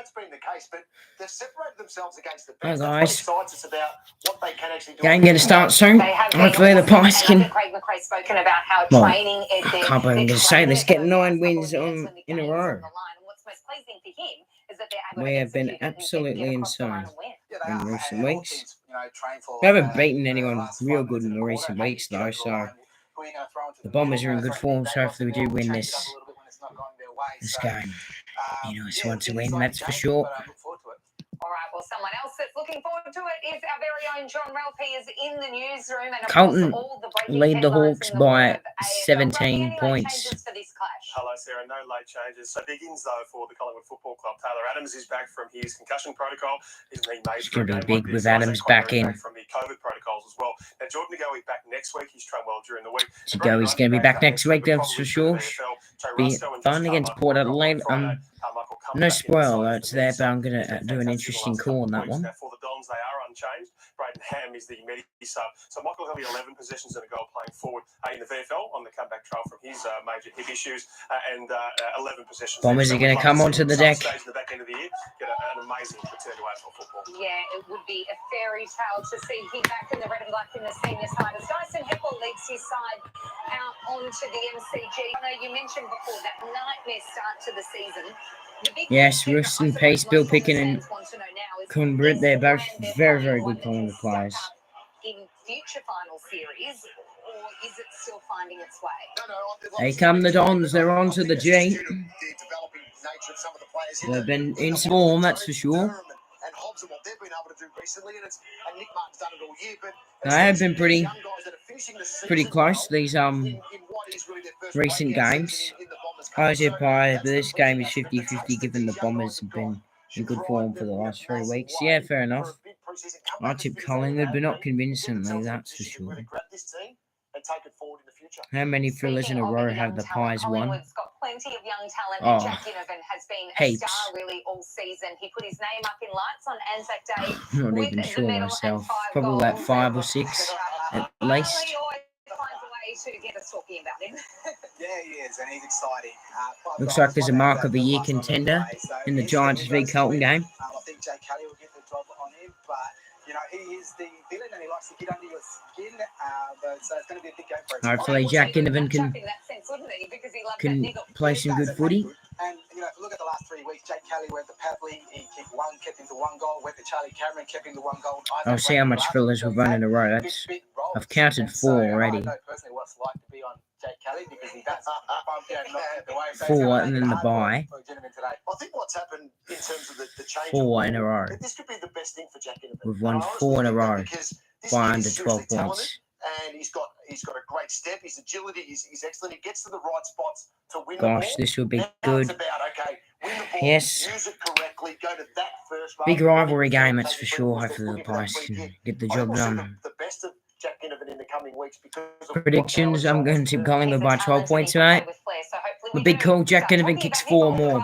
that's been the case, but they've separated themselves against the Hi best. guys. That's what excites us about what they can actually do. Game going to start soon. Hopefully the Pies can. Craig McRae's spoken about how Well, training I can't believe I'm going to say this. Get 9 wins in a row. What's most pleasing for him is that they're able We to have been execute it and absolutely get across the line insane and win. in recent weeks. We haven't beaten anyone real good in the recent weeks though, so the Bombers are in good form, so hopefully we do win this game. You know, it's one to win, that's for sure. All right, well, someone else that's looking forward to it is our very own John Ralph. He is in the newsroom. And Carlton lead the Hawks by 17 points. Hello, Sarah. No late changes. So begins, though, for the Collingwood Football Club. Taylor Adams is back from his concussion protocol. He's being made it's going to be big with Adams back in. From the COVID protocols as well. Now, Jordan Goey back next week. He's trained well during the week. Goey's going to be back next week, that's for sure. Be fun against Port Adelaide. No spoiler alerts there, but I'm going to do an interesting call on that one. For the Dons, they are unchanged. Braden Ham is the medi sub. So Michael Hilly, 11 possessions and a goal playing forward in the VFL on the comeback trail from his major hip issues and 11 possessions. Bombers are going to come onto the deck. At the back end of the year, get an amazing return to AFL football. Yeah, it would be a fairy tale to see him back in the red and black in the senior side. As Dyson Heppel leads his side out onto the MCG. I know you mentioned before that nightmare start to the season. Yes, Rust and Pace, Bill Picken and Cumbritt, they're both very, very good Collingwood players. In future final series, or is it still finding its way? Here come the Dons, they're on to the G. They've been in form, that's for sure. They have been pretty close, these recent games. I said Pie, but this game is 50-50 given the Bombers have been in good form for the last 3 weeks. Yeah, fair enough. I tip Collingwood, but not convincingly, that's for sure. How many thrillers in a row have the Pies won? Got plenty of young talent, and Jack Ginnivan has been a star really all season. He put his name up in lights on Anzac Day. I'm not even sure myself. Probably like 5 or 6 at least. To get us talking about him. Yeah, he is, and he's exciting. Looks like there's a mark of the year contender in the Giants v Carlton game. I think Jay Kelly will get the job on him, but you know he is the villain and he likes to get under your skin. So it's going to be a big game for him. Hopefully, Jack Ginnivan can play some good footy. And you know, if you look at the last 3 weeks, Jake Kelly went to Papley, he kicked one, kept him to 1 goal. Went to Charlie Cameron, kept him to 1 goal. I'll see how much thrillers we've run in a row. I've counted 4 already. I know personally what it's like to be on Jake Kelly because he does. 4 and then the bye. I think what's happened in terms of the change. 4 in a row. This could be the best thing for Jack Ginnivan. We've won 4 in a row by under 12 points. And he's got a great step. His agility is excellent. He gets to the right spots to win. Gosh, this will be good. It's about, okay, win the ball, yes. use it correctly, go to that first. Big rivalry game, that's for sure. Hopefully the Pies can get the job done. The best of Jack Ginnivan in the coming weeks because predictions, I'm going to tip Collingwood by 12 points tonight. The big call, Jack Ginnivan kicks 4 more.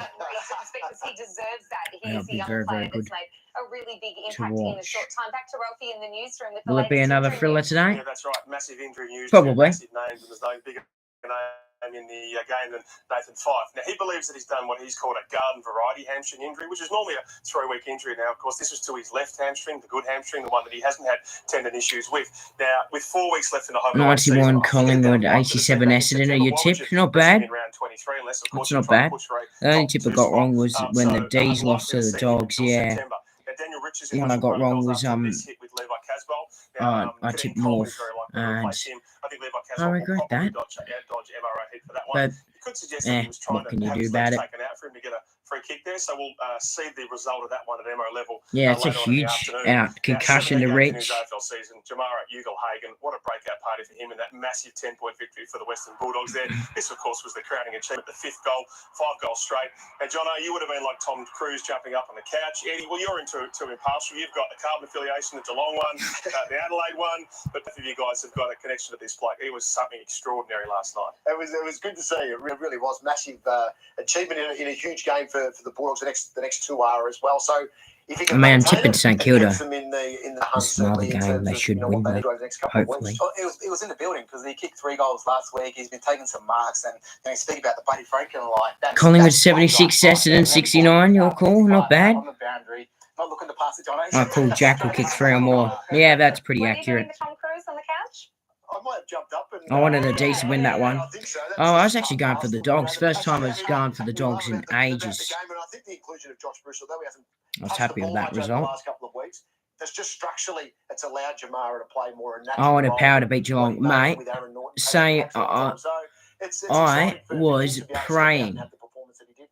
That'll be very, very good. A really big impact in a short time. Back to Ralphie in the newsroom. With Will it be another thriller tonight? Yeah, that's right. Massive injury news. Probably. Massive names, and there's no bigger name in the game than Nathan Fyfe. Now, he believes that he's done what he's called a garden variety hamstring injury, which is normally a 3-week injury. Now, of course, this was to his left hamstring, the good hamstring, the one that he hasn't had tendon issues with. Now, with 4 weeks left in the home 91 Collingwood, 87 Essendon. Are your tip? Not bad. That's not bad. The only tip I got wrong was when the D's lost to the Dogs. Yeah. The one I got wrong was I tipped North, and I regret that. But what can you do about it? Free kick there, so we'll see the result of that one at MO level. Yeah, it's a huge out. Concussion to reach. AFL season. Jamara Ugle-Hagan, what a breakout party for him in that massive 10-point victory for the Western Bulldogs there. This, of course, was the crowning achievement, the 5th goal, 5 goals straight. And, Jono, you would have been like Tom Cruise jumping up on the couch. Eddie, well, you're into impartial. You've got the Carlton affiliation, the Geelong one, the Adelaide one, but both of you guys have got a connection to this bloke. It was something extraordinary last night. It was good to see. It really was massive achievement in a huge game for for the Bulldogs. The next two are as well. So if he can I'm maintain tipping it, St it Kilda. keeps them in the hunt. This is another Certainly in game terms they of should what win, they though. do over the next couple of Hopefully. weeks. Oh, it was in the building because he kicked 3 goals last week. He's been taking some marks, and speaking about the Buddy Franklin line. Collingwood 76, Essendon 69. Your call, not bad. On the boundary, not looking to pass it, John. I call Jack will kick 3 or more. Yeah, that's pretty accurate. Tom Cruise on the couch? I might have jumped up and I wanted a D to win that one. I think so. Oh, I was actually going for the Dogs. First time I was going for the Dogs in ages. I think the inclusion of Josh Bruce, although he hasn't I was happy with that the result. last couple of weeks, that's just structurally it's allowed Jamara to play more. I wanted Power to beat Geelong, mate. Say I was praying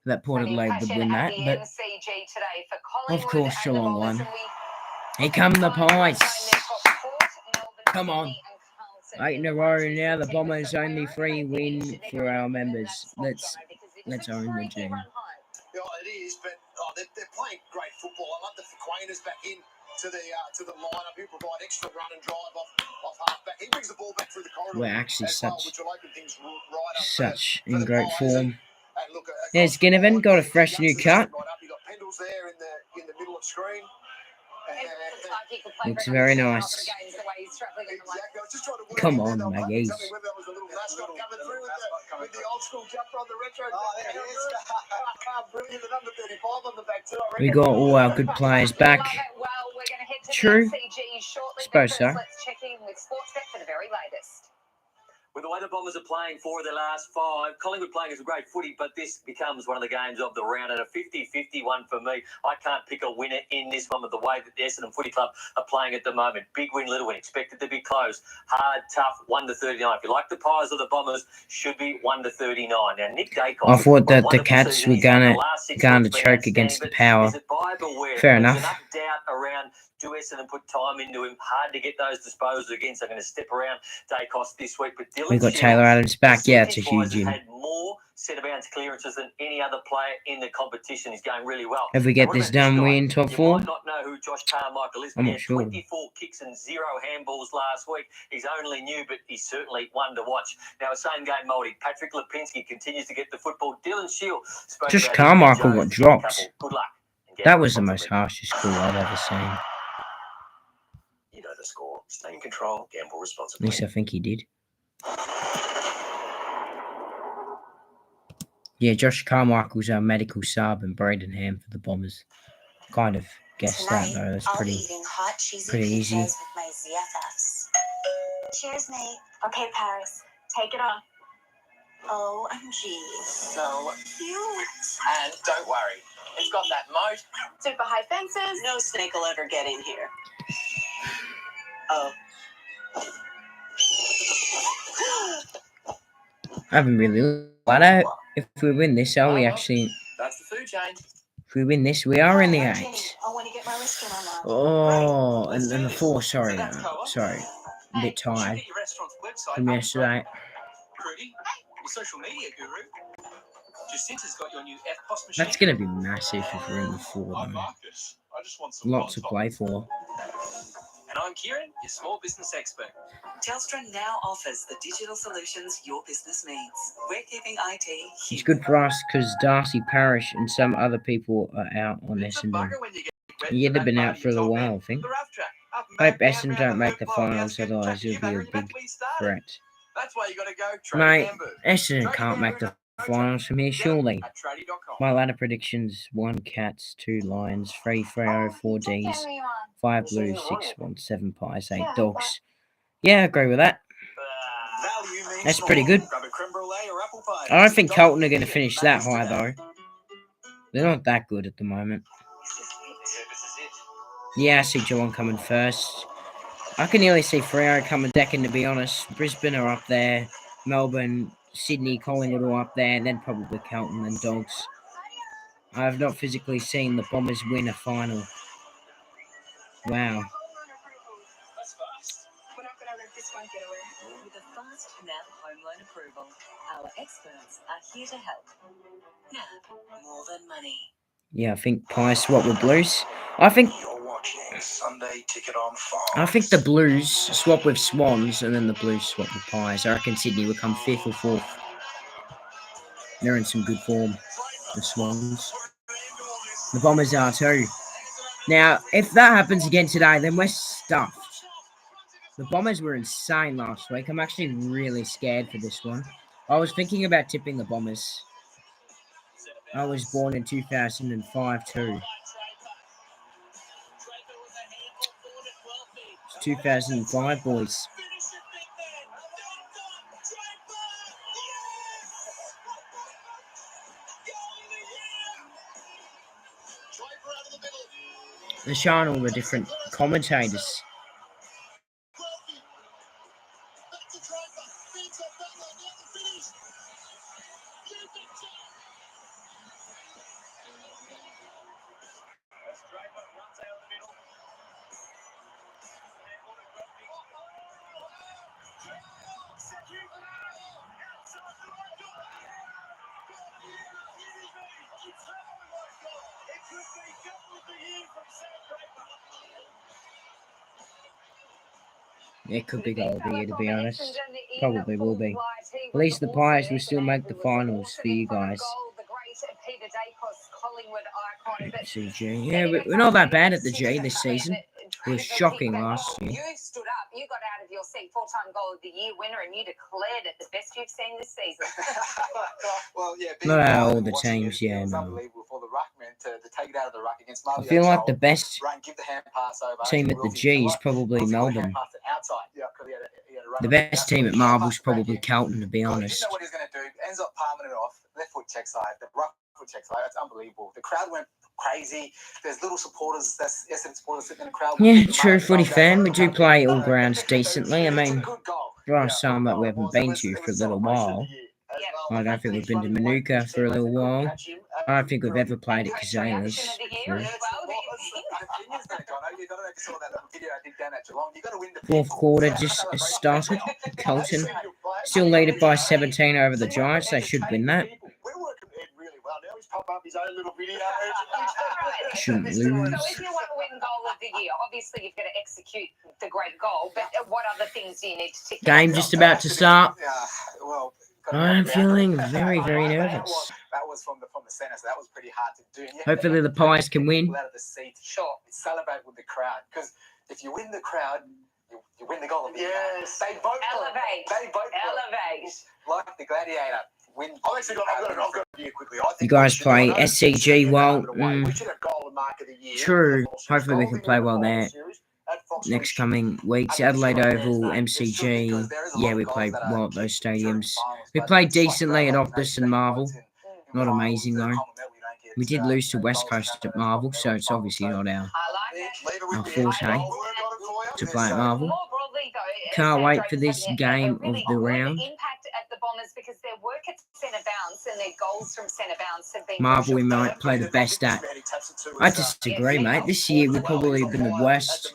that Port Adelaide would win that, but of course Geelong won. Here come the Pies. Come on. 8 in a row now. The Bombers only 3 win for our members. Let's own the team. Yeah, it is, but they're playing great football. I love the Fuquena's back in to the lineup. He'll provide extra run and drive off halfback. He brings the ball back through the corridor. We're actually which will open things right up such for in the great Pies. form. And look, There's Ginnivan, got a fresh new cut. Right up. You got Pendles there in the middle of screen. Looks very nice. Come on, Maggies. We got all our good players back. True. Suppose so. Let's check in with Sportsbet for the very latest. With the way the Bombers are playing 4 of their last 5, Collingwood playing is a great footy, but this becomes one of the games of the round, and a 50-50 one for me. I can't pick a winner in this one with the way that the Essendon Footy Club are playing at the moment. Big win, little win, expected to be close. Hard, tough, 1-39. If you like the Pies or the Bombers, should be 1-39. Now, Nick Dacos, I thought that the Cats were going to choke against the Power. Fair enough. There's enough doubt around. Do Essendon put time into him? Hard to get those disposals against. I'm going to step around Dacos this week. But Dylan We got Taylor Adams back. Yeah, it's a huge win. Had more centre-bounce clearances than any other player in the competition. He's going really well. If we get this done, we in top 4? You might not know who Josh Carmichael is. I'm He not had sure. 24 kicks and 0 handballs last week. He's only new, but he's certainly one to watch. Now, a same-game mouldy. Patrick Lipinski continues to get the football. Dylan Shield spoke Josh about Carmichael Jones got dropped. couple. Good luck. That was the most harshest call I've ever seen. You know the score. Stay in control. Gamble At responsibly. least I think he did. Yeah, Josh Carmichael's our medical sub and Braden Ham for the Bombers. Kind of guessed that though. That's pretty easy. With my ZFFs. Cheers, mate. Okay, Paris, take it off. OMG, so cute. And don't worry, it's got that moat. Super high fences. No snake will ever get in here. Oh. I haven't really looked at it. If we win this, are we actually... That's the food chain. If we win this, we are in the 8. I want to get my wrist on. Oh, and then the 4, sorry. Sorry. A bit You should tired get your restaurant's website from up yesterday. Prudy, your social media guru. Jacinta's got your new FPOS machine. That's going to be massive if we're in the 4, though. Marcus. I just want some Lots to play for. And I'm Kieran, your small business expert. Telstra now offers the digital solutions your business needs. We're keeping IT It's human. good for us because Darcy Parish and some other people are out on It's a Essendon. bugger when you get ready Yeah, for they've that been out party for a at top while, end. I think. The rough track, up and Hope back, Essendon round don't and make the round, finals, round, otherwise track you it'll be a back big where you started. threat. That's why you got to go Tradie Mate, Bamboo. Essendon Tradie can't make the Bamboo. finals from here, surely. At tradie.com. My ladder predictions: 1 Cats, 2 Lions, 3 Freo, 4 Ds, 5 Blues, 6 Swans, 7 Pies, 8 Dogs. Yeah, I agree with that. That's pretty good. I don't think Carlton are going to finish that high, though. They're not that good at the moment. Yeah, I see Geelong coming first. I can nearly see Freo coming second, to be honest. Brisbane are up there. Melbourne, Sydney, Collingwood are up there. Then probably Carlton and Dogs. I have not physically seen the Bombers win a final. Wow. With a fast NAB home loan approval, our experts are here to help. NAB, more than money. Yeah, I think Pies swap with Blues. I think the Blues swap with Swans and then the Blues swap with Pies. I reckon Sydney will come 5th or 4th. They're in some good form, the Swans. The Bombers are too. Now, if that happens again today, then we're stuffed. The Bombers were insane last week. I'm actually really scared for this one. I was thinking about tipping the Bombers. I was born in 2005 too. It's 2005, boys. They're showing all the different commentators. It could be goal of the year, to be honest. Probably will be. At least the Pies will still make the finals for you guys. MCG. Yeah, we're not that bad at the G this season. It was shocking last year. You stood up, you got out of your seat, four-time goal of the year winner, and you declared it the best you've seen this season. Well, yeah, Not out of all the teams, yeah, it was no. unbelievable for the ruckman to take it out of the ruck against I feel like the best give the hand pass over team at the G is probably Melbourne. The best team at Marvel's probably Carlton, to be honest. You know what he's going to do? Ends up palming it off. Left foot check side. The right foot check side. That's unbelievable. The crowd went crazy. There's little supporters. That's Essendon supporters sitting in the crowd. Yeah, true footy fan. We do play all grounds decently. I mean, there are some that we haven't been to for a little while. I don't think we've been to Manuka for a little while. I don't think we've ever played at Kazales. Fourth quarter just started. Colton still leaded by 17 over the Giants. They should win that. Shouldn't lose. If you want to win goal of the year, obviously you've got to execute the great goal, but what other things do you need to tick? Game just about to start. Well, I'm feeling very, very nervous. That was from the centre, so that was pretty hard to do. Hopefully the Pies can win. Out of the seat, sure. Celebrate with the crowd, because if you win the crowd, you win the goal of the year. Yes, they vote for it. They vote for it. Like the gladiator. I've actually got a year quickly. You guys play SCG well. True. Hopefully we can play well there. Next coming weeks, Adelaide Oval, MCG. Yeah, we played well at those stadiums. We played decently at Optus and Marvel. Not amazing though. We did lose to West Coast at Marvel, so it's obviously not our forte to play at Marvel. Can't wait for this game of the round. Because their work at centre bounce and their goals from centre bounce have been Marvel we might play the best at. I disagree, mate. This year we've probably been the worst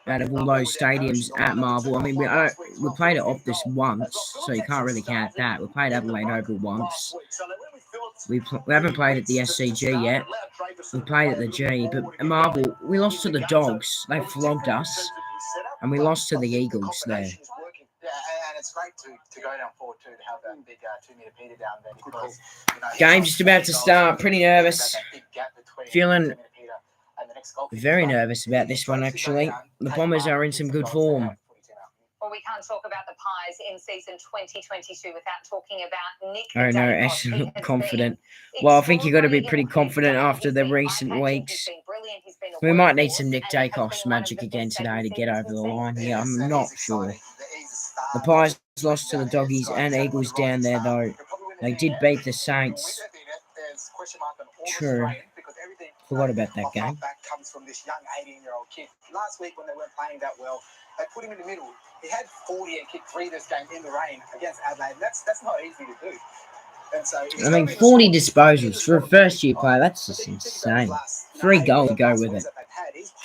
out of all those stadiums at Marvel. I mean, we played at Optus once, so you can't really count that. We played Adelaide Oval once. We haven't played at the SCG yet. We played at the G, but at Marvel, we lost to the Dogs. They flogged us. And we lost to the Eagles there. It's great to go down forward too, to have that big 2-meter Peter down there. Because, game's just about to start. Pretty nervous. Feeling very nervous about this one, actually. The Bombers are in some good form. Well, we can't talk about the Pies in season 2022 without talking about Nick. Oh no, Essendon confident. Well, I think you've got to be pretty confident after the recent weeks. We might need some Nick Dacos magic again today to get over the line. Yeah, I'm not sure. The Pies lost to the Doggies and Eagles down there, though. They did beat the Saints. True. Forgot about that game. Comes from this young 18-year-old kid. Last week when they weren't playing that well, they put him in the middle. He had 40 and kicked 3 this game in the rain against Adelaide. That's not easy to do. And so, I mean, 40 disposals for a first-year player, that's just insane. 3 goals to go with it.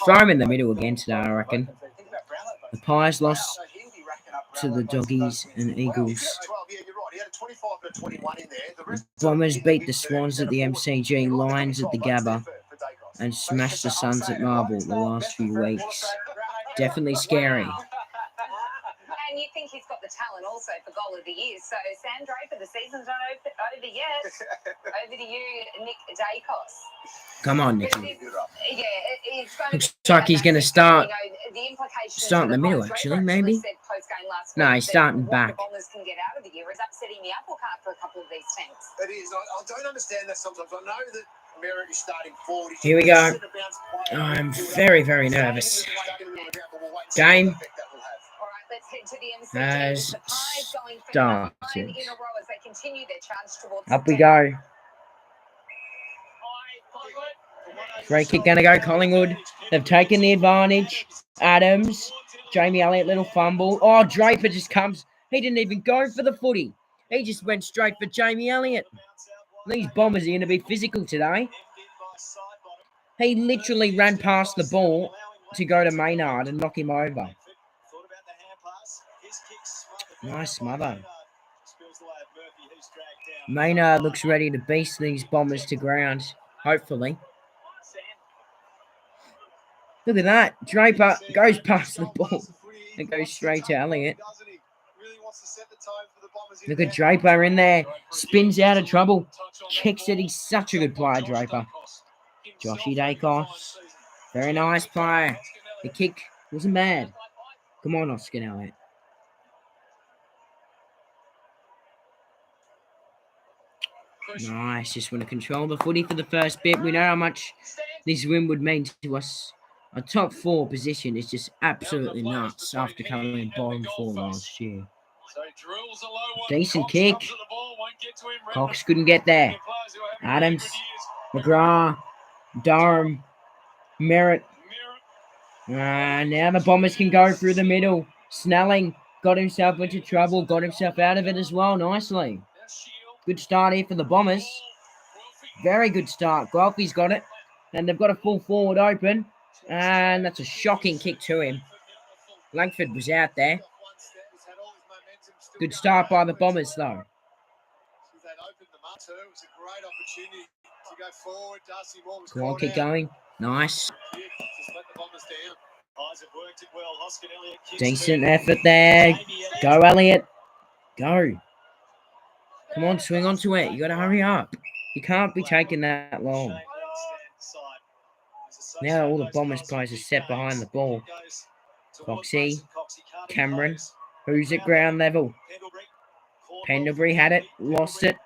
Throw him in the middle again today, I reckon. The Pies lost to the Doggies and Eagles. Bombers beat the Swans at the MCG, Lions at the Gabba, and smashed the Suns at Marble the last few weeks. Definitely scary. And you think he's got the talent also for goal goal of the year. So, Sam Draper, the season's not over yet. Over to you, Nick Dacos. Come on, Nicky. Yeah, it's going Looks like he's going to start the implications in the middle, actually, maybe. No, he's starting back. The Bombers can get out of the year is upsetting the apple cart for a couple of these teams. It is. I don't understand that sometimes. I know that Merritt is starting forward. Here we go. I'm very, very nervous. Game has started. Up we go. Free kick going to go Collingwood. They've taken the advantage. Adams. Jamie Elliott, little fumble. Oh, Draper just comes. He didn't even go for the footy. He just went straight for Jamie Elliott. These Bombers are going to be physical today. He literally ran past the ball to go to Maynard and knock him over. Nice smother. Maynard looks ready to beast these Bombers to ground, hopefully. Look at that. Draper goes past the ball and goes straight to Elliott. Look at Draper in there. Spins out of trouble. Kicks it. He's such a good player, Draper. Joshy Dacos. Very nice player. The kick wasn't bad. Come on, Oscar Elliott. Nice. Just want to control the footy for the first bit. We know how much this win would mean to us. Our top 4 position is just absolutely nuts after coming in bottom 4 last year. Decent kick. Cox couldn't get there. Adams, McGrath, Durham, Merritt. Now the Bombers can go through the middle. Snelling got himself into trouble, got himself out of it as well nicely. Good start here for the Bombers. Very good start. Guelphy's got it. And they've got a full forward open. And that's a shocking kick to him. Langford was out there. Good start by the Bombers, though. Come on, keep going. Nice. Decent effort there. Go, Elliott. Go. Come on, swing onto it. You got to hurry up. You can't be taking that long. Now all the Bombers players are set behind the ball. Coxie, Cameron, who's at ground level? Pendlebury had it, lost it.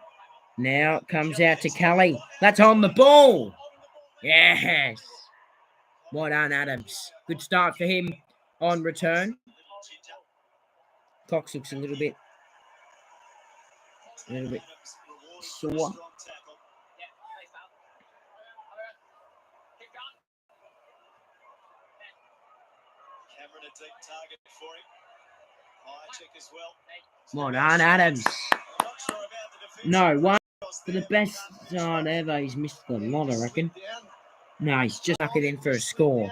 Now it comes out to Kelly. That's on the ball. Yes. Well done, Adams. Good start for him on return. Cox looks a little bit sore. Well done, Adams. No, one for the best start ever. He's missed the lot, I reckon. No, he's just stuck it in for a score.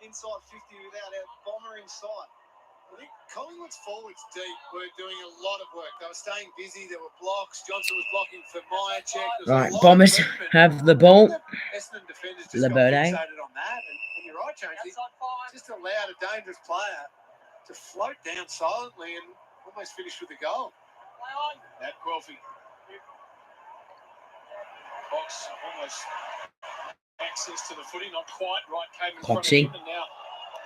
Inside 50 without a bomber inside. I think Collingwood's forwards deep were doing a lot of work. They were staying busy. There were blocks. Johnson was blocking for Myercheck. Right, Bombers have the ball. Essendon defenders just got fixated on that. And you're right, James. Just allowed a dangerous player to float down silently and almost finish with the goal. That Guelphy. Fox almost access to the footy, not quite right. Came in front of him, and now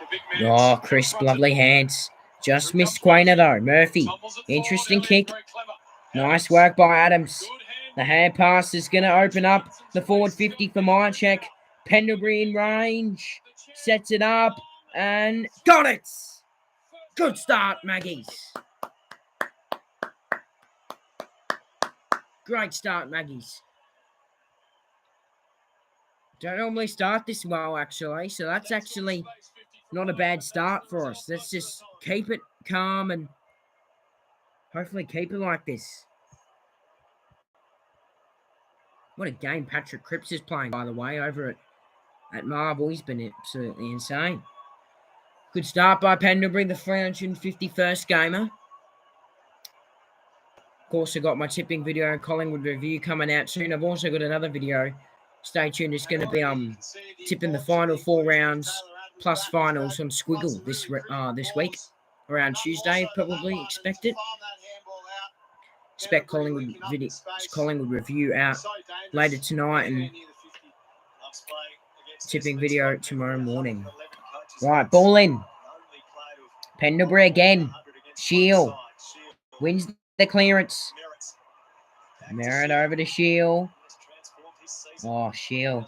the big man. Oh, crisp, lovely hands. Just missed Quainer though. Murphy. Interesting kick. Nice work by Adams. The hand pass is going to open up the forward 50 for Myercheck. Pendlebury in range. Sets it up and got it. Good start, Maggies. Great start, Maggies. Don't normally start this well, actually. So that's actually not a bad start for us. Let's just keep it calm and hopefully keep it like this. What a game Patrick Cripps is playing, by the way, over at Marvel. He's been absolutely insane. Good start by Pendlebury, the 351st gamer. Of course, I got my tipping video and Collingwood review coming out soon. I've also got another video. Stay tuned. It's going to be tipping the final 4 rounds plus finals on Squiggle this week. around Tuesday, probably expect it. Expect Collingwood review out later tonight and tipping video tomorrow morning. Right, ball in. Pendlebury again. Shield wins the clearance. Merritt over to Shield. Oh, Shield.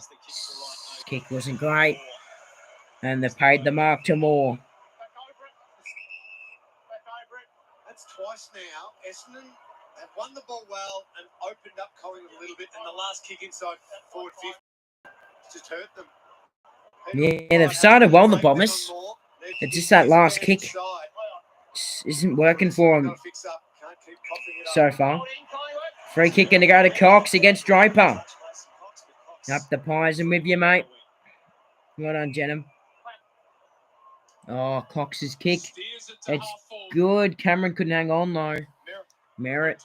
Kick wasn't great. And they've paid the mark to Moore. That's twice now. Essendon have won the ball well and opened up Collingwood a little bit, and the last kick inside forward 50 just hurt them. Yeah, they've started well, the Bombers. It's just that last kick isn't working for them so far. Free kick going to go to Cox against Draper. Up the Pies and with you, mate. Well done, Jenham. Oh, Cox's kick. It's good. Cameron couldn't hang on, though. Merritt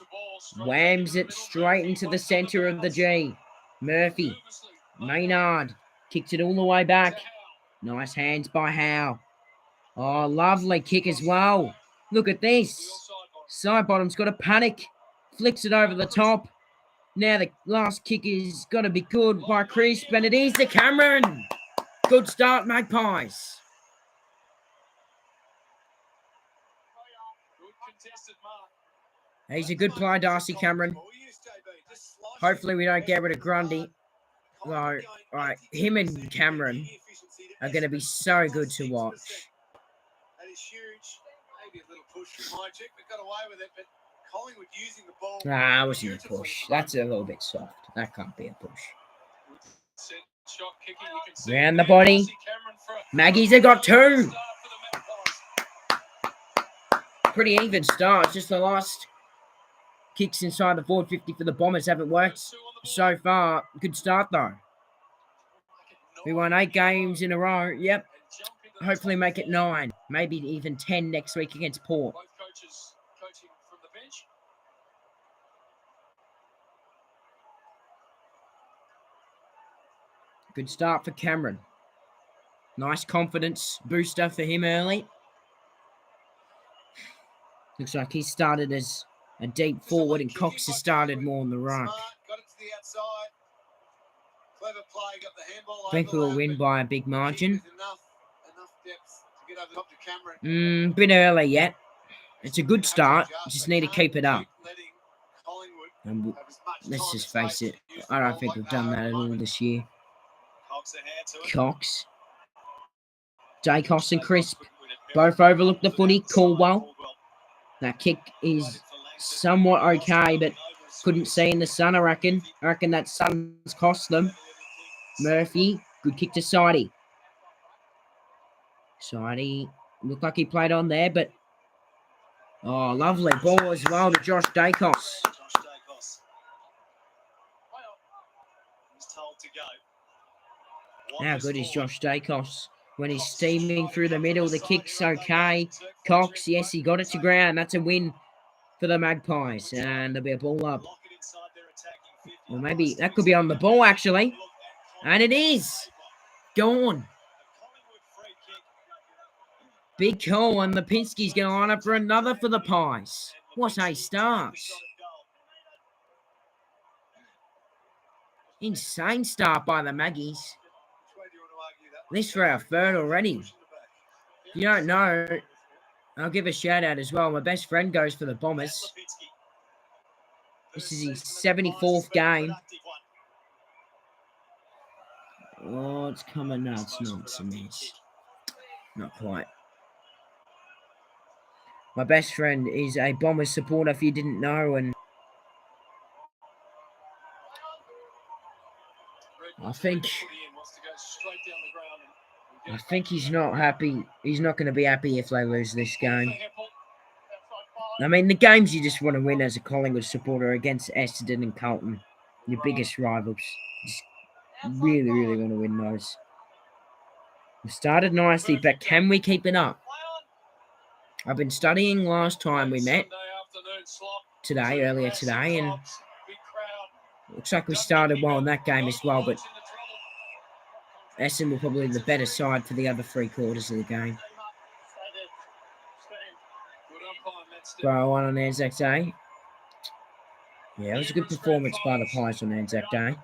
whams it straight into the centre of the G. Murphy. Maynard kicks it all the way back. Nice hands by Howe. Oh, lovely kick as well. Look at this. Sidebottom's got a panic. Flicks it over the top. Now the last kick is got to be good by Crisp, and it is to Cameron. Good start, Magpies. He's a good player, Darcy Cameron. Hopefully we don't get rid of Grundy. Though, right, him and Cameron are going to be so good to watch. That is huge. Maybe a little push from my check, but got away with it. But Collingwood using the ball. Nah, it wasn't a push. That's a little bit soft. That can't be a push. Round the body. Maggies have got two. Pretty even start. Just the last kicks inside the forward 50 for the Bombers haven't worked so far. Good start, though. We won 8 games in a row. Yep. Hopefully make it 9. Maybe even 10 next week against Port. Good start for Cameron. Nice confidence booster for him early. Looks like he started as a deep forward and Cox has started more on the ruck. I think we'll win by a big margin. Bit early yet. It's a good start. Just need to keep it up. And let's just face it. I don't think we've done that at all this year. Cox. Dacos and Crisp. Both overlooked the footy. Caldwell. That kick is somewhat okay, but couldn't see in the sun, I reckon. I reckon that sun's cost them. Murphy. Good kick to Sidey. Sidey looked like he played on there, but... Oh, lovely ball as well to Josh Dacos. How good is Josh Dacos? When he's steaming through the middle, the kick's okay. Cox, yes, he got it to ground. That's a win for the Magpies. And there'll be a ball up. Or maybe that could be on the ball, actually. And it is. Gone. Big call, and Lipinski's going to line up for another for the Pies. What a start. Insane start by the Maggies. This for our third already. If you don't know, I'll give a shout out as well. My best friend goes for the Bombers. This is his 74th game. Oh, it's coming. No, it's not. It's a miss. Not quite. My best friend is a Bombers supporter, if you didn't know, and I think he's not happy. He's not going to be happy if they lose this game. I mean, the games you just want to win as a Collingwood supporter against Essendon and Carlton, your biggest rivals. Just really, really want to win those. We started nicely, but can we keep it up? I've been studying last time we met earlier today, and looks like we started well in that game as well, but Essendon were probably the better side for the other 3 quarters of the game. throw on Anzac Day. Yeah, it was a good performance by the Pies on Anzac Day.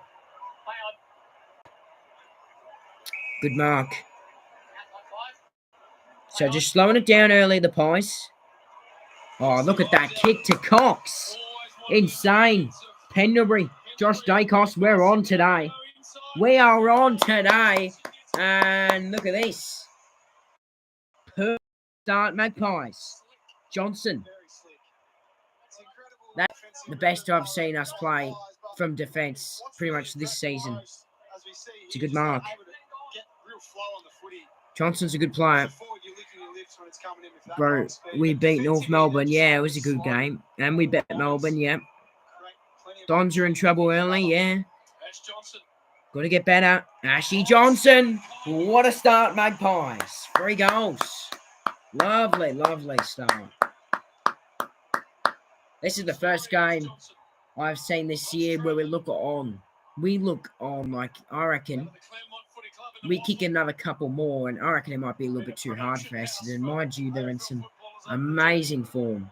Good mark. So just slowing it down early, the Pies. Oh, look at that kick to Cox. Insane. Pendlebury, Josh Dacos, we're on today. We are on today. And look at this. Perfect start, Magpies. Johnson. That's the best I've seen us play from defence pretty much this season. It's a good mark. Johnson's a good player. Bro, we beat North Melbourne. Yeah, it was a good game. And we bet Melbourne, yeah. Dons are in trouble early, yeah. Got to get better. Ashley Johnson. What a start, Magpies. 3 goals. Lovely, lovely start. This is the first game I've seen this year where we look on. We look on, like, I reckon we kick another couple more, and I reckon it might be a little bit too hard for Essendon. Mind you, they're in some amazing form.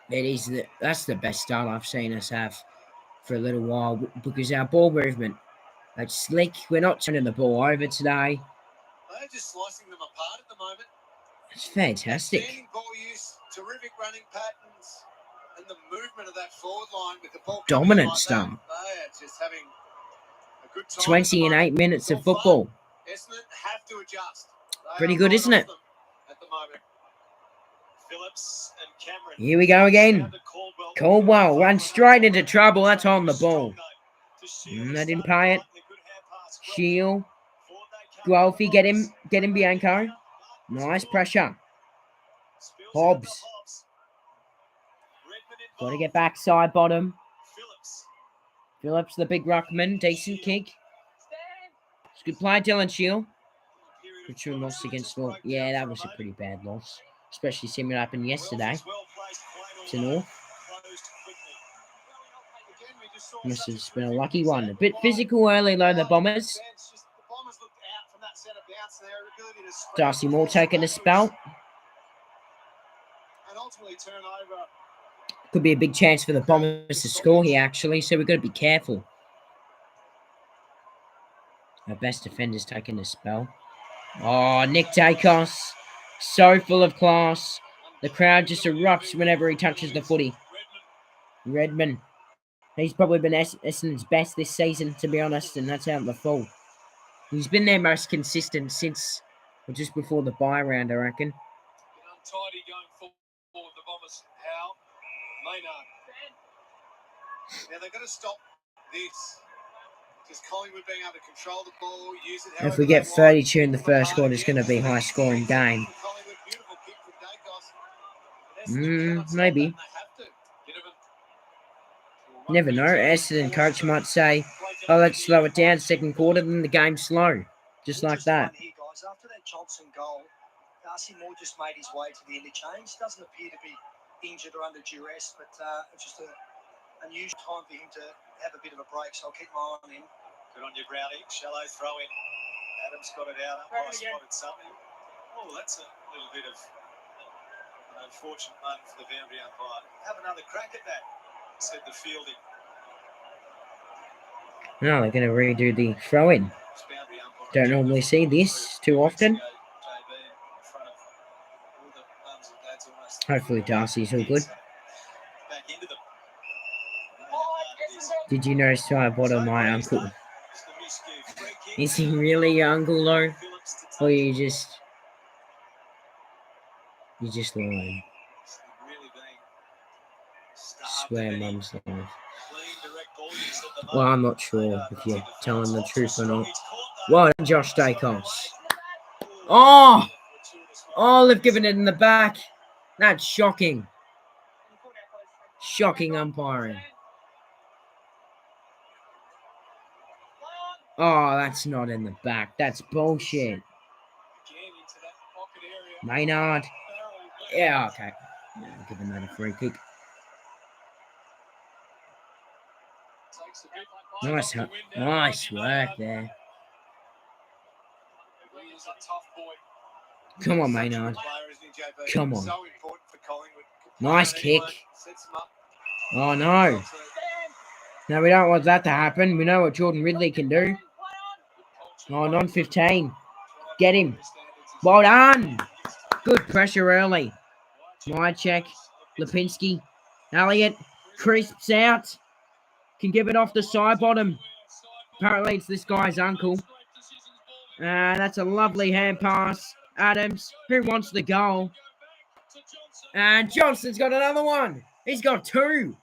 That's the best start I've seen us have for a little while, because our ball movement, it's slick. We're not turning the ball over today. They're just slicing them apart at the moment. It's fantastic. Outstanding ball use, terrific running patterns, and the movement of that forward line with the ball. Dominant like start. They are just having a good time. 20 and 8 minutes of football. Essendon have to adjust. Pretty good, isn't it? At the moment. Phillips and Cameron. Here we go again. Caldwell runs straight into trouble. That's on the ball. They didn't pay it. Shield. Guelphy, get him, Bianco. Nice pressure. Hobbs. Got to get back side bottom. Phillips, the big ruckman. Decent kick. It's a good play, Dylan Shield. Good loss against North. Yeah, that was a pretty bad loss. Especially seeing it happen yesterday to North. Must have been a lucky one. A bit physical early though, the Bombers. Darcy Moore taking a spell. Could be a big chance for the Bombers to score here, actually, so we've got to be careful. Our best defender's taking a spell. Oh, Nick Dacos. So full of class. The crowd just erupts whenever he touches the footy. Redmond. He's probably been Essendon's best this season, to be honest, and that's out in the full. He's been their most consistent since, or just before the bye round, I reckon. Untidy going forward, the Bombers. How? Maynard. Now they've got to stop this. Because Collingwood being able to control the ball, use it. If we get 32 in the first quarter, it's going to be a high-scoring game. Maybe. Never know. Essendon coach might say, "Oh, let's slow it down second quarter, then the game's slow." Just like that. After that Johnson goal, Darcy Moore just made his way to the interchange. Doesn't appear to be injured or under duress, but it's just an unusual time for him to have a bit of a break, so I'll keep my eye on him. Good on you, Brownie. Shallow throw in. Adams got it out. I spotted something. Oh, that's a little bit of an unfortunate moment for the boundary umpire. Have another crack at that, said the fielding. No, they're going to redo the throw-in. Don't normally see this too often. Hopefully Darcy's all good. Did you notice I bottom my uncle? Is he really your uncle though? Or you just lying? Swear mum's lying. Well, I'm not sure if you're telling the truth or not. Well done, Josh Dacos. Oh, they've given it in the back. That's shocking. Shocking umpiring. Oh, that's not in the back. That's bullshit. Maynard. Yeah, okay. Yeah, I'll give another free kick. Nice work there. Come on, Maynard. Player, isn't he, JB? Come on. So important for Collingwood. Nice Anyway, kick. sets him up. Oh, no. No, we don't want that to happen. We know what Jordan Ridley can do. Oh, non-15. Get him. Well done. Good pressure early. Mychek. Lipinski. Elliott. Crisps out. Can give it off the side bottom. Apparently it's this guy's uncle. And that's a lovely hand pass. Adams, who wants the goal? And Johnson's got another one. He's got two.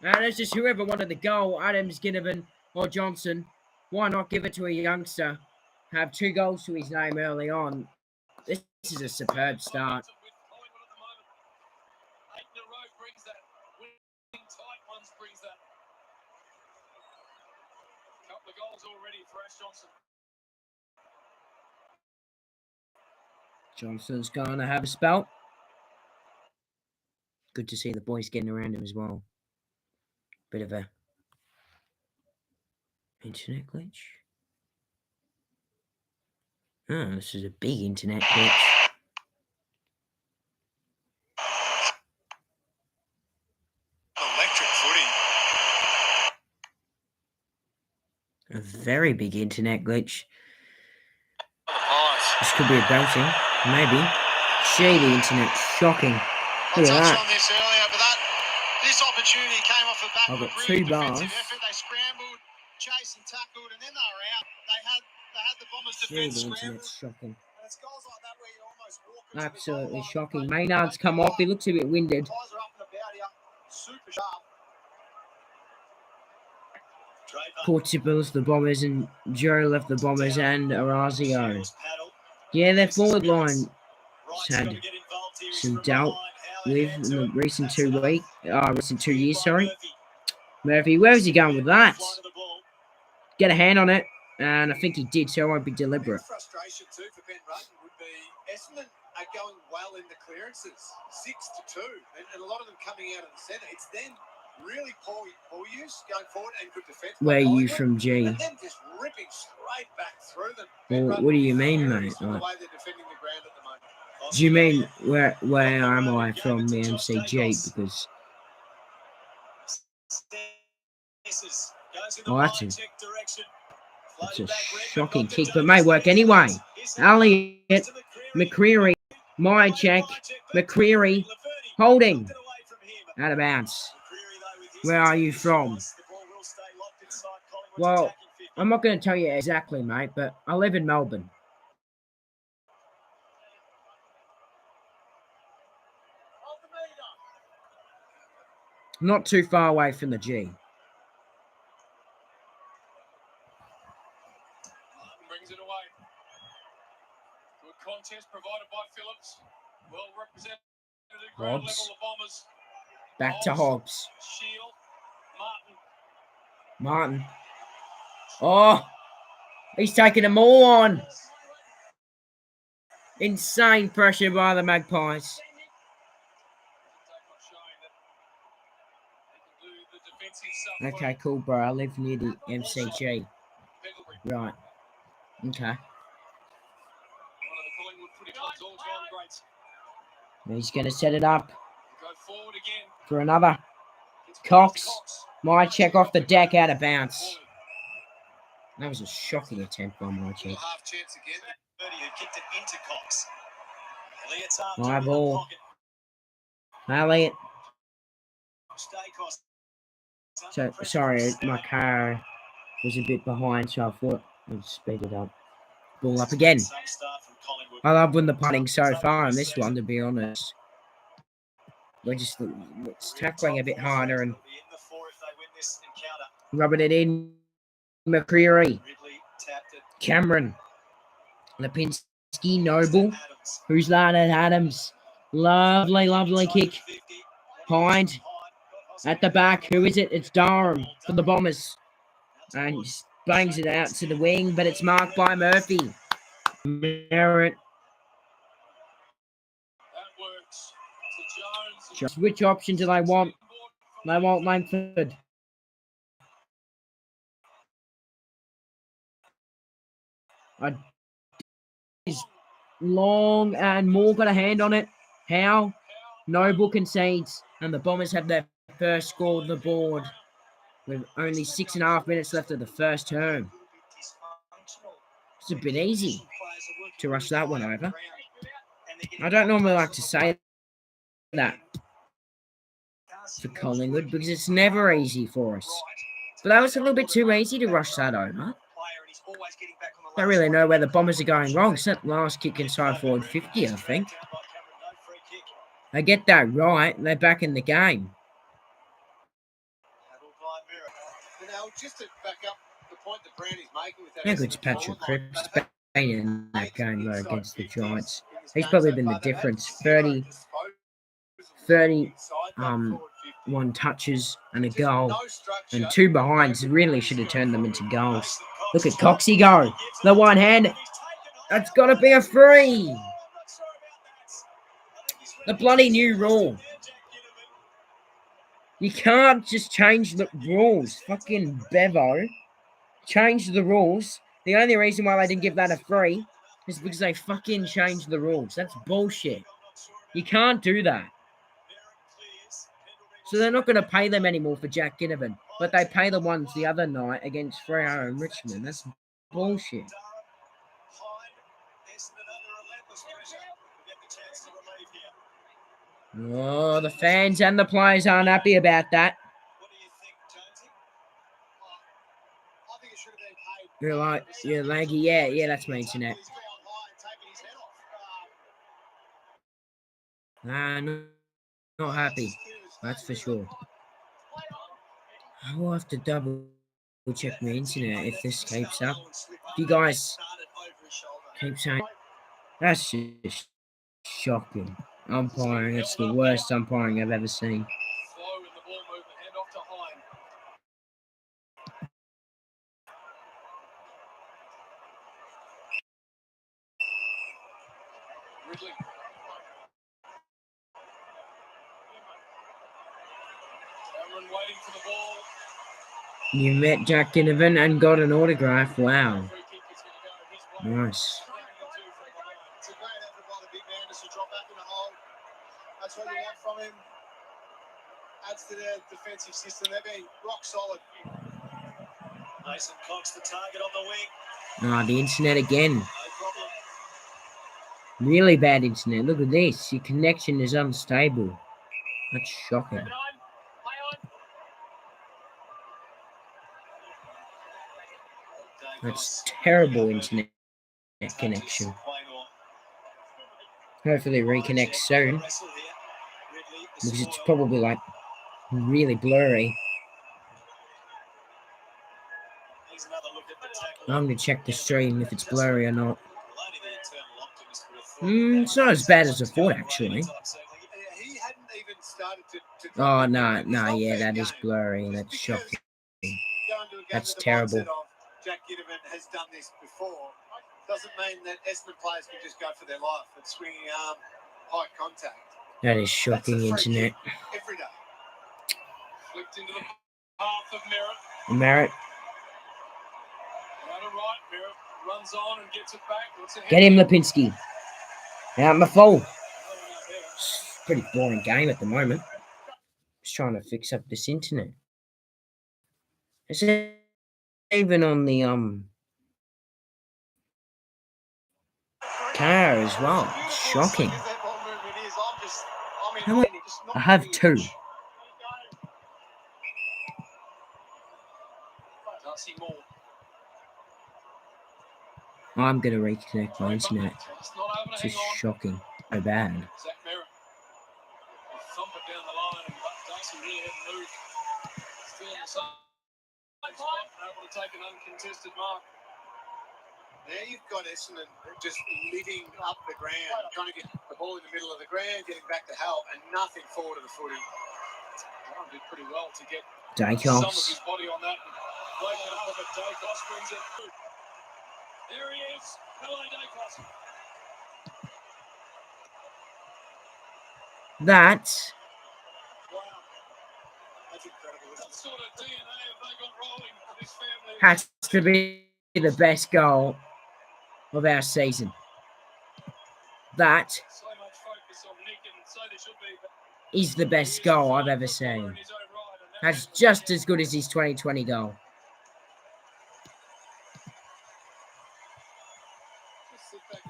And it's just whoever wanted the goal, Adams, Ginnivan, or Johnson. Why not give it to a youngster? Have 2 goals to his name early on. This is a superb start. Johnson's going to have a spell. Good to see the boys getting around him as well. Bit of a internet glitch. Oh, this is a big internet glitch. Electric footy. A very big internet glitch. This could be a belting. Maybe. Gee, the internet's shocking. Look at that. On this earlier, but this opportunity came off the back I've of a got really 2 bars. defensive effort. They scrambled, chased and tackled, and then they were out. They had the Bombers Gee, defence the scrambled. internet's shocking. And it's goals like that where you almost walk into Absolutely the goal shocking. line. Maynard's come off. He looks a bit winded. Ties are up and about here. Super sharp. Poor Tipples, the Bombers, and Joe left the Bombers, and Orazio. Yeah, their forward line had some doubt with in the recent 2 years, sorry. Murphy, where's he going with that? Get a hand on it, and I think he did, so it won't be deliberate. Frustration too for Ben Rutten would be Essendon are going well in the clearances, 6-2, and a lot of them coming out of the centre. It's then really poor use going forward and good defence. Where are you from, G? And then just ripping straight back through them. Well, what do you mean, mate? The way they're defending the ground at the moment. Do you mean where am I from the MCG? Because that's a shocking kick, but may work anyway. Elliott, McCreary, Mychek, McCreary, holding, out of bounds. Where are you from? Well, I'm not going to tell you exactly, mate, but I live in Melbourne. Not too far away from the G. Brings it away. Good contest provided by Phillips. Well represented at ground level, the Bombers. Back to Hobbs. Shield. Martin. Oh, he's taking them all on. Insane pressure by the Magpies. Okay, cool, bro. I live near the MCG. Right. Okay. He's going to set it up for another. Cox. Mychek off the deck, out of bounds. That was a shocking attempt by Mychek. My ball. Elliott. So, sorry, my car was a bit behind, so I thought I'd speed it up. Ball up again. I love when the punting so far on this one, to be honest. We're just tackling a bit harder and rubbing it in. McCreary. Cameron. Lipinski, Noble. Who's that at Adams? Lovely, lovely kick. Hind. At the back. Who is it? It's Durham for the Bombers. And he bangs it out to the wing, but it's marked by Murphy. Merritt. Which option do they want? They want Langford. long, and Moore got a hand on it. How? Noble concedes, and the Bombers have their first score on the board with only 6.5 minutes left of the first term. It's a bit easy to rush that one over. I don't normally like to say that for Collingwood because it's never easy for us. But that was a little bit too easy to rush that over. Don't really know where the Bombers are going wrong. It's that last kick inside forward 50, I think. They get that right, they're back in the game. How good's Patrick Cripps been in that game though against the Giants? He's probably been the difference. 31 touches and a goal, and 2 behinds. Really should have turned them into goals. Look at Coxie go. The one hand. That's got to be a free. The bloody new rule. You can't just change the rules. Fucking Bevo. Change the rules. The only reason why they didn't give that a free is because they fucking changed the rules. That's bullshit. You can't do that. So they're not going to pay them anymore for Jack Ginnivan. But they pay the ones the other night against Freo and Richmond. That's bullshit. Oh, the fans and the players aren't happy about that. You're like, you're laggy. Yeah, that's my internet. Nah, not happy. That's for sure. I will have to double check my internet if this keeps up. If you guys keep saying that's just shocking. Umpiring, it's the worst umpiring I've ever seen. You met Jack Ginnivan and got an autograph. Wow. Nice. That's what you want from him. Adds to their defensive system. They've been rock solid. Mason Cox, the target on the wing. Ah, the internet again. Really bad internet. Look at this. Your connection is unstable. That's shocking. That's terrible internet connection. Hopefully reconnect soon. Because it's probably like really blurry. I'm going to check the stream if it's blurry or not. It's not as bad as I thought, actually. Oh, no, yeah, that is blurry. That's shocking. That's terrible. Jack Ginnivan has done this before. Doesn't mean that Essendon players can just go for their life at swinging arm, high contact. That is shocking internet. Every day. Flipped into the path of Merritt. Merritt runs on and gets it back. Get him, Lipinski. Out in the full. It's a pretty boring game at the moment. Just trying to fix up this internet. It's even on the car as well. It's shocking. I have 2. I'm going to reconnect my internet. It's just shocking. So bad. Take an uncontested mark. There you've got Essendon just living up the ground, trying to get the ball in the middle of the ground, getting back to help, and nothing forward of the footy. Brown did pretty well to get some of his body on that. Dacos brings it through. There he is. Hello, Dacos. That's incredible. What sort of DNA have they got rolling for this family? has to be the best goal of our season. That is the best goal I've ever seen. That's just as good as his 2020 goal.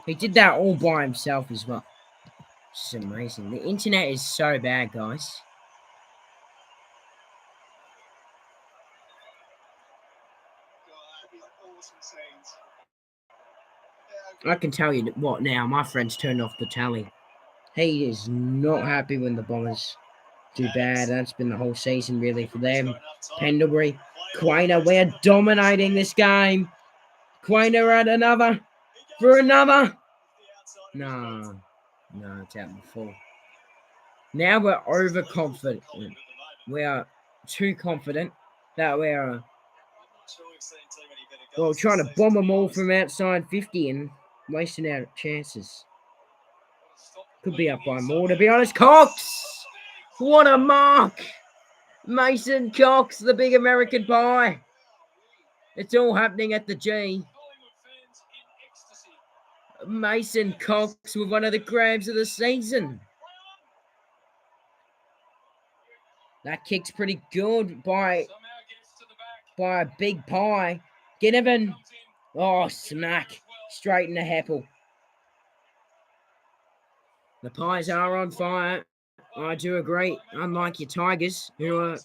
He did that all by himself as well. It's amazing. The internet is so bad, guys. I can tell you what now. My friend's turned off the tally. He is not happy when the Bombers do bad. That's been the whole season, really, for them. Pendlebury, Quainer, we're dominating this game. Quainer at another. For another. No, it's out before. Now we're overconfident. We are too confident that we are trying to bomb them all from outside 50 and wasting our chances. Could be up by more, to be honest. Cox! What a mark! Mason Cox, the big American pie. It's all happening at the G. Mason Cox with one of the grabs of the season. That kick's pretty good by a big pie. Ginnivan. Oh, smack. Straight in the Heppel. The Pies are on fire. I do agree. Unlike your Tigers, who are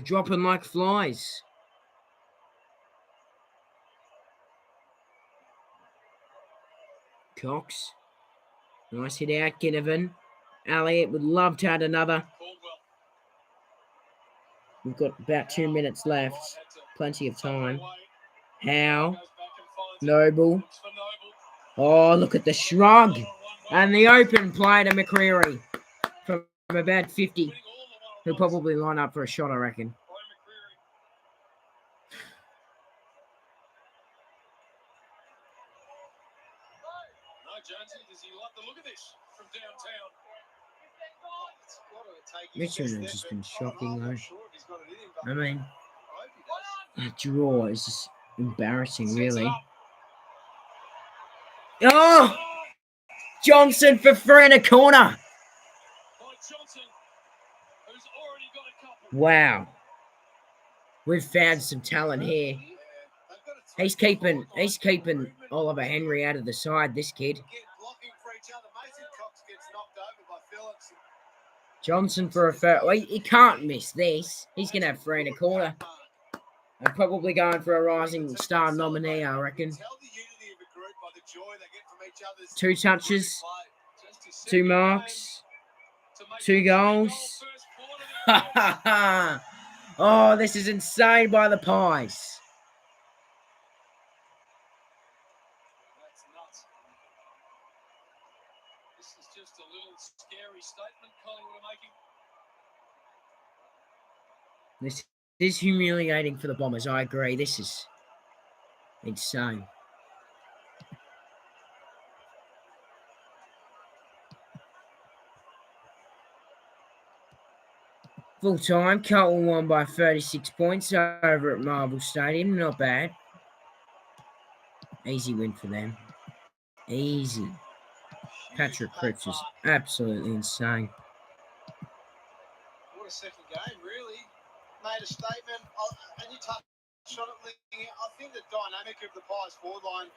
dropping like flies. Cox. Nice hit out, Ginnivan. Elliott would love to add another. We've got about 2 minutes left. Plenty of time. Howe. Noble. Oh, look at the shrug. And the open play to McCreary from about 50. He'll probably line up for a shot, I reckon. Richmond has just been shocking, though. I mean, that draw is just embarrassing, really. Oh! Johnson for free in a corner. Wow. We've found some talent here. He's keeping Oliver Henry out of the side, this kid. Johnson for a fair. Well, he can't miss this. He's going to have free in a corner. I'm probably going for a Rising Star nominee, I reckon. 2 touches, 2 marks, 2 goals. Oh, this is insane by the Pies. That's nuts. This is just a little scary statement Collingwood are making. This is humiliating for the Bombers. I agree. This is insane. Full time, Carlton won by 36 points over at Marvel Stadium. Not bad. Easy win for them. Easy. Patrick Cripps is absolutely insane. What a second game, really. Made a statement, and you touched on it, Lee. I think the dynamic of the Pies forward line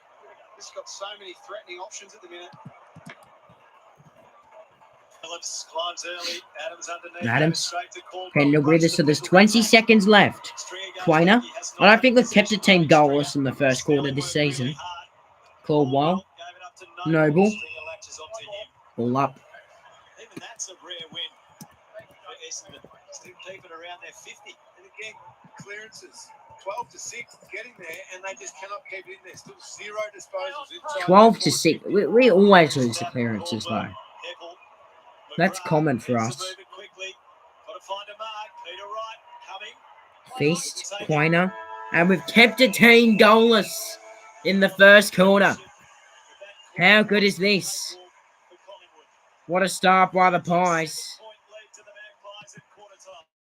has got so many threatening options at the minute. Phillips climbs early. Adams underneath. Pendlebury, so there's 20 seconds left. Quainer. I don't think they've kept a team goalless in the first quarter this season. Caldwell. Noble. All up. Even that's a rare win for Essendon. Still keeping around their 50. And again, clearances. 12-6 getting there, and they just cannot keep it in there. Still 0 disposals. 12-6. We always lose the clearances, though. That's common for us. Feast, Quainer, and we've kept a team goalless in the first quarter. How good is this? What a start by the Pies.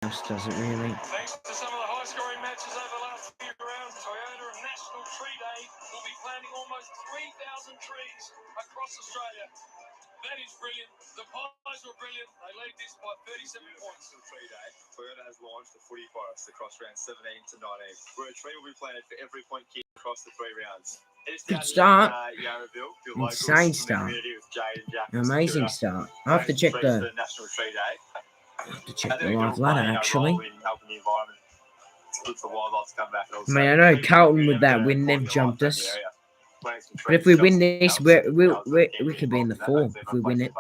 Else does it really? Thanks to some of the high-scoring matches over the last few rounds, Toyota and National Tree Day will be planning almost almost 3,000 trees across Australia. That is brilliant. The Pies were brilliant. They lead this by 37 points. Tree Day, Toyota has launched the footy forest across rounds 17 to 19, where a tree will be planted for every point kick across the 3 rounds. Good start. Yarraville, Insane start. Amazing start. I have to check the National Tree Day. live ladder actually. Helping the environment. It's good for wildlife to come back. I mean, I know Carlton with that win, they've jumped us. But if we win this, we could be in the 4 if we win it.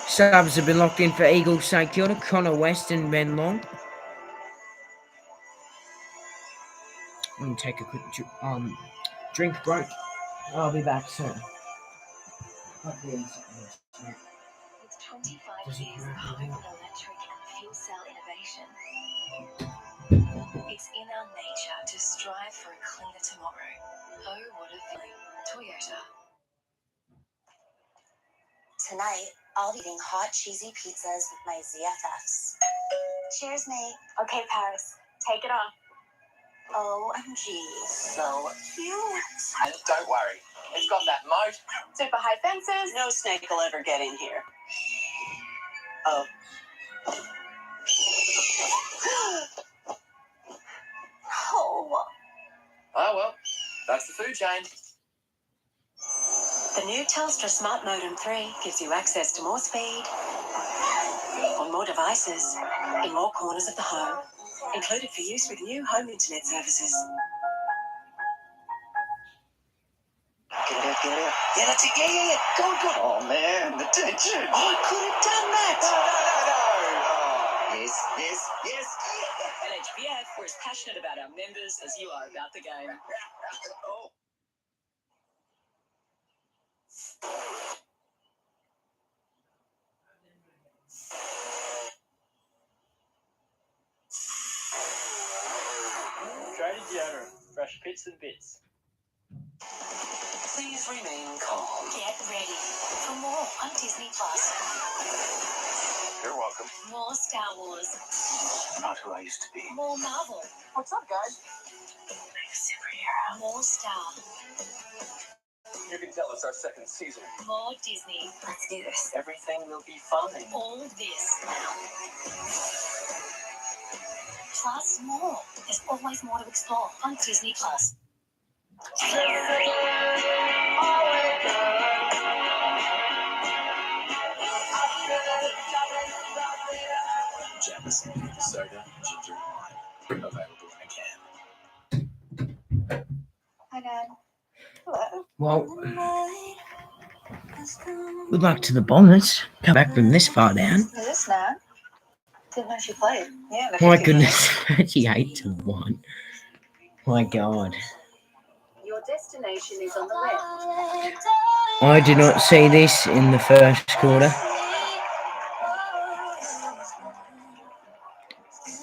Subs have been locked in for Eagles St Kilda, Connor West and Ben Long. I'm going to take a quick drink break. I'll be back soon. With 25 years of home electric and fuel cell innovation, it's in our nature to strive for a cleaner tomorrow. Oh, what a feeling. Toyota. Tonight, I'll be eating hot, cheesy pizzas with my ZFFs. Cheers, mate. Okay, Paris, take it off. OMG, so cute. And don't worry, it's got that moat. Super high fences. No snake will ever get in here. Oh. Oh. Oh, well, that's the food chain. The new Telstra Smart Modem 3 gives you access to more speed, on more devices, in more corners of the home, included for use with new home internet services. Get it. Yeah, that's it. Yeah. Go. Oh, man, the tension. I could have done that. No. Oh. Yes. At HBF, we're as passionate about our members as you are about the game. Oh. Trading deodorant, fresh pits and bits. Please remain calm. Get ready for more on Disney Plus. You're welcome. More Star Wars. Not who I used to be. More Marvel. What's up, guys? Superhero. More Star. You can tell it's our second season. More Disney. Let's do this. Everything will be fine. All this. Plus more. There's always more to explore on Disney Plus. Jameson, soda, ginger, and lime. Available in a can. Hi, Dad. Hello. Well, good luck to the Bombers. Come back from this far down. Is this now? Didn't know she played. Yeah. My goodness, 38-1. My God. Your destination is on the left. I did not see this in the first quarter.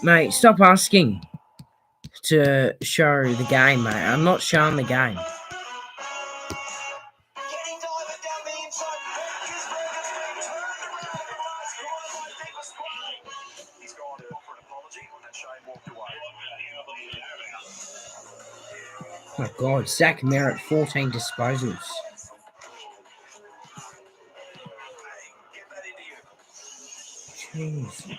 Mate, stop asking to show the game, mate. I'm not showing the game. Oh my God, Zach Merritt, 14 disposals. Jeez.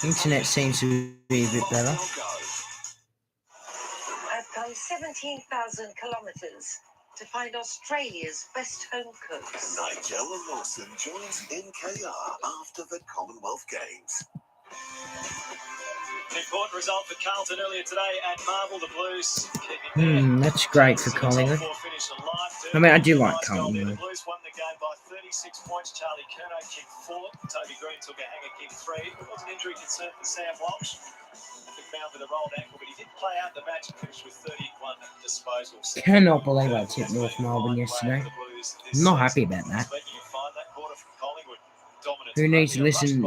Internet seems to be a bit better. I've gone 17,000 kilometres to find Australia's best home cooks. Nigella Lawson joins NKR after the Commonwealth Games. Important result for Carlton earlier today at Marvel. The Blues That's great for Collingwood. I mean, I do like Carlton. The Blues won the game by 36 points. Charlie Curnow kicked 4. Toby Green took a hanger kick 3. It was an injury concern for Sam Walsh. Found with a rolled ankle, but he did play out the match and finished with 31 disposals. Cannot believe I tipped North Melbourne yesterday. I'm not happy about that. Who needs to listen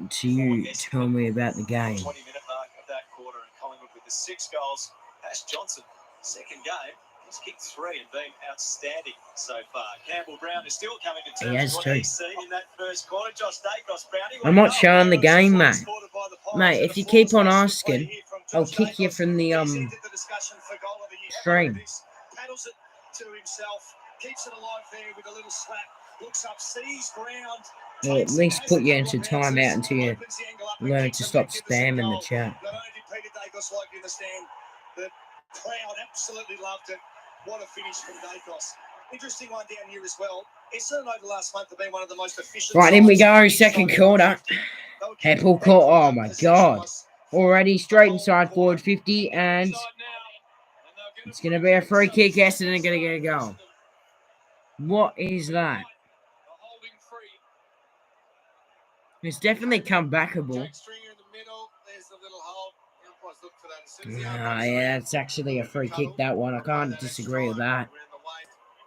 to you tell me about the game? 20-minute mark of that quarter, and Collingwood with the 6 goals. Ash Johnson, second game, He's kicked 3 and been outstanding so far. Campbell Brown is still coming to He terms has with what too. he's seen in that first quarter. Josh Dacos, Brownie. I'm not showing the game, mate. Mate, if you keep on asking, I'll kick you from the stream. Paddles it to himself, keeps it alive there with a little slap. Looks up, sees ground. Or at least put you into timeout until you learn to stop spamming the chat. Not only did Peter Dacos like in the stand, the crowd absolutely loved it. What a finish from Dacos. Interesting one down here as well. Essendon over the last month have been one of the most efficient. Right, in we go, second quarter. Heppel caught, oh my god. Already straight inside forward 50, and it's going to be a free kick. Essendon going to get a goal. What is that? It's definitely comebackable. Yeah, it's actually a free kick, that one. I can't disagree with that.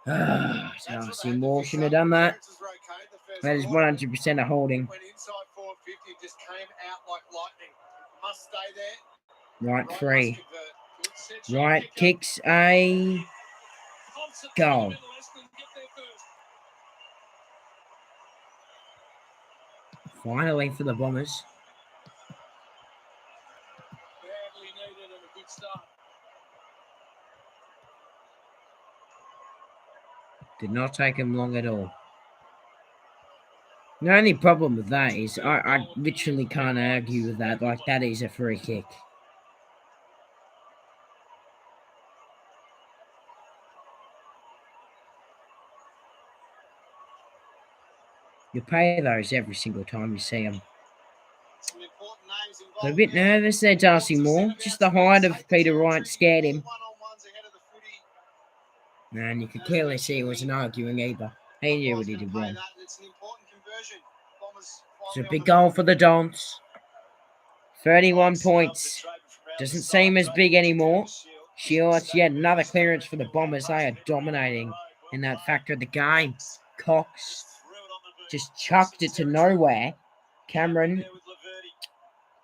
Darcy Moore shouldn't have done that. That is 100% a holding. Right, free. Right, kicks a goal. Finally for the Bombers. Did not take him long at all. The only problem with that is I literally can't argue with that. Like, that is a free kick. You pay those every single time you see them. A bit nervous there, Darcy Moore. Just the height of Peter Wright scared him. And you could clearly see he wasn't arguing either. He knew what he did wrong. It's a big goal for the Dons. 31 points. Doesn't seem as big anymore. Shields, yet another clearance for the Bombers. They are dominating in that factor of the game. Cox just chucked it to nowhere. Cameron,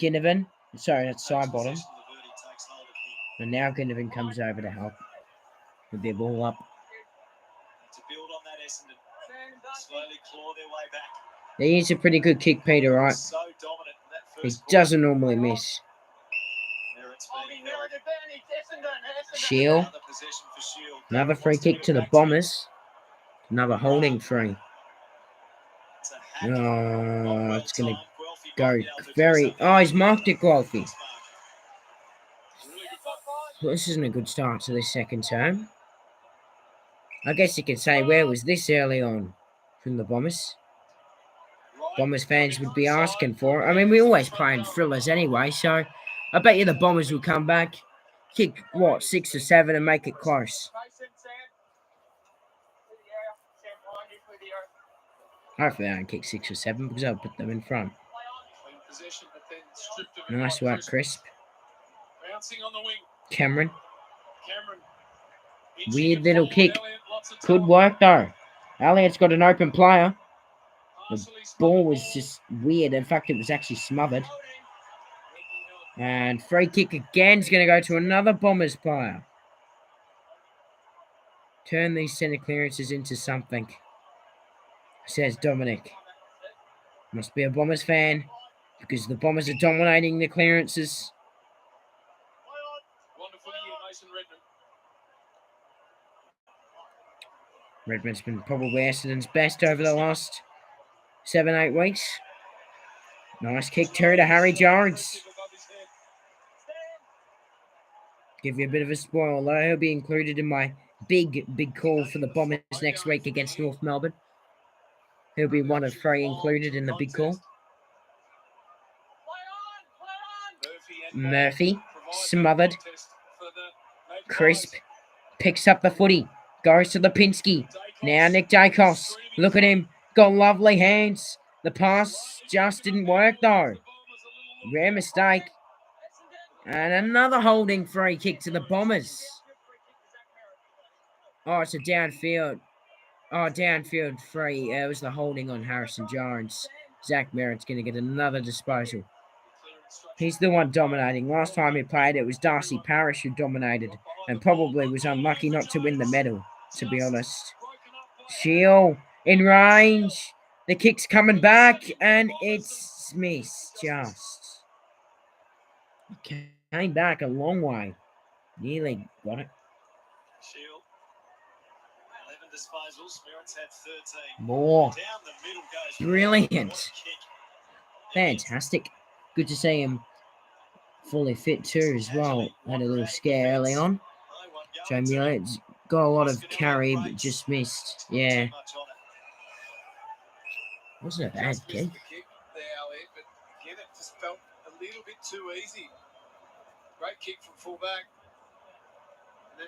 Ginnivan. Sorry, that's side bottom. And now Ginnivan comes over to help with their ball up. He is a pretty good kick, Peter Wright. He doesn't normally miss. Shield. Another free kick to the Bombers. Another holding free. Oh, it's going to go very... Oh, he's marked it, Guelphy. Well, this isn't a good start to this second term. I guess you could say, where was this early on from the Bombers? Bombers fans would be asking for it. I mean, we always play in thrillers anyway, so I bet you the Bombers will come back, kick, 6 or 7 and make it close. Hopefully I don't kick 6 or 7 because I'll put them in front. Nice work, Crisp. Cameron. Weird little kick. Could work though. Elliott's got an open player. The ball was just weird. In fact, it was actually smothered. And free kick again is going to go to another Bombers player. Turn these centre clearances into something, says Dominic. Must be a Bombers fan because the Bombers are dominating the clearances. Redmond's been probably Essendon's best over the last 7-8 weeks. Nice kick too to Harry Jones. Give you a bit of a spoil, though. He'll be included in my big call for the Bombers next week against North Melbourne. He'll be one of 3 included in the big call. Murphy, smothered. Crisp, picks up the footy. Goes to Lipinski. Now Nick Dacos. Look at him. Got lovely hands. The pass just didn't work, though. Rare mistake. And another holding free kick to the Bombers. Oh, it's a downfield. Oh, downfield free. It was the holding on Harrison Jones. Zach Merritt's going to get another disposal. He's the one dominating. Last time he played, it was Darcy Parish who dominated and probably was unlucky not to win the medal, to be honest. Shield in range. The kick's coming back and it's missed just. Came back a long way. Nearly got it. Shield. 11 disposals. Merritt's had 13. More. Down the middle goes. Brilliant. Fantastic. Good to see him fully fit too as well. Had a little scare early on. Joe Millet's got a lot of carry but just missed. Yeah. Wasn't a bad kick. But again, it just felt a little bit too easy. Great kick from fullback. And then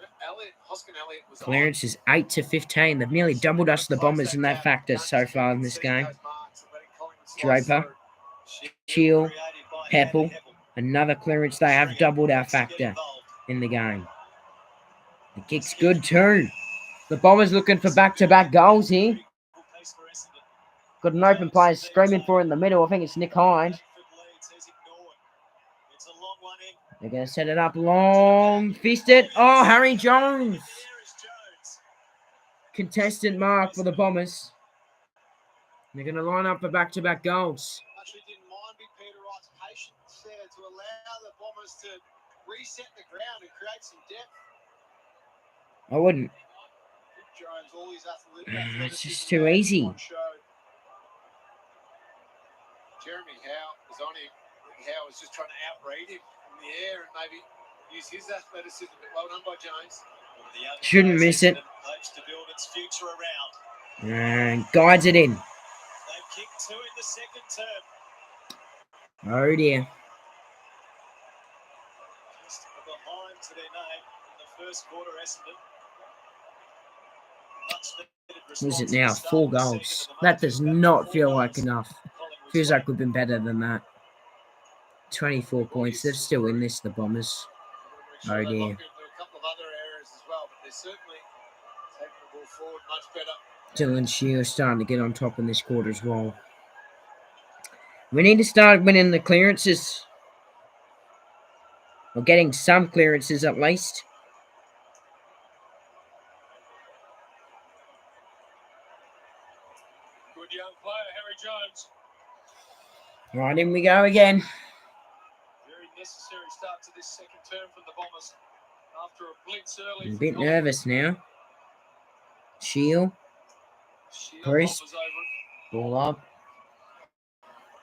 Hoskin Elliott was Clearance is 8-15. They've nearly doubled us, the Bombers, in that factor so far in this game. Draper, Shield, Heppel. Another clearance. They have doubled our factor in the game. The kick's good too. The Bombers looking for back-to-back goals here. Got an open player screaming for in the middle. I think it's Nick Hind. They're going to set it up long. Fisted. Oh, Harry Jones. Contestant mark for the Bombers. They're going to line up for back-to-back goals. Actually didn't mind Peter Wright's patience there to allow the Bombers to reset the ground and create some depth. I wouldn't. Jones, all his It's just too easy. Jeremy Howe was on him. Howe was just trying to outread him in the air and maybe use his athleticism. Well done by Jones. Shouldn't miss it. Hopes to build its future around. And guides it in. They've kicked 2 in the second term. Oh dear. Just behind to their name in the first quarter, Essendon. What is it now? 4 goals. That does not feel like enough. Feels like we've been better than that. 24 points. They're still in this, the Bombers. Oh dear. A couple of other areas as well, but they're certainly taking the ball forward much better. Dylan Shield starting to get on top in this quarter as well. We need to start winning the clearances. Or getting some clearances at least. Good young player, Harry Jones. Right, in we go again. Very necessary start to this second term from the Bombers. After a blitz early. I'm a bit nervous now. Shield. Chris. Ball up.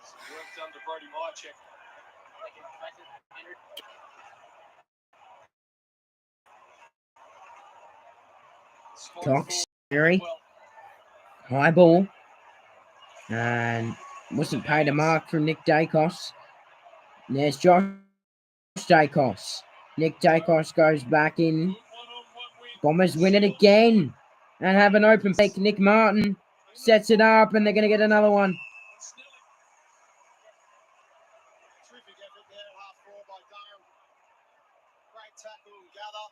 Some work done to Brody Mychek. Cox. Mary. High ball. And wasn't paid a mark from Nick Dacos. There's Josh Dacos. Nick Dacos goes back in. Bombers win it again. And have an open fake. Nick Martin sets it up and they're going to get another one. Terrific effort there at half forward by Durham. Great tackle and gather.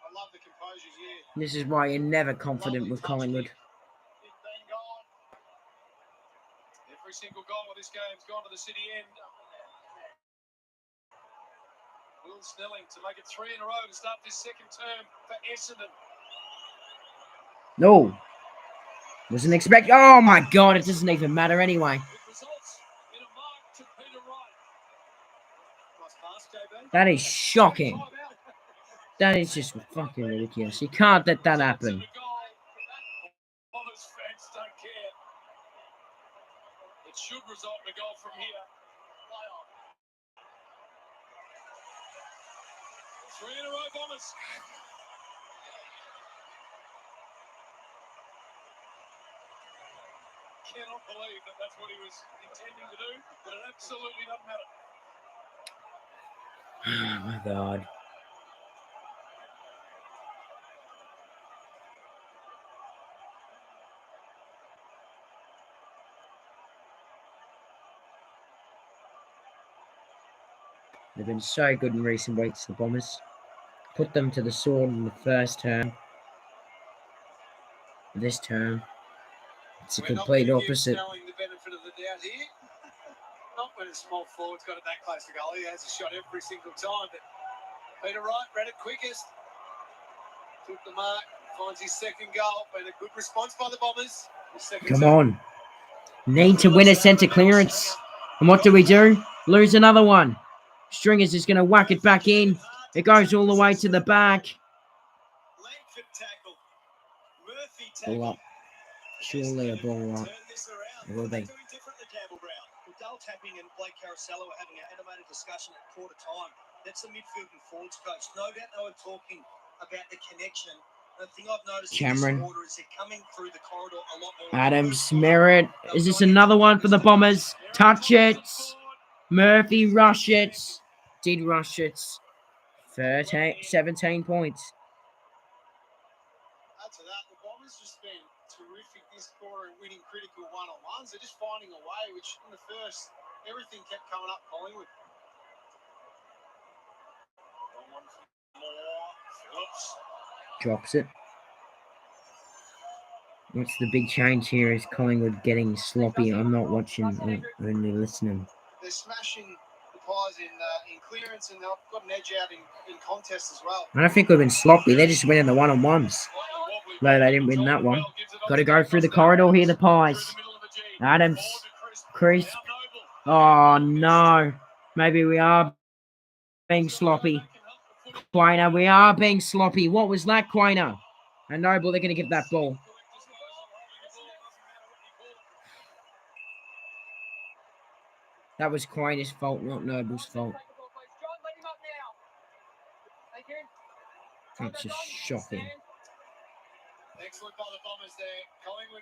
I love the composure here. This is why you're never confident with Collingwood. Every single goal of this game's gone to the City end. Will Snelling to make it 3 in a row to start this second term for Essendon. No. Wasn't expecting. Oh my God, it doesn't even matter anyway. That is shocking. That is just fucking ridiculous. You can't let that happen. It should result in a goal from here. 3 in a row, Bombers. Cannot believe that that's what he was intending to do, but it absolutely doesn't matter. Oh my God. They've been so good in recent weeks, the Bombers. Put them to the sword in the first term. This term, it's a complete opposite. The benefit of the doubt here. Not when a small forward's got it that close to goal. He has a shot every single time. But Peter Wright read it quickest. Took the mark, finds his second goal. Been a good response by the Bombers. Come on. Need to win a centre clearance. And what do? Lose another one. Stringer's just going to whack it back in. It goes all the way to the back. Ball up. Surely a ball up. It will be. Dale Tapping and Blake Carosello were having an animated discussion at quarter time. That's the midfield and forwards coach. No doubt they were talking about the connection. The thing I've noticed Cameron. in this quarter is they're coming through the corridor a lot more. Adams, Merritt. Is this another one for the Bombers? Touch it. Murphy, rush it. Did rush it. 17 points. Add to that, the Bombers just been terrific this quarter in winning critical one-on-ones. They're just finding a way, which in the first, everything kept coming up Collingwood. One more. Phillips. Drops it. What's the big change here is Collingwood getting sloppy. I'm not watching, only listening. They're smashing the Pies in clearance, and they've got an edge out in contest as well. I don't think we've been sloppy. They're just winning the one-on-ones. No, they didn't win that one. Got to go through the corridor here, the Pies. Adams. Chris. Oh, no. Maybe we are being sloppy. Quainer, we are being sloppy. What was that, Quainer? And Noble, they're going to give that ball. That was Quainer's fault, not Noble's fault. That's just shocking. Excellent by the Bombers there. Collingwood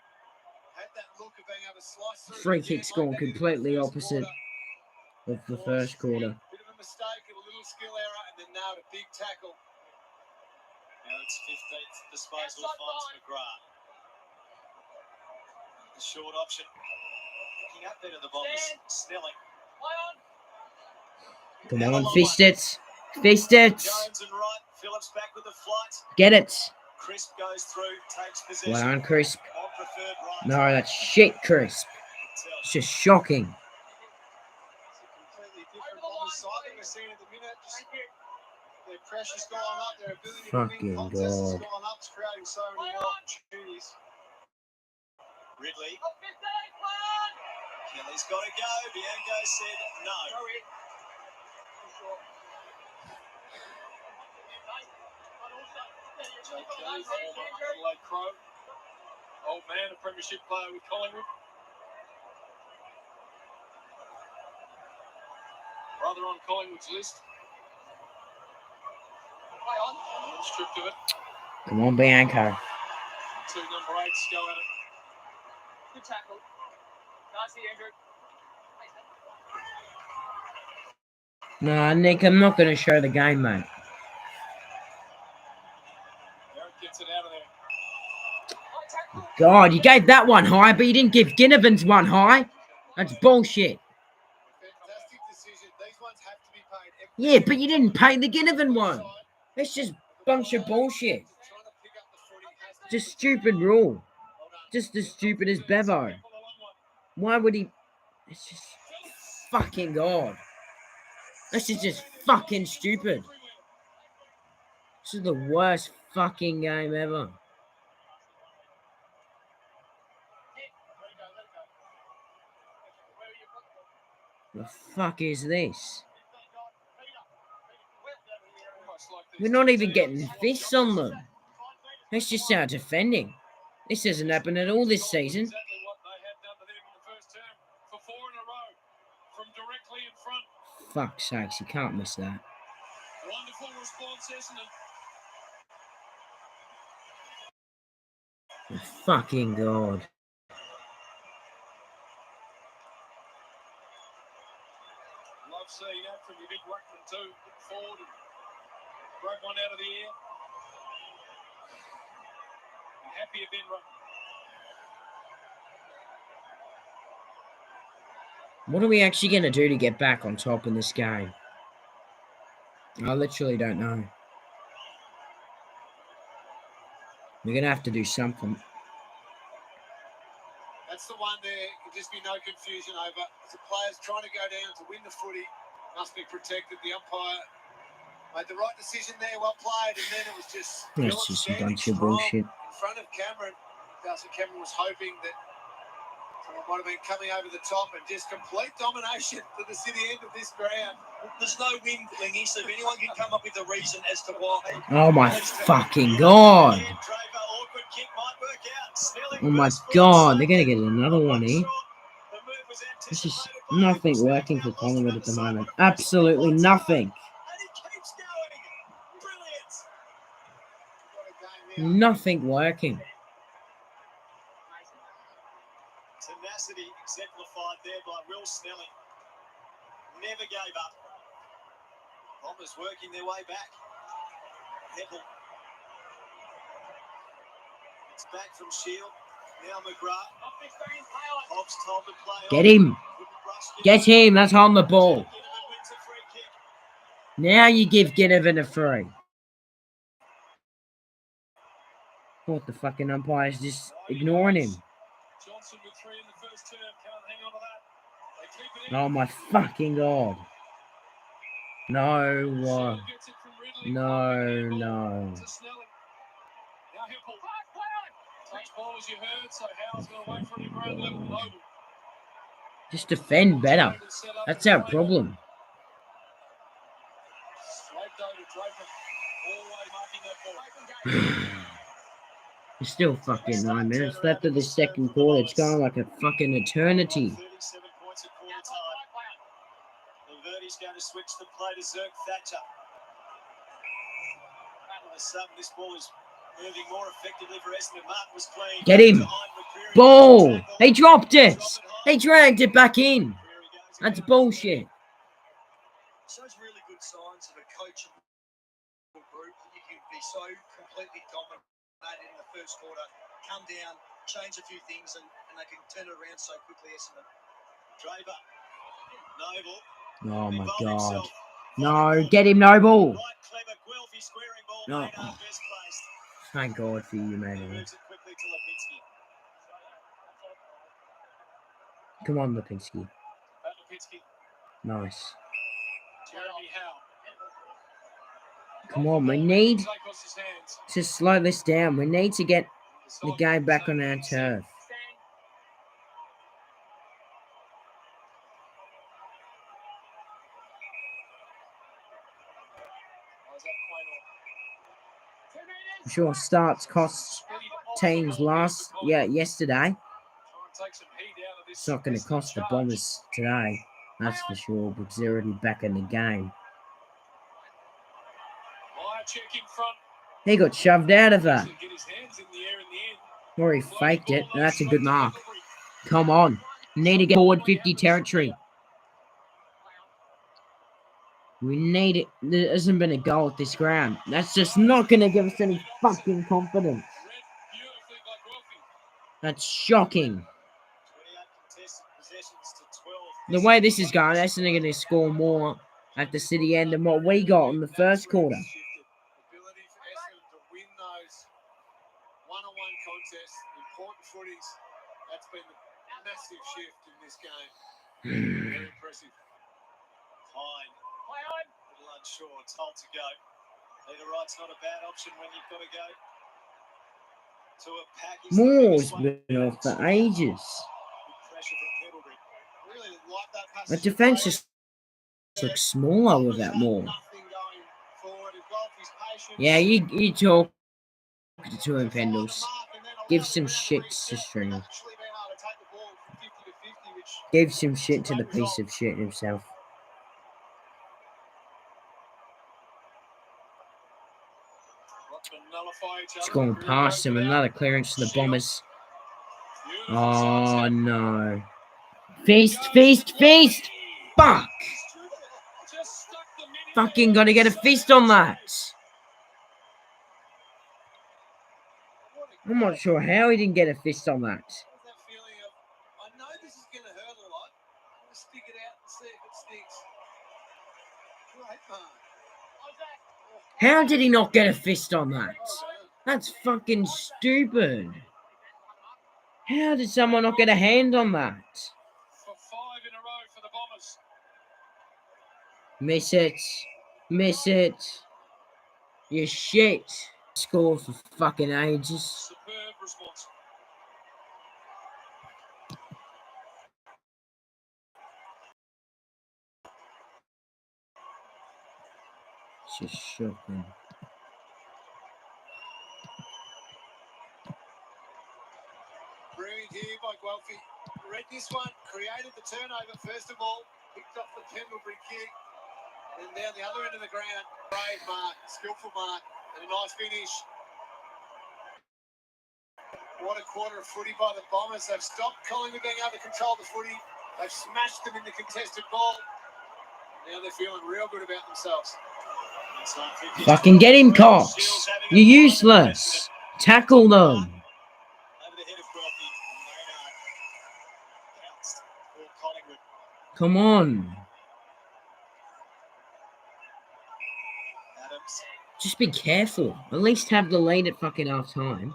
had that look of being able to slice through. Free kick score completely opposite of the first quarter. Bit of a mistake, a little skill error, and then now a big tackle. Now it's 15th disposal finds McGrath. The short option. Picking up there to the Bombers. Snelling. Come on, fist it. Fist it. Jones and Wright. Phillips back with the flight. Get it. Crisp goes through, takes possession. Well on, Crisp. Right. No, that's shit, Crisp. It's just shocking. It's a completely different Bombers side that we're seeing at the minute. Just their pressure's gone up, their ability to win contests has gone up. It's creating so many more opportunities. Ridley. Kelly's got to go. Bianco said no. Adelaide Crow. Old man, a premiership player with Collingwood. Brother on Collingwood's list. Stripped of it. Come on, Bianco. Two number 8s go at it. Good tackle. Nicely, Andrew. No, Nick, I'm not going to show the game, mate. Gets it out of there. God, you gave that one high, but you didn't give Ginnivan's one high. That's bullshit. Fantastic decision. These ones have to be paid. Yeah, but you didn't pay the Ginnivan one. It's just a bunch of bullshit. Just stupid rule. Just as stupid as Bevo. Why would he... It's just... Fucking God. This is just fucking stupid. This is the worst fucking game ever. The fuck is this? We're not even getting fists on them. That's just our defending. This hasn't happened at all this season. Fuck's sakes, you can't miss that. Wonderful response, Essendon. Oh, fucking God. Love seeing that from your big ruckman too. Look forward and grab one out of the air. Happy you've been running. What are we actually going to do to get back on top in this game? I literally don't know. We're going to have to do something. That's the one there can just be no confusion over. The players trying to go down to win the footy must be protected. The umpire made the right decision there, well played, and then it was just That's just a bunch of bullshit. in front of Cameron. Darcy Cameron was hoping that someone might have been coming over the top, and just complete domination to the city end of this ground. There's no wind, Lingy, so if anyone can come up with a reason as to why. Oh my fucking god. Oh my god, they're gonna get another one here. This is nothing working for Collingwood at the moment. Absolutely nothing. Nothing working. Tenacity exemplified there by Will Snelling. Never gave up. Bombers working their way back. Heppel. It's back from Shield. Now McGrath. Hobbs told to play Get on. him. Get him. That's on the ball. Now you give Ginnivan a free. Thought the fucking umpire's just ignoring him. Oh my fucking god. No. No. Just defend better. That's our problem. There's still fucking 9 minutes left of the second quarter. It's going like a fucking eternity. 37 points at quarter time. Verdi's going to switch the play to Zerk Thatcher. All of a sudden, this ball is moving more effectively for Essendon. Martin was clean. Get him. Ball. They dropped it. They dragged it back in. That's bullshit. Shows really good signs of a coachable group that you can be so completely dominated in the first quarter, come down, change a few things, and they can turn it around so quickly. Essendon. Draper. Noble. Oh my god. No, get him, Noble. No. Thank God for you, man. Come on, Lipinski. Nice. Come on, we need to slow this down. We need to get the game back on our turf. I'm sure starts cost teams yesterday. It's not going to cost the Bombers today, that's for sure, because they're already back in the game. He got shoved out of that. Or he faked it. That's a good mark. Come on. We need to get forward 50 territory. We need it. There hasn't been a goal at this ground. That's just not going to give us any fucking confidence. That's shocking. The way this is going, Essendon are going to score more at the city end than what we got in the first quarter. Ability for Essendon to win those one-on-one contests, important footies. That's been a massive shift in this game. Very impressive. Fine. Little unsure. Told to go. Leader right's not a bad option when you've got to go to a pack. Moore's been off for ages. Really like that pass. The defence just looks smaller without Moore. Yeah, you talk to him, Pendles. Give some shit to Stringer. Give some shit to the piece of shit himself. It's going past him. Another clearance to the Bombers. Oh, no. Feast, feast, feast! Fuck! Fucking gotta get a fist on that. I'm not sure how he didn't get a fist on that. I know this is going to hurt a lot. I'm going to stick it out and see if it sticks. Great man. How did he not get a fist on that? That's fucking stupid. How did someone not get a hand on that? For 5 in a row for the Bombers. Miss it. Miss it. You shit. Score for fucking ages. Superb response. It's just shocking. Brilliant here by Guelphy. Read this one, created the turnover first of all, picked off the Pendlebury kick, and down the other end of the ground. Brave mark, skillful mark, and a nice finish. What a quarter of footy by the Bombers. They've stopped Collingwood being able to control the footy. They've smashed them in the contested ball. Now they're feeling real good about themselves. Fucking get him, Cox. You're useless. Tackle them. Over the head of Guelphy. Maynard counts for Collingwood. Come on. Adams. Just be careful. At least have the lead at fucking half time.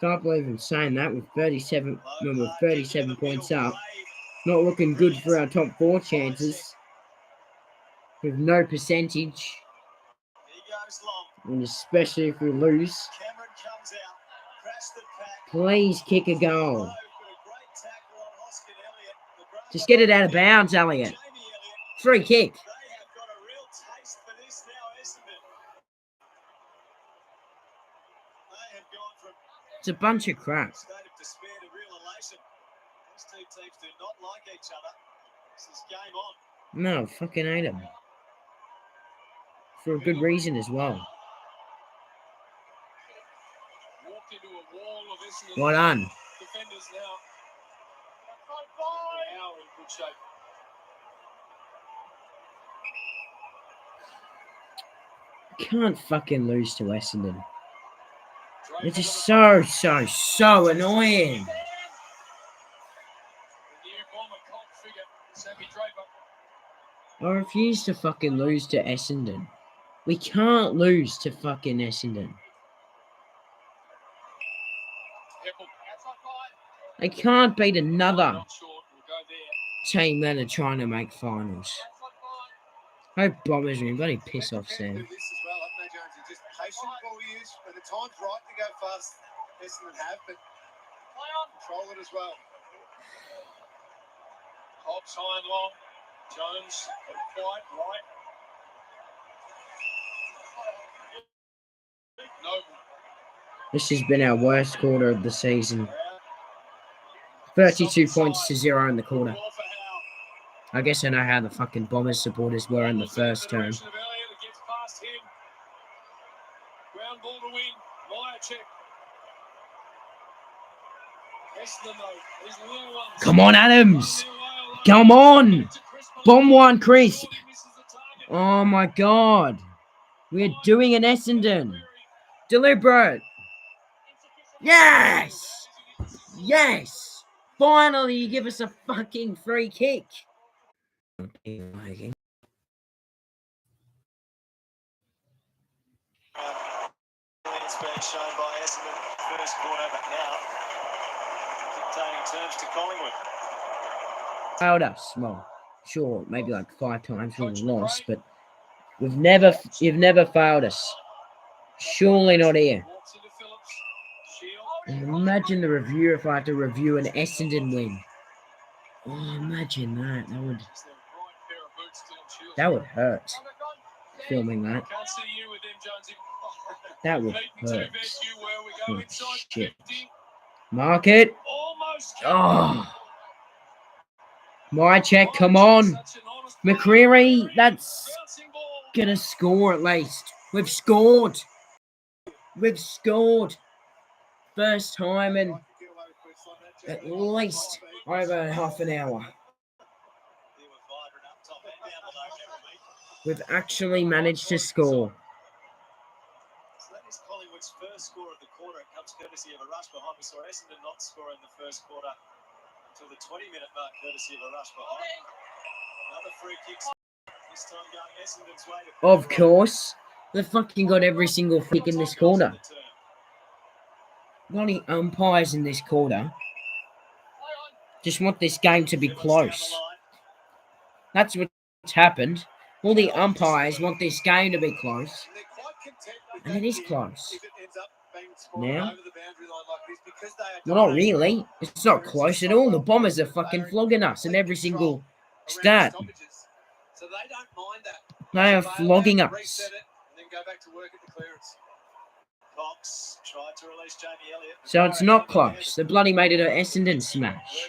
Can't believe I'm saying that with 37 points up. Not looking good for our top 4 chances. With no percentage. And especially if we lose. Please kick a goal. Just get it out of bounds, Elliot. Free kick. It's a bunch of crap. State of despair to real elation. These two teams do not like each other. This is game on. No, fucking hate them. For a good reason as well. Walked into a wall of Essendon Well done. defenders now. Now in good shape. Can't fucking lose to Essendon. It's just so annoying. The new Bomber cult figure, Sammy Draper. I refuse to fucking lose to Essendon. We can't lose to fucking Essendon. They can't beat another team that are trying to make finals. Hope Bombers are bloody piss off, Sam. This as well, haven't they, Jonesy? Just patient ball use. When the time's right to go fast, Essendon have, but control it as well. Hobbs high and long. Jones, quiet, right. Noble. This has been our worst quarter of the season. 32 points to 0 in the quarter. I guess I know how the fucking Bombers supporters were in the first term. Ground ball to win. Myercheck. Essendon, though, these little ones. Come on, Adams. Come on. Bomb one, Chris. Oh, my God. We're doing an Essendon. Deliberate. Yes. Yes. Finally, you give us a fucking free kick. It's being shown by Essendon first quarter, but now dictating terms to Collingwood. Failed us. Well, sure, maybe like 5 times we've lost, but you've never failed us. Surely not here. Imagine the review if I had to review an Essendon win. Oh, imagine that. That would hurt. Filming that. That would hurt. Oh, shit. Mark it. Oh. My check, come on. McCreary, that's gonna score at least. We've scored. We've scored. First time in at least over half an hour. We've actually managed to score. So that is Collingwood's first score of the quarter. It comes courtesy of a rush behind. We saw Essendon not score in the first quarter until the 20-minute mark, courtesy of a rush behind. Another free kick. This time going Essendon's way to Of course. They fucking got every single kick in this quarter. bloody umpires in this quarter just want this game to be close. That's what's happened. All the umpires want this game to be close. And it is close. Now? Well, not really. It's not close at all. The Bombers are fucking flogging us in every single stat. They are flogging us. So it's not close. They bloody made it an Essendon smash.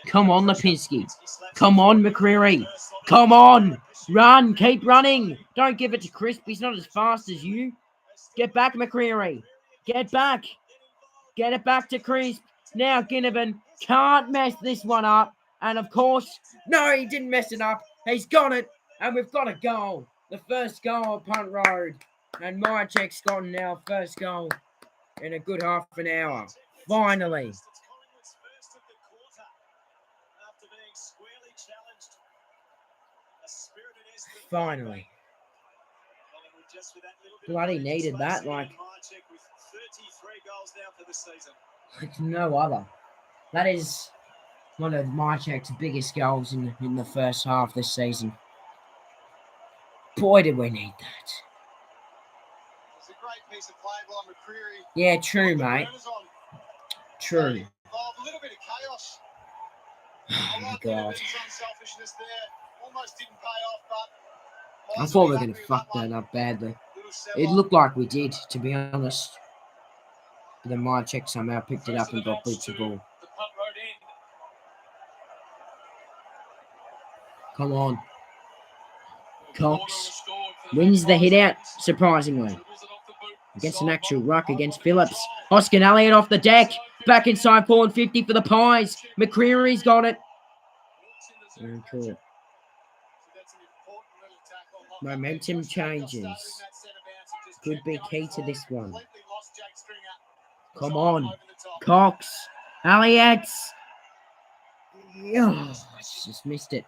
Come on, Lipinski. Come on, McCreary. Come on. Run. Keep running. Don't give it to Crisp. He's not as fast as you. Get back, McCreary. Get back. Get it back to Crisp. Now Ginnivan can't mess this one up. And of course, no, he didn't mess it up. He's got it. And we've got a goal. The first goal at Punt Road. And Mychek's gotten our first goal in a good half an hour. Finally. Finally. Bloody needed that like no other. That is one of Mychek's biggest goals in the first half this season. Boy, did we need that. Yeah, true, mate. True. Oh my God. I thought we were going to fuck that up badly. It looked like we did, to be honest. But then Mychek somehow picked it up and got boots of ball. Come on. Cox wins the hit out, surprisingly. Gets an actual ruck against Phillips. Oscar Elliott off the deck. Back inside 450 for the Pies. McCreary's got it. Cool. Momentum changes. Could be key to this one. Come on. Cox. Elliott. Oh, just missed it.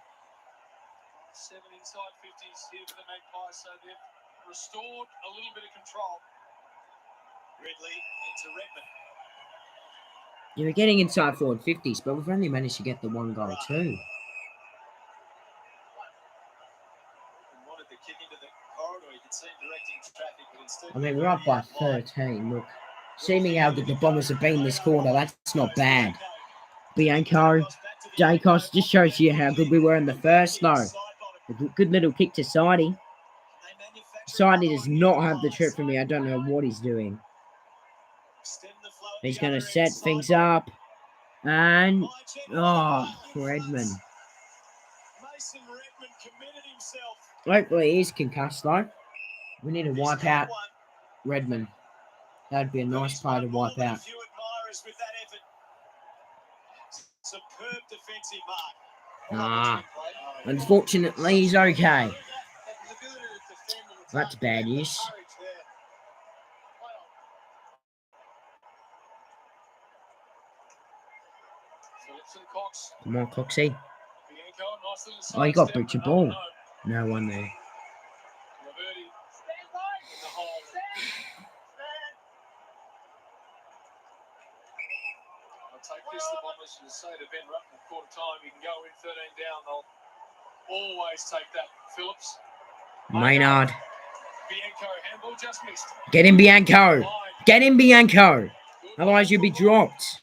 7 inside 50s here for the Magpies, so they've restored a little bit of control. Ridley into Redmond. You were getting inside forward 50s, but we've only managed to get the one goal too. I mean, we're up by 13. Look, seeing how good the Bombers have been this quarter, that's not bad. Bianco, Dacos just shows you how good we were in the first, though. A good little kick to Sidey. Sidey does not have the trip for me. I don't know what he's doing. He's going to set things up. And, oh, Redmond. Hopefully he's concussed, though. We need to wipe out Redmond. That'd be a nice player to wipe out. Unfortunately, he's okay. That's bad news. Come on, Coxie. Oh, he got boots of ball. No one there. Take this, the Bombers will say to Ben Rutten at quarter time, you can go in 13 down, they'll always take that. Phillips. Maynard. Bianco, handball just missed. Get him, Bianco. Get him, Bianco. Otherwise you'll be dropped.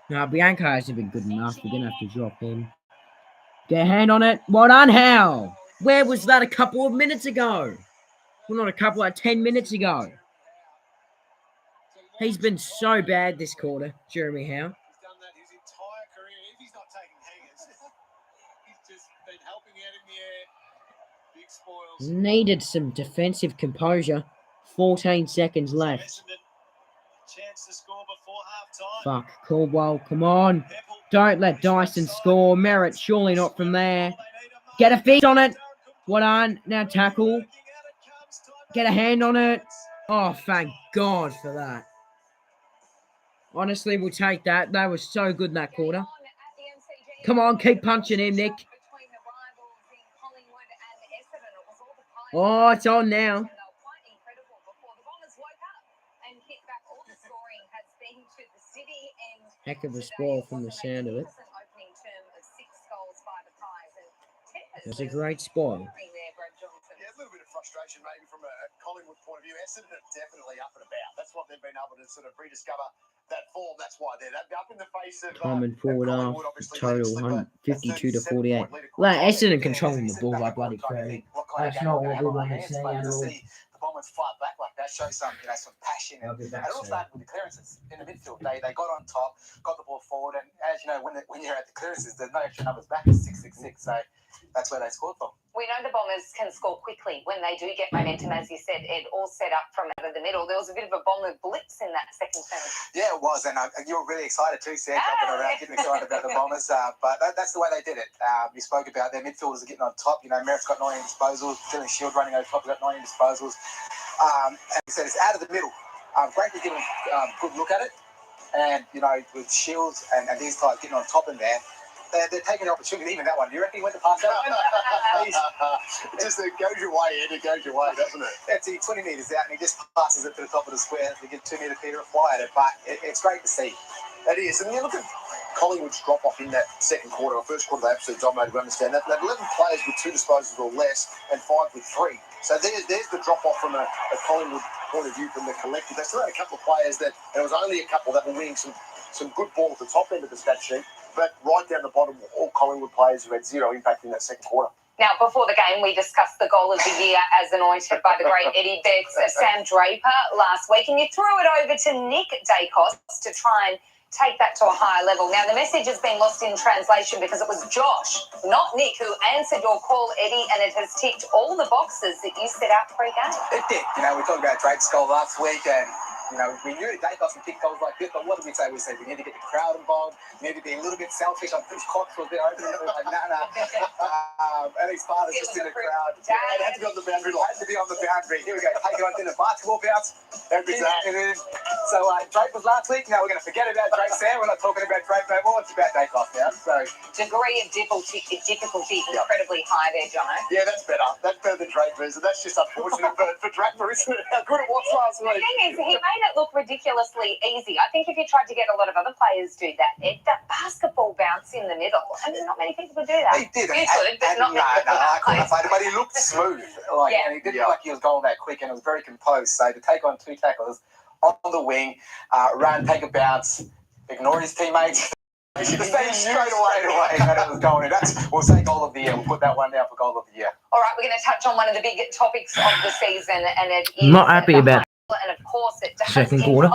No, Bianco hasn't been good enough. We're going to have to drop him. Get a hand on it. Well done, Hal. Where was that a couple of minutes ago? Well, not a couple, like 10 minutes ago. He's been so bad this quarter, Jeremy Howe. He's done that his entire career. If he's not taking hangers, he's just been helping out in the air. Big spoils. Needed some defensive composure. 14 seconds left. Chance to score before half time. Fuck, Caldwell, come on. Don't let Dyson score. Merritt, surely not from there. Get a feet on it. What on? Now tackle. Get a hand on it. Oh, thank God for that. Honestly, we'll take that. That was so good in that quarter. Come on, keep punching him, Nick. Oh, it's on now. Heck of a spoil from the sound of it. It was a great spoil. Yeah, a little bit of frustration maybe from a Collingwood point of view. Essendon are definitely up and about. That's what they've been able to sort of rediscover that form. That's why they're up in the face of Time and forward half, total 52 to 48. Like Essendon controlling the ball by bloody 30. That's not what we want to see at all. The Bombers fight back like that shows some, some passion. And it all started with the clearances in the midfield. They got on top, got the ball forward, and as you know, when you're at the clearances, there's no extra numbers back. It's 666, so that's where they scored from. We know the Bombers can score quickly when they do get momentum, as you said, Ed, all set up from out of the middle. There was a bit of a Bomber blitz in that second term. Yeah, it was, and you were really excited too, Sam, jumping around, getting excited about the Bombers. But that's the way they did it. You spoke about their midfielders getting on top. Merritt's got 19 disposals, Dylan Shield running over top, he's got 19 disposals. And he said it's out of the middle. Great to give him a good look at it. And, with Shields and these guys getting on top in there, they're taking the opportunity. Even that one. Do you reckon he went to pass that one? Just it goes your way, Ed. It goes your way, doesn't it? That's 20 metres out, and he just passes it to the top of the square. They get 2 metre Peter fly at it, but it's great to see. It is. And you look at Collingwood's drop off in that second quarter or first quarter, they absolutely dominated. We understand that. They had 11 players with 2 disposals or less, and 5 with 3. So there's the drop off from a Collingwood point of view from the collective. They still had a couple of players and it was only a couple that were winning some good ball at the top end of the stat sheet, but right down the bottom, all Collingwood players who had 0 impact in that second quarter. Now, before the game, we discussed the goal of the year as anointed by the great Eddie Betts, Sam Draper last week, and you threw it over to Nick Dacos to try and take that to a higher level. Now, the message has been lost in translation because it was Josh, not Nick, who answered your call, Eddie, and it has ticked all the boxes that you set out pre-game. It did. We talked about Drake's goal last week, and we knew Dacos can kick goals like this, but what did we say? We said we need to get the crowd involved, we need to be a little bit selfish. I'm pretty Cox was there opening it, like, nah. And his father's just in the crowd. It had to be on the boundary line. Had to be on the boundary. Here we go. Take it on dinner. Basketball bounce. So Drake was last week. Now we're going to forget about Drake, Sam. We're not talking about Drake no more. It's about Dacos now. So degree of difficulty incredibly high there, Jono. Yeah, that's better. That's better than Draper's, and that's just unfortunate for Draper, isn't it? How good it was last week. The thing is, he made it look ridiculously easy. I think if you tried to get a lot of other players do that, that basketball bounce in the middle, not many people could do that. He did. You could, but not many people. I couldn't find it, but he looked smooth. And he didn't look like he was going that quick, and it was very composed. So to take on 2 tackles on the wing, run, take a bounce, ignore his teammates. The same straight away that it was going. We'll say goal of the year. We'll put that one down for goal of the year. All right, we're going to touch on one of the big topics of the season, and it is not happy about and of course it does second quarter.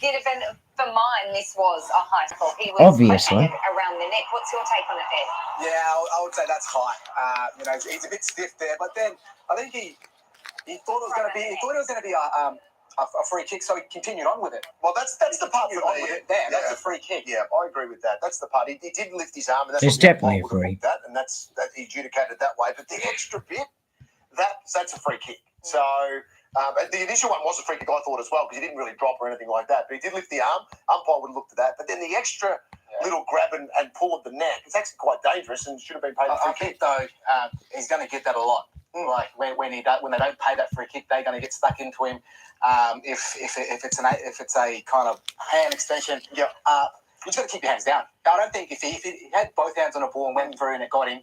Given for mine, this was a high score. He was Obviously around the neck. What's your take on it, Ed? Yeah, I would say that's high. He's a bit stiff there, but then I think he thought it was going to be. He thought it was going to be a free kick, so he continued on with it. Well, that's the part for me. That's a free kick. Yeah, I agree with that. That's the part. He did lift his arm, and that's it's definitely a free. That he adjudicated that way. But the extra bit, that's a free kick. So the initial one was a free kick, I thought as well, because he didn't really drop or anything like that. But he did lift the arm. Umpire would have looked at that. But then the extra little grab and pull of the neck, it's actually quite dangerous and should have been paid a free kick. Though he's going to get that a lot. Like when they don't pay that free kick, they're going to get stuck into him. If it's a kind of hand extension, you just got to keep your hands down. I don't think if he had both hands on the ball and went through and it got him,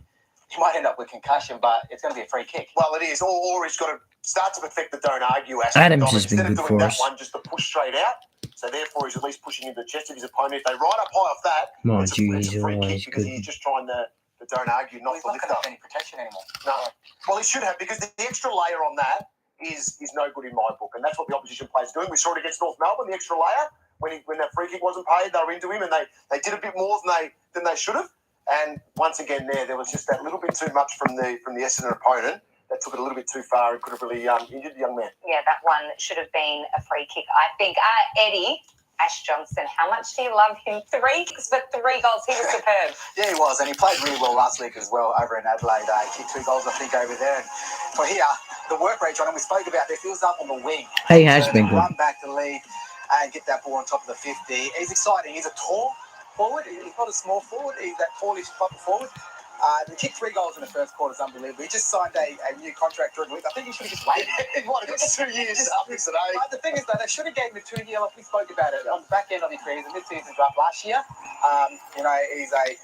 he might end up with concussion, but it's going to be a free kick. Well, it is. Or he's got to start to perfect the don't argue aspect. Adams has been good for us. One just to push straight out. So therefore, he's at least pushing into the chest of his opponent. If they ride up high off that, mind you, it's a free always kick because he's just trying to don't argue, not to lift up. Any protection anymore. No. Well, he should have, because the extra layer on that is no good in my book, and that's what the opposition players are doing. We saw it against North Melbourne, the extra layer when that free kick wasn't paid, they were into him, and they did a bit more than they should have. And once again, there was just that little bit too much from the Essendon opponent that took it a little bit too far and could have really injured the young man. Yeah, that one should have been a free kick, I think. Eddie, Ash Johnson, how much do you love him? 3 kicks for 3 goals. He was superb. Yeah, he was, and he played really well last week as well over in Adelaide. He kicked 2 goals, I think, over there. And for here, the work rate on him, we spoke about, if he was up on the wing, he has been good. Run back to lead and get that ball on top of the 50. He's exciting. He's a tall forward. He's not a small forward. He's that tallish type of forward. They kicked 3 goals in the first quarter. Is unbelievable. He just signed a new contract during the week. I think he should have just waited. What, it was 2 years after today? The thing is, though, they should have gave him a 2-year. Like we spoke about it on the back end of his career. He's a mid-season draft last year.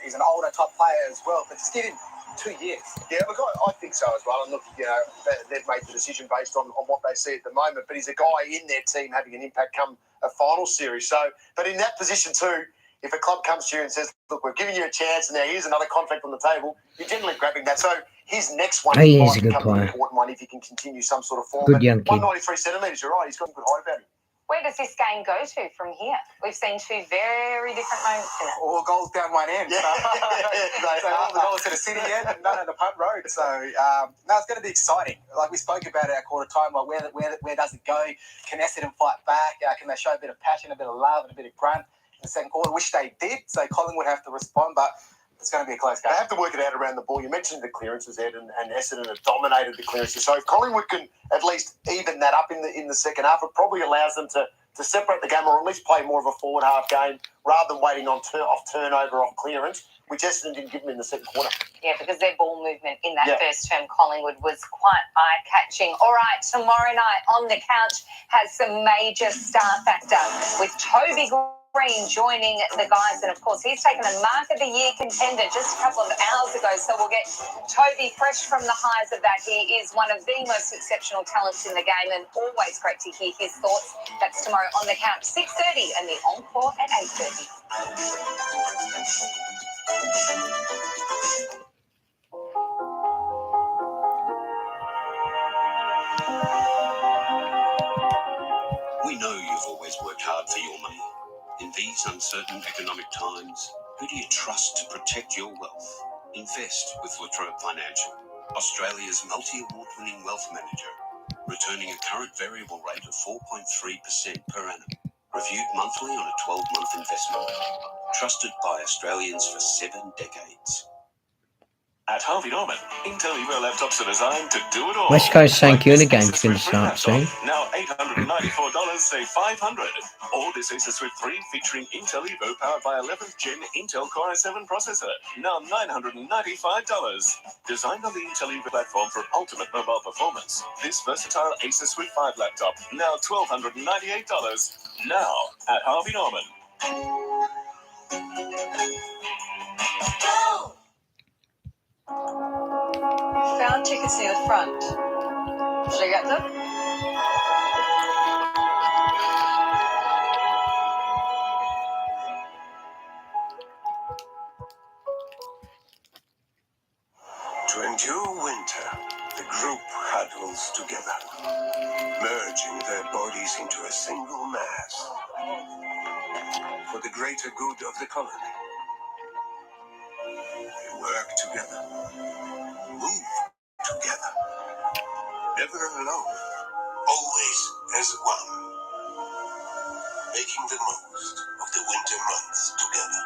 He's an older top player as well, but just give him 2 years. Yeah, look, I think so as well. And look, they've made the decision based on what they see at the moment. But he's a guy in their team having an impact come a final series. So, but in that position too, if a club comes to you and says, look, we're giving you a chance and now here's another contract on the table, you're generally grabbing that. So his next one He is might a good become an player. important one if he can continue some sort of form. Good But young kid. 193 centimetres, you're right. He's got a good height about him. Where does this game go to from here? We've seen 2 very different moments in it. All goals down one end. Yeah. So all the goals to the city end and none at the punt road. So, no, it's going to be exciting. Like we spoke about it at quarter time, like where does it go? Can Essendon fight back? Can they show a bit of passion, a bit of love, and a bit of grunt in the second quarter? Which they did. So Collingwood have to respond, but it's going to be a close game. They have to work it out around the ball. You mentioned the clearances, Ed, and Essendon have dominated the clearances. So if Collingwood can at least even that up in the second half, it probably allows them to separate the game or at least play more of a forward half game rather than waiting on off turnover, off clearance, which Essendon didn't give them in the second quarter. Yeah, because their ball movement in that first term, Collingwood, was quite eye-catching. All right, tomorrow night on the couch has some major star factor with Toby Green joining the guys. And, of course, he's taken a Mark of the Year contender just a couple of hours ago. So we'll get Toby fresh from the highs of that. He is one of the most exceptional talents in the game and always great to hear his thoughts. That's tomorrow on the couch, 6:30 and the encore at 8:30. We know you've always worked hard for your money. In these uncertain economic times, who do you trust to protect your wealth? Invest with Latrobe Financial, Australia's multi-award-winning wealth manager, returning a current variable rate of 4.3% per annum. Reviewed monthly on a 12-month investment. Trusted by Australians for 7 decades. At Harvey Norman, Intel Evo laptops are designed to do it all. West Coast St Like this Kilda game's Asus going to Swift start soon. laptop, now $894, save $500. Or this Asus Swift 3 featuring Intel Evo powered by 11th Gen Intel Core i7 processor, now $995. Designed on the Intel Evo platform for ultimate mobile performance, this versatile Asus Swift 5 laptop, now $1,298. Now at Harvey Norman. Found tickets near the front. Should I get them? To endure winter, the group huddles together, merging their bodies into a single mass. For the greater good of the colony. They work together, move together, never alone, always as one, making the most of the winter months together.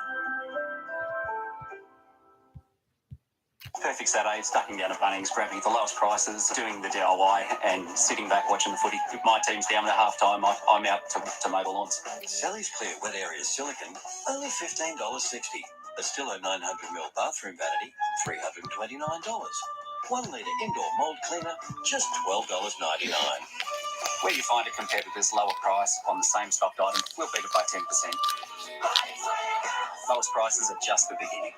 Perfect Saturday, ducking down at Bunnings, grabbing the lowest prices, doing the DIY and sitting back watching the footy. If my team's down at half time, I'm out to mow the lawns. Sally's Clear Wet Area Silicone, only $15.60. A Stillo 900ml bathroom vanity, $329. 1 litre indoor mould cleaner, just $12.99. Where you find a competitor's lower price on the same stocked item, we'll beat it by 10%. Lowest prices are just the beginning.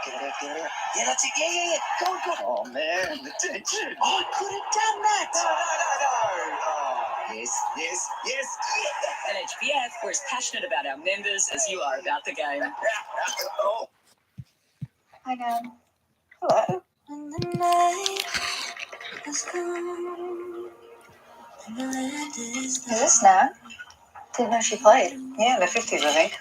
Get it together. Yeah. Go. Oh, man, the tension. Oh, I could have done that. No. Yes. At HBF, we're as passionate about our members as you are about the game. Oh. Hi, Dad. Hello. And the night has come. Is this Nat? Didn't know she played. Yeah, in the 50s, I think.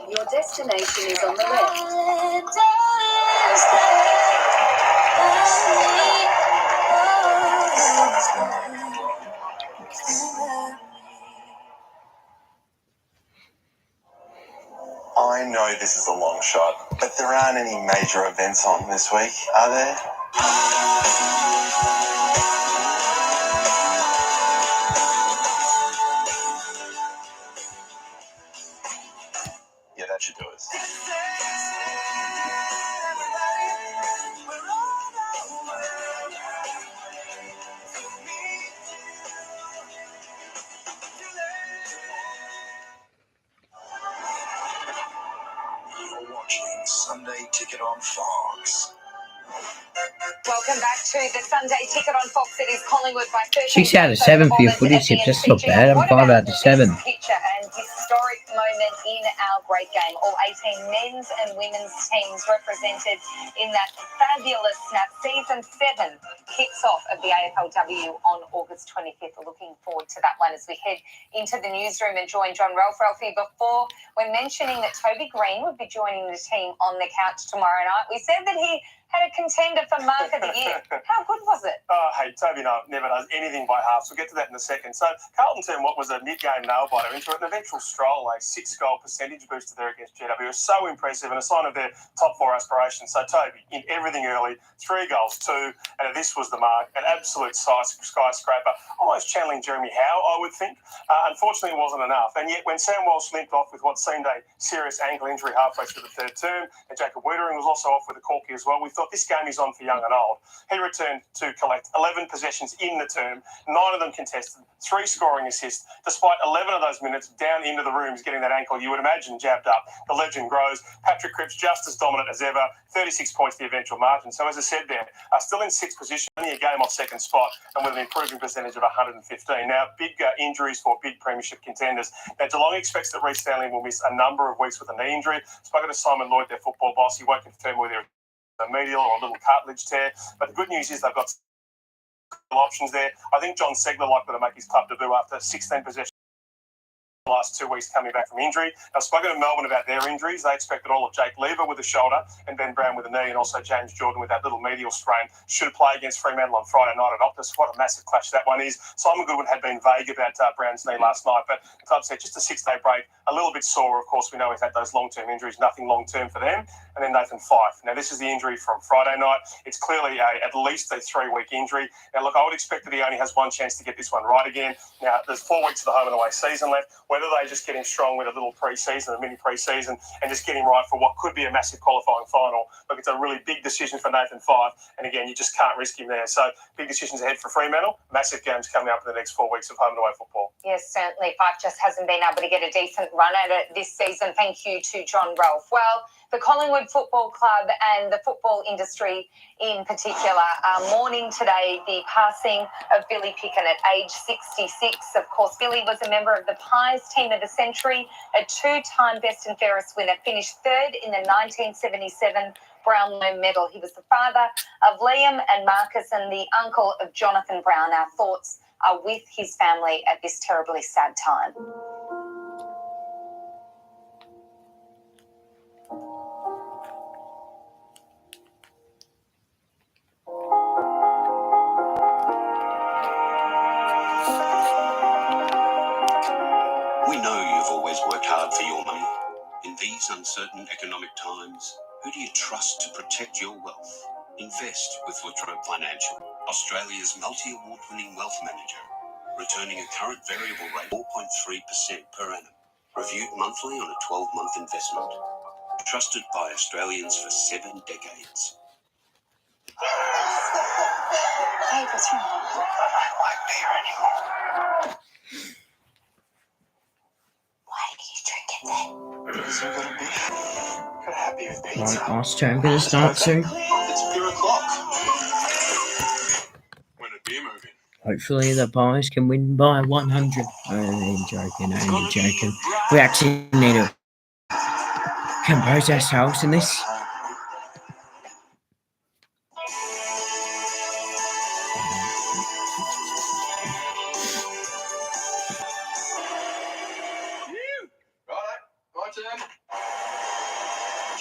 Your destination is on the left. I know this is a long shot, but there aren't any major events on this week, are there? featuring Sunday Ticket on Fox. Welcome back to the Sunday Ticket on Fox. It is Collingwood by 13. 6 out of 7 for your footy tips. That's not bad. I'm 5 out of 7. Picture and historic moment in our great game. All 18 men's and women's teams represented in that fabulous snap. Season 7 kicks off of the AFLW on August 25th. We're looking forward to that one as we head into the newsroom and join John Ralph. Ralphie, before we're mentioning that Toby Green would be joining the team on the couch tomorrow night, we said that he had a contender for Mark of the Year. How good was it? Oh, hey, Toby never does anything by halves. We'll get to that in a second. So Carlton turned what was a mid-game nail-biter into an eventual stroll, a 6-goal percentage booster there against GW. It was so impressive and a sign of their top 4 aspirations. So Toby, in everything early, 3 goals, 2, and this was the mark, an absolute skyscraper, almost channeling Jeremy Howe, I would think. Unfortunately, it wasn't enough. And yet when Sam Walsh limped off with what seemed a serious ankle injury halfway through the third term, and Jacob Wiedering was also off with a corky as well, we thought this game is on for young and old. He returned to collect 11 possessions in the term, 9 of them contested, 3 scoring assists, despite 11 of those minutes down into the rooms getting that ankle, you would imagine, jabbed up. The legend grows. Patrick Cripps just as dominant as ever, 36 points the eventual margin. So as I said there, still in 6th position, only a game off second spot, and with an improving percentage of 115. Now, big injuries for big premiership contenders. Now, Geelong expects that Reece Stanley will miss a number of weeks with a knee injury. Spoken to Simon Lloyd, their football boss. He won't confirm whether a medial or a little cartilage tear. But the good news is they've got options there. I think John Segler likely to make his club debut after 16 possessions the last 2 weeks coming back from injury. I've spoken to Melbourne about their injuries. They expected all of Jake Lever with a shoulder and Ben Brown with a knee, and also James Jordan with that little medial sprain. Should play against Fremantle on Friday night at Optus. What a massive clash that one is. Simon Goodwin had been vague about Brown's knee last night, but the club said just a 6-day break, a little bit sore. Of course, we know he's had those long-term injuries, nothing long-term for them. And then Nathan Fyfe. Now, this is the injury from Friday night. It's clearly at least a 3-week injury. Now, look, I would expect that he only has one chance to get this one right again. Now, there's 4 weeks of the home and away season left. Whether they just get him strong with a little pre-season, a mini pre-season, and just get him right for what could be a massive qualifying final. Look, it's a really big decision for Nathan Fyfe, and again, you just can't risk him there. So, big decisions ahead for Fremantle. Massive games coming up in the next 4 weeks of home and away football. Yes, certainly. Fyfe just hasn't been able to get a decent run at it this season. Thank you to John Ralph. Well, the Collingwood Football Club and the football industry in particular are mourning today the passing of Billy Picken at age 66. Of course, Billy was a member of the Pies team of the century, a 2-time best and fairest winner, finished 3rd in the 1977 Brownlow medal. He was the father of Liam and Marcus and the uncle of Jonathan Brown. Our thoughts are with his family at this terribly sad time. We know you've always worked hard for your money. In these uncertain economic times, who do you trust to protect your wealth? Invest with Latrobe Financial, Australia's multi-award-winning wealth manager, returning a current variable rate of 4.3% per annum. Reviewed monthly on a 12-month investment. Trusted by Australians for 7 decades. Hey, what's wrong? I don't like beer anymore. Why do you drink it then? Because I've got a beer. Got happy with pizza. Right, last term going to start soon. It's beer o'clock. When a beer moving. Hopefully the Pies can win by 100. Only joking. We actually need to compose ourselves in this.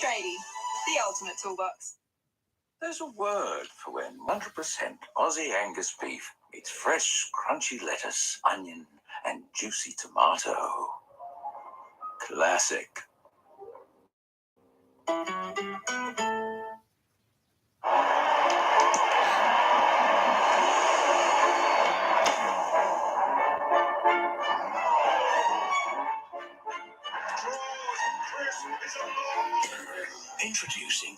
Tradie, the ultimate toolbox. There's a word for when 100% Aussie Angus beef meets fresh, crunchy lettuce, onion, and juicy tomato. Classic. Introducing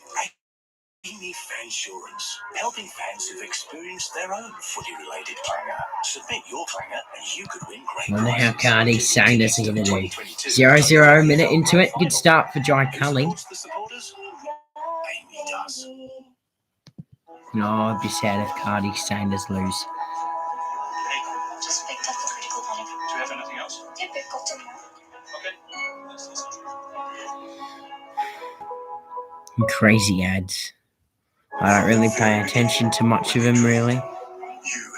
Amy Fansurance, helping fans who've experienced their own footy-related clanger. Submit your clanger and you could win great I wonder how prizes. Cardi Sanders are going to do. 0-0 minute into it. Good start for Jai Culling. Who supports the supporters? Amy does. No, I'd be sad if Cardi Sanders lose. Just picked up the critical point. Do you have anything else? Yeah, we've got to know. Okay. Let's listen. Crazy ads. I don't really pay attention to much of them, really. You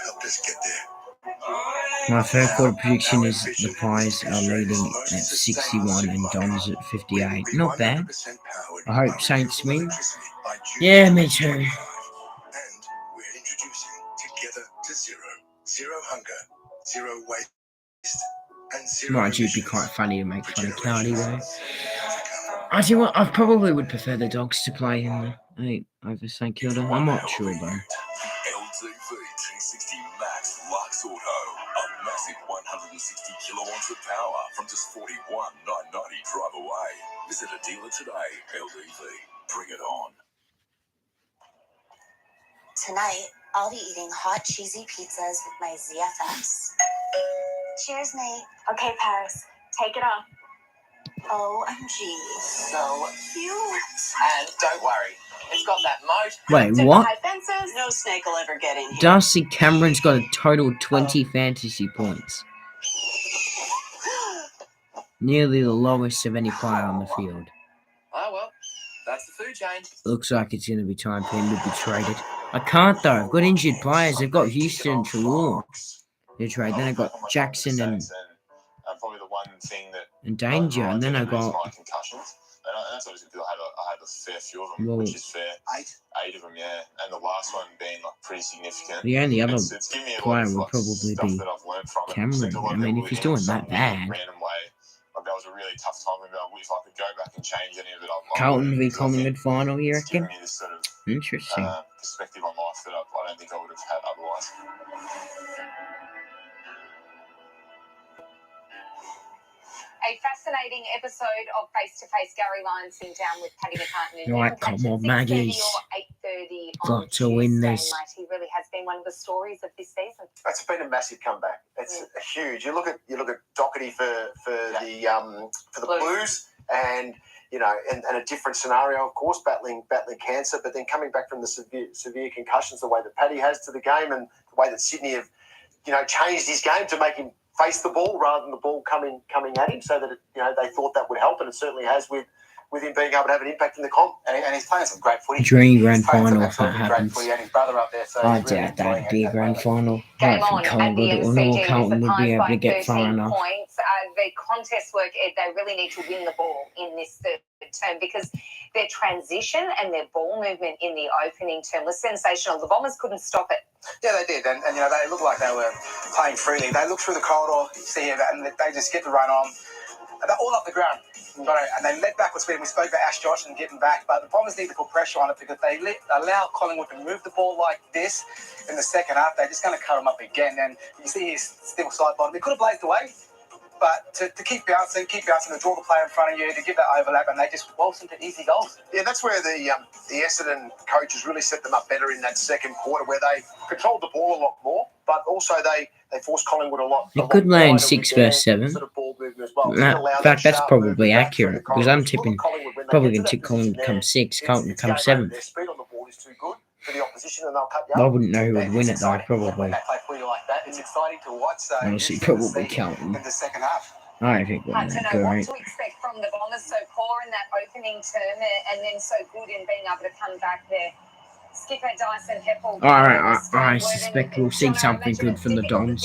helped us get there. My third quarter prediction is the Pies are leading at 61 and Dons at 58. Not bad. I hope Saints win. Yeah, me too. And we're introducing Together to Zero. Zero hunger, zero waste, and zero Might actually be emissions quite funny to make for fun of Cardi though. generations. I do what I probably would prefer the Dogs to play in the over St Kilda. I'm not sure though. LTV T60 Max Lux Auto. A massive 160 kilowatts of power from just $41,990 drive away. Visit a dealer today. LTV. Bring it on. Tonight, I'll be eating hot, cheesy pizzas with my ZFFs. Cheers, mate. Okay, Paris, take it off. OMG, so cute. And don't worry, it's got that moat. Wait, what? High fences. No snake will ever get in here. Darcy Cameron's got a total 20 fantasy points. Nearly the lowest of any player on the field. Oh well, that's the food chain. Looks like it's going to be time for him to be traded. I can't though. I've got injured players. They've got Houston and Trelaw. They're traded. Then I've got Jackson and probably the one thing that Danger. And then I've got concussions. And that's obviously because I had a fair few of them, Well, which is fair. Eight of them, yeah. And the last one being like pretty significant. the only other It's given me a lot player of would like, probably stuff be that I've learned from it. Cameron. A lot I of mean, people if he's were doing some that bad. random way. Like that was a really tough time. If I could go back and change any of it, Carlton v because I think Collingwood final, you it's reckon? given me this sort of Interesting. perspective on life that I don't think I would have had otherwise. A fascinating episode of Face to Face. Gary Lyons sitting down with Paddy McCartan. Right, come on, Maggies. 8:30 Got to win this. He really has been one of the stories of this season. It's been a massive comeback. It's huge. You look at Doherty for the Blues, and you know, and a different scenario, of course, battling cancer, but then coming back from the severe concussions, the way that Paddy has to the game, and the way that Sydney have, you know, changed his game to make him face the ball rather than the ball coming at him, so that they thought that would help, and it certainly has with him being able to have an impact in the comp. And he's playing some great footy. Dream grand final if that happens. And his brother up there, so I doubt that would be a grand final. I Game don't on think at the Collingwood or North MCG Carlton with the would be Pies able by to get far 13 enough. points. The contest work, Ed, they really need to win the ball in this third term because their transition and their ball movement in the opening term was sensational. The Bombers couldn't stop it. Yeah, they did, and you know, they looked like they were playing freely. They looked through the corridor, see it, and they just get the run on. They're all up the ground, and they led backwards. We spoke about Ash Johnson getting back, but the Bombers need to put pressure on it because they allow Collingwood to move the ball like this in the second half. They're just going to cut them up again, and you see he's still side bottom. They could have blazed away, but to keep bouncing, to draw the player in front of you, to give that overlap, and they just waltz into easy goals. Yeah, that's where the Essendon coaches really set them up better in that second quarter, where they controlled the ball a lot more, but also they forced Collingwood a lot. It could land 6 versus 7. Sort of ball movement as well. In fact, that's probably accurate because I'm tipping probably going to tip Collingwood come 6, Carlton come 7th. Their speed on the ball is too good for the opposition, and they'll cut you I up. wouldn't know who would win it though, probably. When they play footy like that, it's exciting to watch. So Honestly, you're gonna probably see Carlton. in the second half. I don't think we're Hard to that know what great. to expect from the Bombers. So poor in that opening term and then so good in being able to come back there. Skipper Dyson Heppel. I suspect we'll see something good from the Dons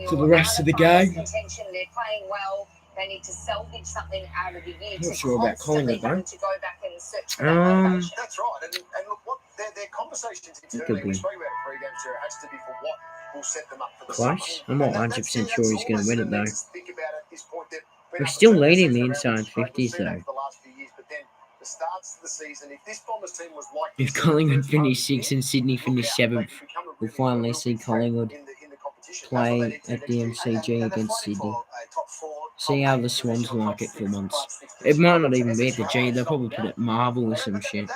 for the rest of the game. They're playing well. They need to salvage something out of the year. Not sure about Collingwood though. To go back and search for that motivation. That's right. And look, what their conversations internally, we spoke about it pre-game, so it has to be for what will set them up for the Close. I'm summer. not 100% sure he's going to win it though. Think about it at this point that We're still leading the inside 50s though. the last few years, but then the starts of the season, if this Bombers team was like If Collingwood finish 6th and Sydney finish 7th, we'll finally see Collingwood play at the MCG against Sydney. See how the Swans like it for once. It might not even be at the G, they'll probably put it at Marvel or some shit.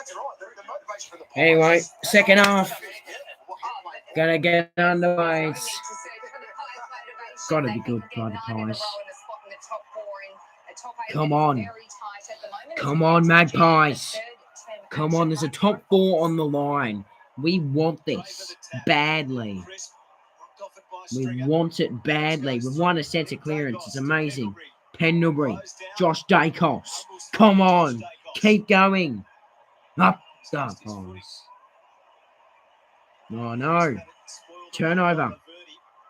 Anyway, second half. Gonna get underway. It's gotta be good by the Pies. Come on. Come on, Magpies. Come on, there's a top 4 on the line. We want this badly. We want it badly. We've won a centre clearance. It's amazing. Pendlebury. Josh Dacos. Come on. Keep going. Up the Pies. Oh, no. Turnover.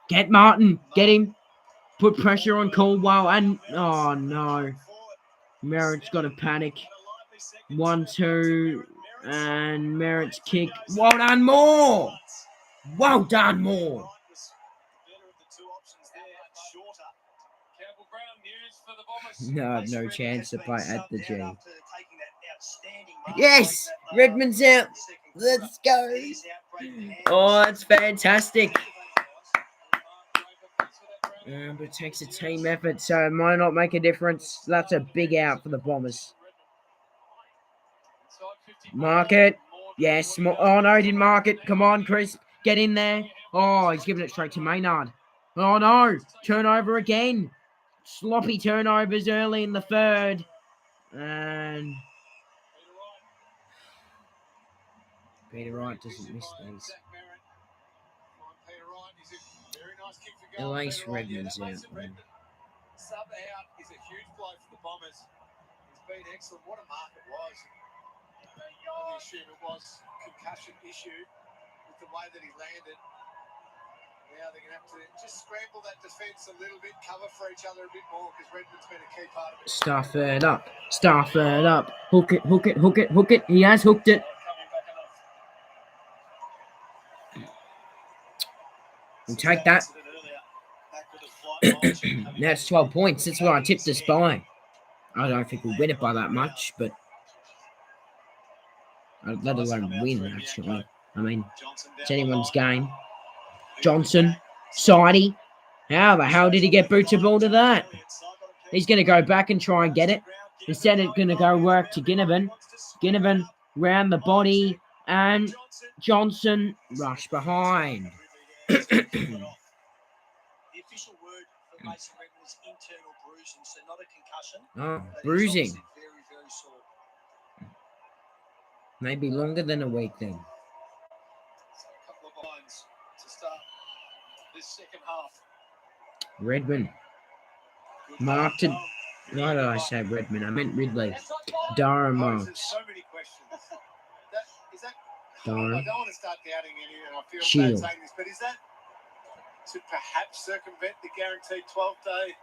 Get Martin. Get him. Put pressure on Caldwell. And, oh, no. Merritt's got a panic. 1-2. And Merritt's kick. Well done, Moore. Well done, Moore. No, I've no chance to play at the G. Yes! Redmond's out. Let's go. Oh, that's fantastic. But it takes a team effort, so it might not make a difference. That's a big out for the Bombers. Mark it. Yes. Oh, no, he didn't mark it. Come on, Chris. Get in there. Oh, he's giving it straight to Maynard. Oh, no. Turnover again. Sloppy turnovers early in the third. And Peter Wright doesn't miss these. At least Redmond's out. Sub out is a huge blow for the Bombers. He's been excellent. What a mark it was. I assume it was concussion issue with the way that he landed. Now they're going to have to just scramble that defence a little bit, cover for each other a bit more, because Redmond's been a key part of it. Stafford up. Stafford up. Hook it, hook it, hook it, hook it. He has hooked it. We'll take that. That's 12 points. That's what I tipped us by. I don't think we'll win it by that much, but let alone win, actually. I mean, it's anyone's game. Johnson, Sidey. How the hell did he get bootable to that? He's going to go back and try and get it. Instead, it's going to go work to Ginnivan. Ginnivan round the body, and Johnson rush behind. The official word for Mason Redmond is internal bruising, so not a concussion. Oh, bruising. Very, very sore. Maybe longer than a week then. So a couple of lines to start this second half. Redmond. Marked it. Why did I say Redmond? I meant Ridley. Durham marks. So many questions. Is that Durham. I don't want to start doubting any, and I feel Shield. bad saying this, but is that to perhaps circumvent the guaranteed 12-day?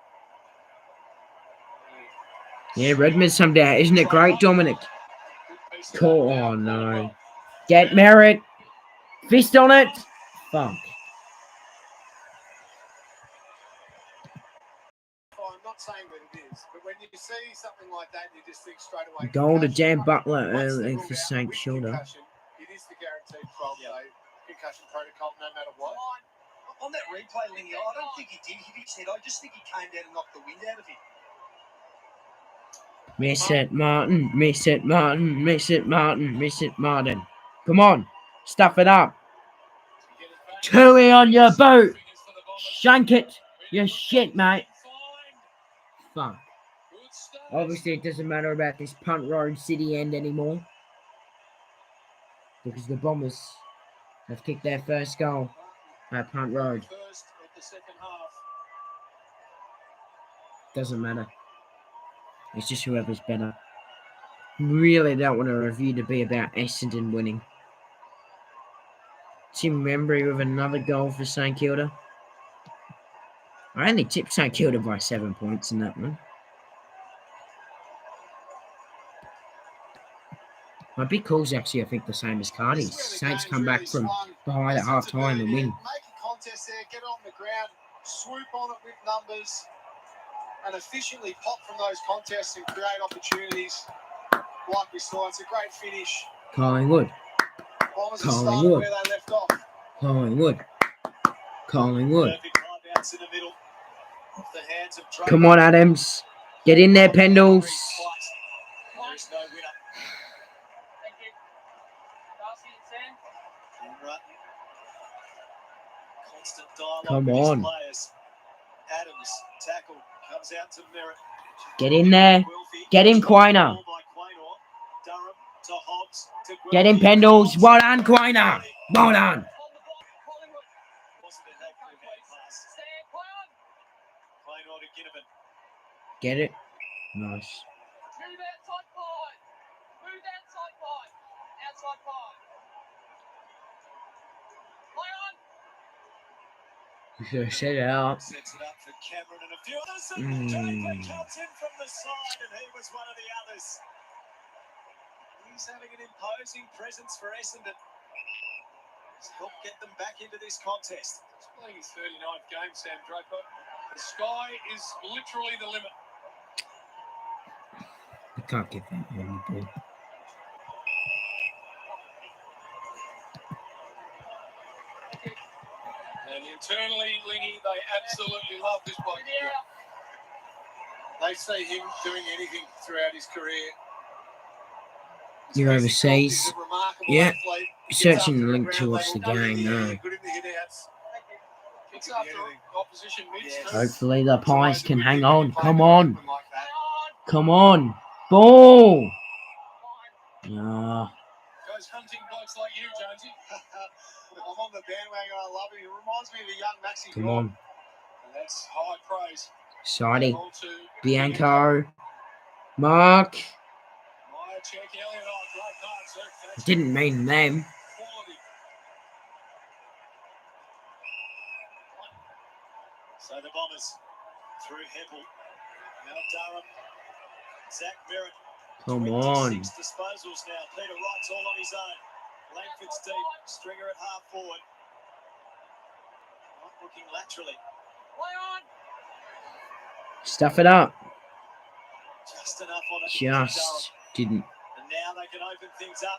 Yeah, Redmond some doubt. Isn't it great, Dominic? Cool. Oh, no. Get Merritt. Fist on it. Fuck. I'm not saying that it is, but when you see something like that, you just think straight away. Goal to Dan Butler early for St. Kilda. It is the guaranteed 12-day concussion protocol, no matter what. On that replay, Lenny, I don't think he did hit his head. I just think he came down and knocked the wind out of him. Miss it, Martin. Miss it, Martin. Miss it, Martin. Miss it, Martin. Come on. Stuff it up. Tui on your boot. Shank it. You shit, mate. Fuck. Obviously, it doesn't matter about this punt road city end anymore. Because the Bombers have kicked their first goal at punt road. Doesn't matter. It's just whoever's better. Really don't want a review to be about Essendon winning. Tim Membry with another goal for St Kilda. I only tipped St Kilda by 7 points in that one. My big call's actually, I think, the same as Cardi's. Saints come back from behind at half time and win. Make a contest there, get on the ground, swoop on it with numbers, and efficiently pop from those contests and create opportunities like we saw. It's a great finish. Collingwood. Bombers Collingwood. where they left off. Collingwood. Collingwood. Bounce in the middle. Off the hands of Come on, Adams. Get in there, Pendles. There is no winner. Constant dialogue Come with his on. players. Adams tackle comes out to Merritt. Get in there. Get him, Quiner. Durham to Hobbs to Get him, Pendles. Well done, Quiner. Well done. Get it. Nice. You should have set it out. Sets it up for Cameron and a few others. Johnny comes in from the side, and he was one of the others. He's having an imposing presence for Essendon. He's helped get them back into this contest. He's playing his 39th game, Sam Draper. The sky is literally the limit. I can't get that on the ball. And internally, Lingy, they absolutely love this bloke. They see him doing anything throughout his career. You're overseas. Yeah. Searching the link to watch the game now. Hopefully the Pies can hang on. Come on. Come on. Ball. Ah. Goes hunting blokes like you, Jonesy. I'm on the bandwagon. I love him. He reminds me of a young Maxi. Come on. And that's high praise. Sidey. Bianco. Mark. I didn't mean them. So the Bombers through Heppel. Now Durham. Zach Merritt. Come on. 26 disposals now. Peter Wright's all on his own. Langford's deep. Stringer at half forward. Not looking laterally. Play on. Stuff it up. Just enough on it. Just didn't. And now they can open things up.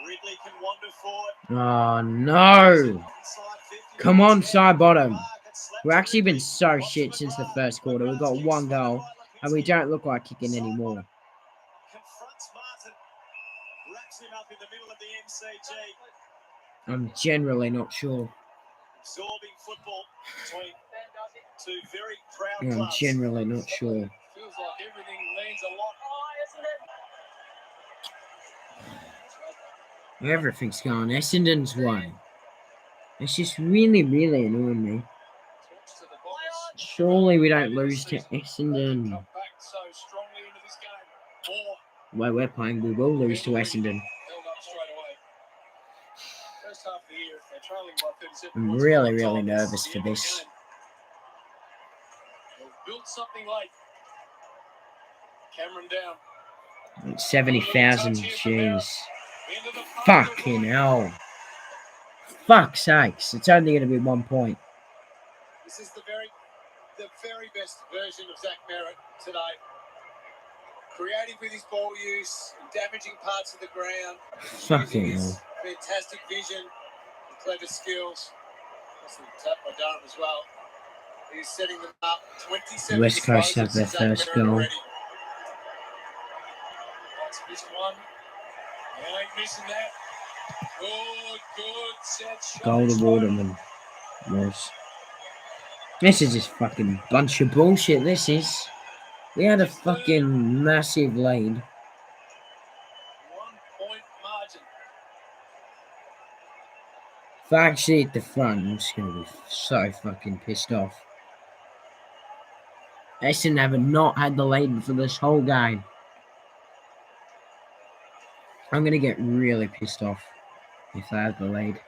Ridley can wander forward. Oh no. Come on, side bottom. We've actually been so shit since the first quarter. We've got one goal and we don't look like kicking anymore. Confronts Martin. Wraps him up in the middle of the MCG. I'm generally not sure. Absorbing football between two very proud I'm clubs. generally not sure. Feels like everything means a lot. Everything's going Essendon's way. It's just really, really annoying me. Surely we don't lose to Essendon. The way we're playing, we will lose to Essendon. I'm really, really nervous for this. Built something like Cameron down. 70,000, jeez. Fucking hell. Fuck's sakes, it's only going to be 1 point. This is the very best version of Zach Merritt today. Creative with his ball use, damaging parts of the ground. Fucking hell. Fantastic vision, clever skills. That's the tap by Durham as well. He's setting them up. 27 West Coast have their first goal. That's missed one. They ain't missing that. Good set shot. Goal to Waterman. Yes. This is just fucking bunch of bullshit, this is. We had a fucking massive lead. 1 point margin. If I actually hit the front, I'm just gonna be so fucking pissed off. Essendon have not had the lead for this whole game. I'm gonna get really pissed off if they have the lead.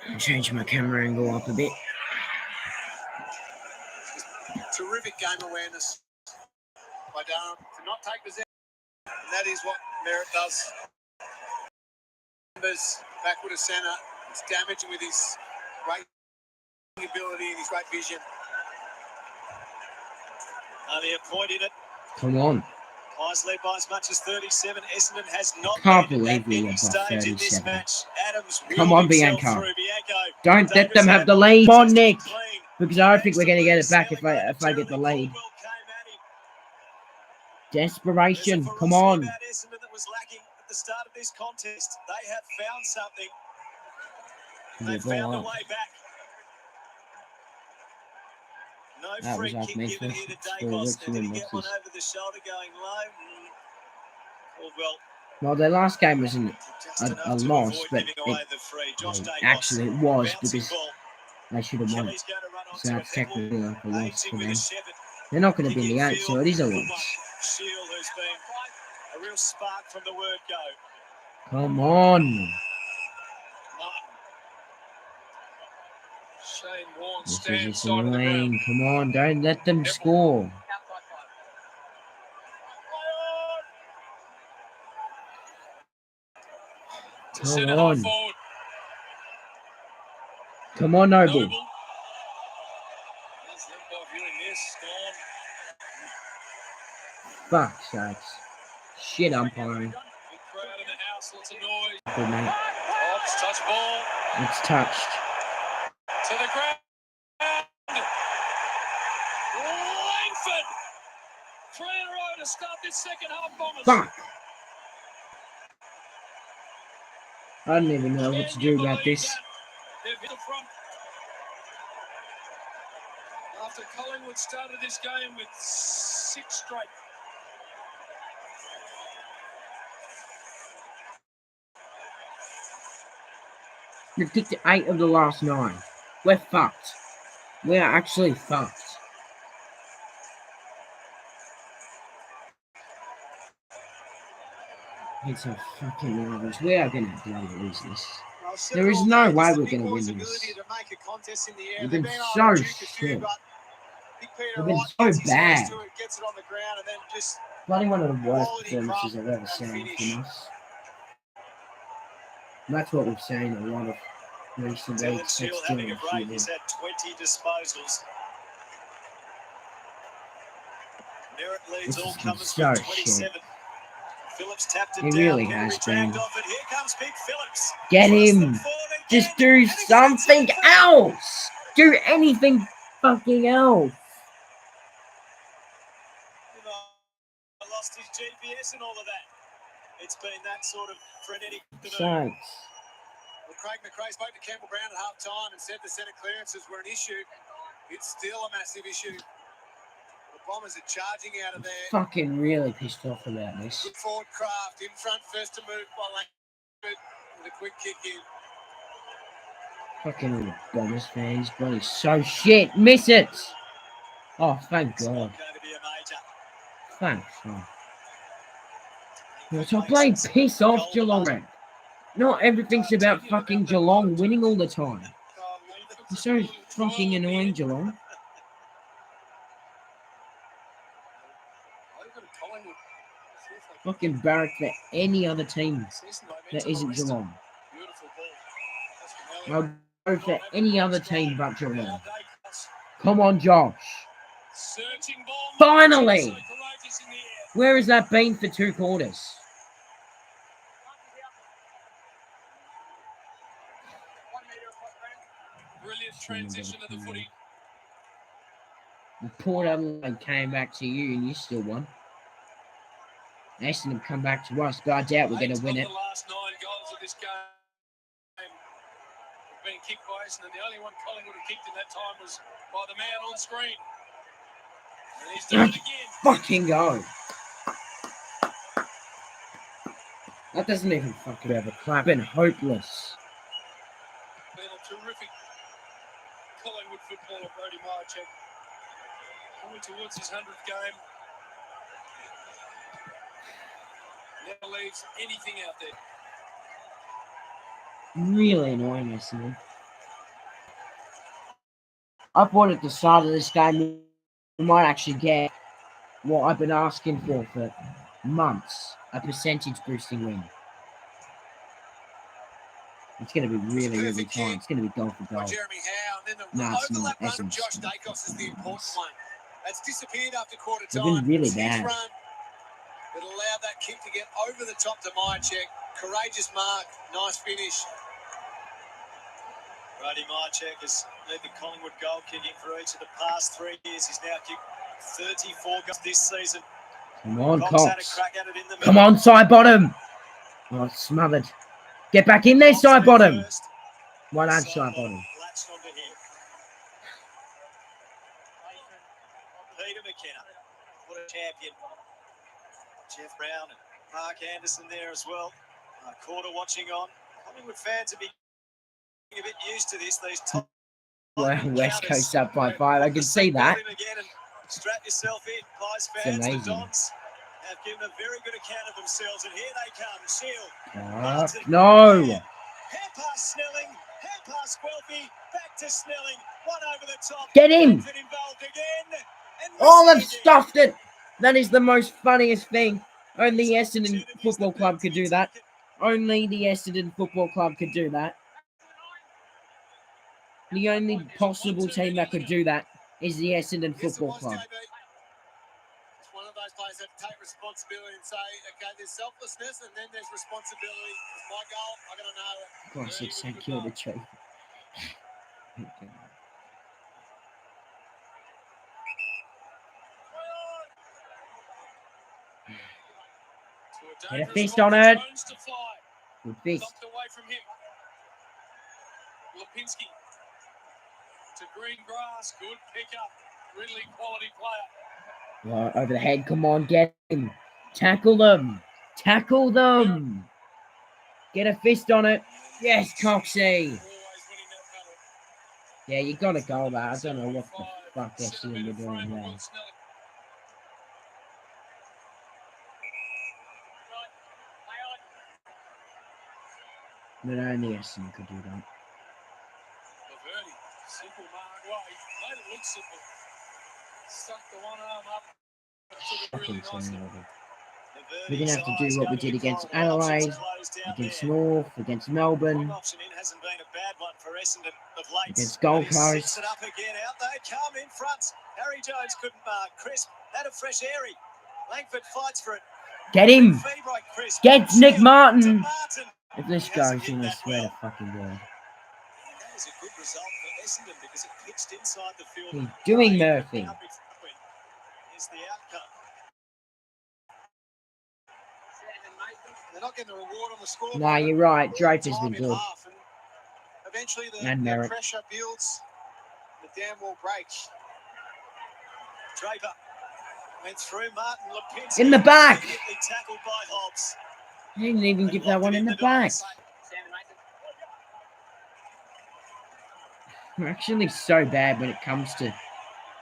I'll change my camera angle up a bit. Terrific game awareness by Durham to not take possession, and that is what Merritt does. Numbers backward of centre. It's damaging with his great ability and his great vision. Only a point in it. Come on. Pies led by as much as 37. Essendon has not Can't led believe at we any went by stage in this 37. match. Adams Come on, wheeled himself Bianco. through. Bianco. Don't let Davis them have had the one lead. Come on, just Nick. clean. Because I don't think we're going to get it back Next if I get the lead. Caldwell came at him. Desperation. There's a Come ferocity on. about Essendon that was lacking at the start of this contest. They have found something. They found a way back. No that free was kick Ahmed's given here to Dacos. Did he get one over the shoulder going low? Well, their last game was a loss, but actually it was because they should have won. So that's technically like a loss for them. They're not going to be in the 8, so it is a loss. Shield has been a real spark from the word go. Come on. Shane Warne This is stands just side of the ground. annoying. Come on, don't let them score. Come on. Come on, Noble. Fuck sakes. Shit umpiring. Good, mate. Touch ball. It's touched. To the ground. Langford. 3 in a row to start this second half, Bombers. Fuck. I don't even know what to do about this. They've hit the front. After Collingwood started this game with 6 straight. We've kicked 8 of the last 9. We're fucked. We're actually fucked. It's a fucking loss. We are going to bloody lose this. There is no way we're going to win this. We've been so shit. We've been so bad. Bloody one of the worst performances I've ever seen from us. That's what we've seen a lot of recent weeks. He's had 20 disposals. Merritt leads all comers so with 27. Phillips tapped it He down. really has been. Off it. Here comes Big Phillips. Get him! Just do something else! Do anything fucking else! I lost his GPS and all of that. It's been that sort of frenetic afternoon. Thanks. Well, Craig McRae spoke to Campbell Brown at half time and said the centre clearances were an issue. It's still a massive issue. The Bombers are charging out of there. Fucking really pissed off about this. Good forward craft in front, first to move by Langford with a quick kick in. Fucking all the Bombers fans, bloody so shit. Miss it! Oh, thank God. Thanks. So bloody piss off, Geelong. Not everything's about fucking Geelong winning all the time. It's so fucking annoying, Geelong. Fucking barrack for any other team that isn't Geelong. I'll go for any other team but Geelong. Come on, Josh. Finally! Where has that been for 2 quarters? Brilliant transition of the footy. Port Adelaide came back to you and you still won. Essendon have come back to us, but I doubt we're going to win it. The last 9 goals of this game have been kicked by Essendon. The only one Collingwood have kicked in that time was by the man on screen. And he's done it again. Fucking go. That doesn't even fucking have a clap. Been hopeless. Been a terrific Collingwood footballer, Brody Myercheck. Coming towards his 100th game. Never leaves anything out there. Really annoying, Essendon. I thought at the start of this game we might actually get what I've been asking for months. A percentage boosting win. It's going to be really, really tight. It's going to be goal for goal. No, it's not. Essendon's Josh Dacos is the important one. That's disappeared after quarter They've time. been really bad. It allowed that kick to get over the top to Myercheck. Courageous mark. Nice finish. Brody Myercheck has led the Collingwood goal kicking for each of the past 3 years. He's now kicked 34 goals this season. Come on, Cox. Come on, side bottom. Oh, it's smothered. Get back in there, side bottom. Well done, side bottom. Peter McKenna, what a champion. Jeff Brown and Mark Anderson there as well. Quarter watching on. Collingwood fans are being a bit used to this. These top West Coast up by 5. I can see that. Strap yourself in, Pies It's fans. amazing. The Dons have given a very good account of themselves, and here they come. Shield. No. Hair past Snelling, hair past Guelphy, back to Snelling. One over the top. Get him. Involved again, and Oh, they've stuffed it. That is the most funniest thing. Only Essendon Football Club could do that. Only the Essendon Football Club could do that. The only possible team that could do that is the Essendon Football Club. It's one of those players that take responsibility and say, okay, there's selflessness and then there's responsibility. It's my goal. I got to know it. Of course, it's so kill the tree. Get a fist on it. Good fist. Away from him. Lipinski to green grass. Good pickup. Ridley, quality player. Right, over the head. Come on, get him. Tackle them. Tackle them. Get a fist on it. Yes, Coxie. Yeah, you got to go there. I don't know what the fuck Essendon were doing there. But only Essendon could do that. Simple mark way. Made it look simple. Stuck the one arm up. Fucking turnover. We're going to have to do what we did against Adelaide, against North, against Melbourne, against Gold Coast. It up again. Out they come in front. Harry Jones couldn't mark. Crisp had a fresh airy. Langford fights for it. Get him! Get Nick Martin! If this goes, I swear to fucking God. That was a good result for Essendon because it pitched inside the field. He's doing Murphy. Here's the outcome. They're not getting the reward on the score. No, you're right. Draper's been good. Eventually And the Merrick. pressure builds. The dam wall breaks. Draper went through. Martin Lipinski. In the back. Tackled by Hobbs. He didn't even give that one in the back. We're actually so bad when it comes to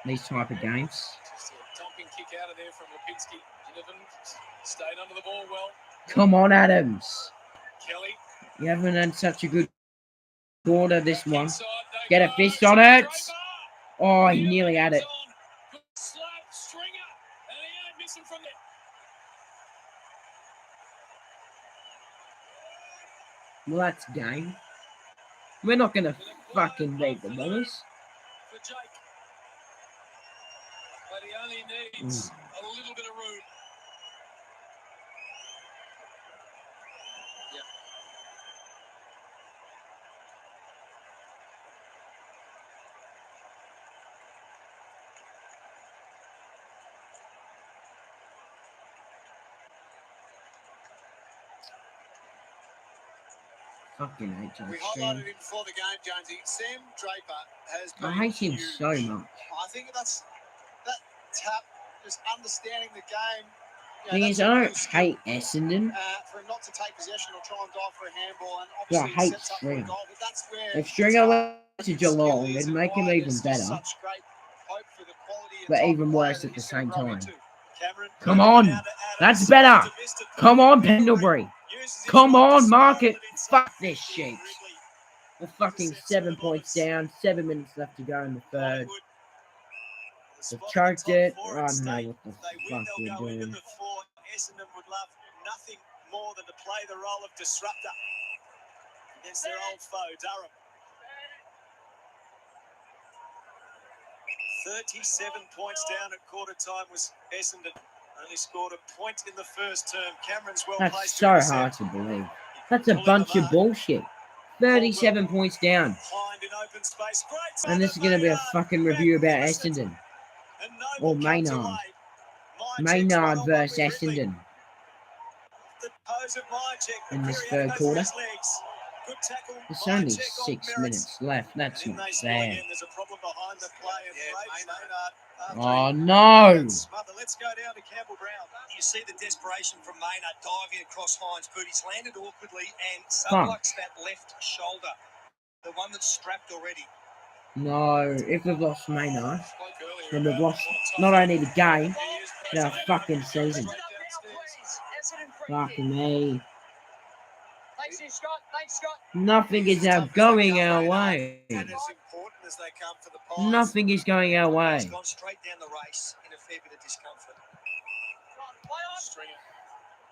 these type of games. Just a dumping kick out of there from Lipinski. Ginnivan stayed under the ball well. Come on, Adams. Kelly. You haven't had such a good quarter this one. Get a fist on it. Oh, he nearly had it. Slap stringer. And he ain't missing from there. Well, that's game. We're not going to fucking beat the Bombers. For Jake. But he only needs a little bit of room. Yeah. Fucking hate John We Stream. highlighted him before the game, Jonesy. Sam Draper has been I hate him huge. so much. I think that's that tap, just understanding the game. Thing is, I don't hate Essendon. For him not to take possession or try and dive for a handball, and Yeah, I obviously hate sets up for a Stringer. goal. But that's where If Stringer went to Geelong, it'd make him even better. such great hope for the quality and But type even of worse player at the that he's gonna same grow time. into. Cameron, Come on. That's better. Come on, Pendlebury. Come on, mark it. Fuck this shit. We're fucking 7 points down. 7 minutes left to go in the third. They've choked it. I don't know what the fuck we're doing. Essendon would love nothing more than to play the role of disruptor against their old foe, Durham. 37 points down at quarter time was Essendon. Only scored a point in the first term. Cameron's well That's placed. so hard to believe. That's a bunch of bullshit. 37 points down. And this is going to be a fucking review about Essendon. Or Maynard. Maynard versus Essendon. in this third quarter. There's only 6 minutes left. That's not fair. Oh no! Let's go down to Campbell Brown. You see the desperation from Maynard diving across Hines, but he's landed awkwardly and subluxed that left shoulder, the one that's strapped already. No, if we've lost Maynard, then we've lost not only the game, but our fucking season. Fucking me. Nothing is now going our way. Nothing is going our way. Gone straight down the race in a fair bit of discomfort.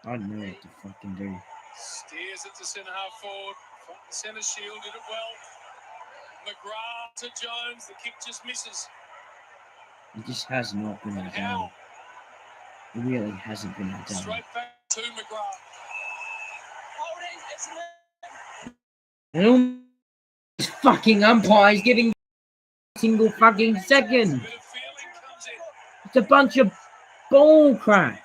I don't know what to fucking do. Steers it to centre half forward. Front and centre shield did it well. McGrath to Jones. The kick just misses. It just has not been our day. It really hasn't been our day. Straight back to McGrath. And all these fucking umpires giving a single fucking second. It's a bunch of bull crap.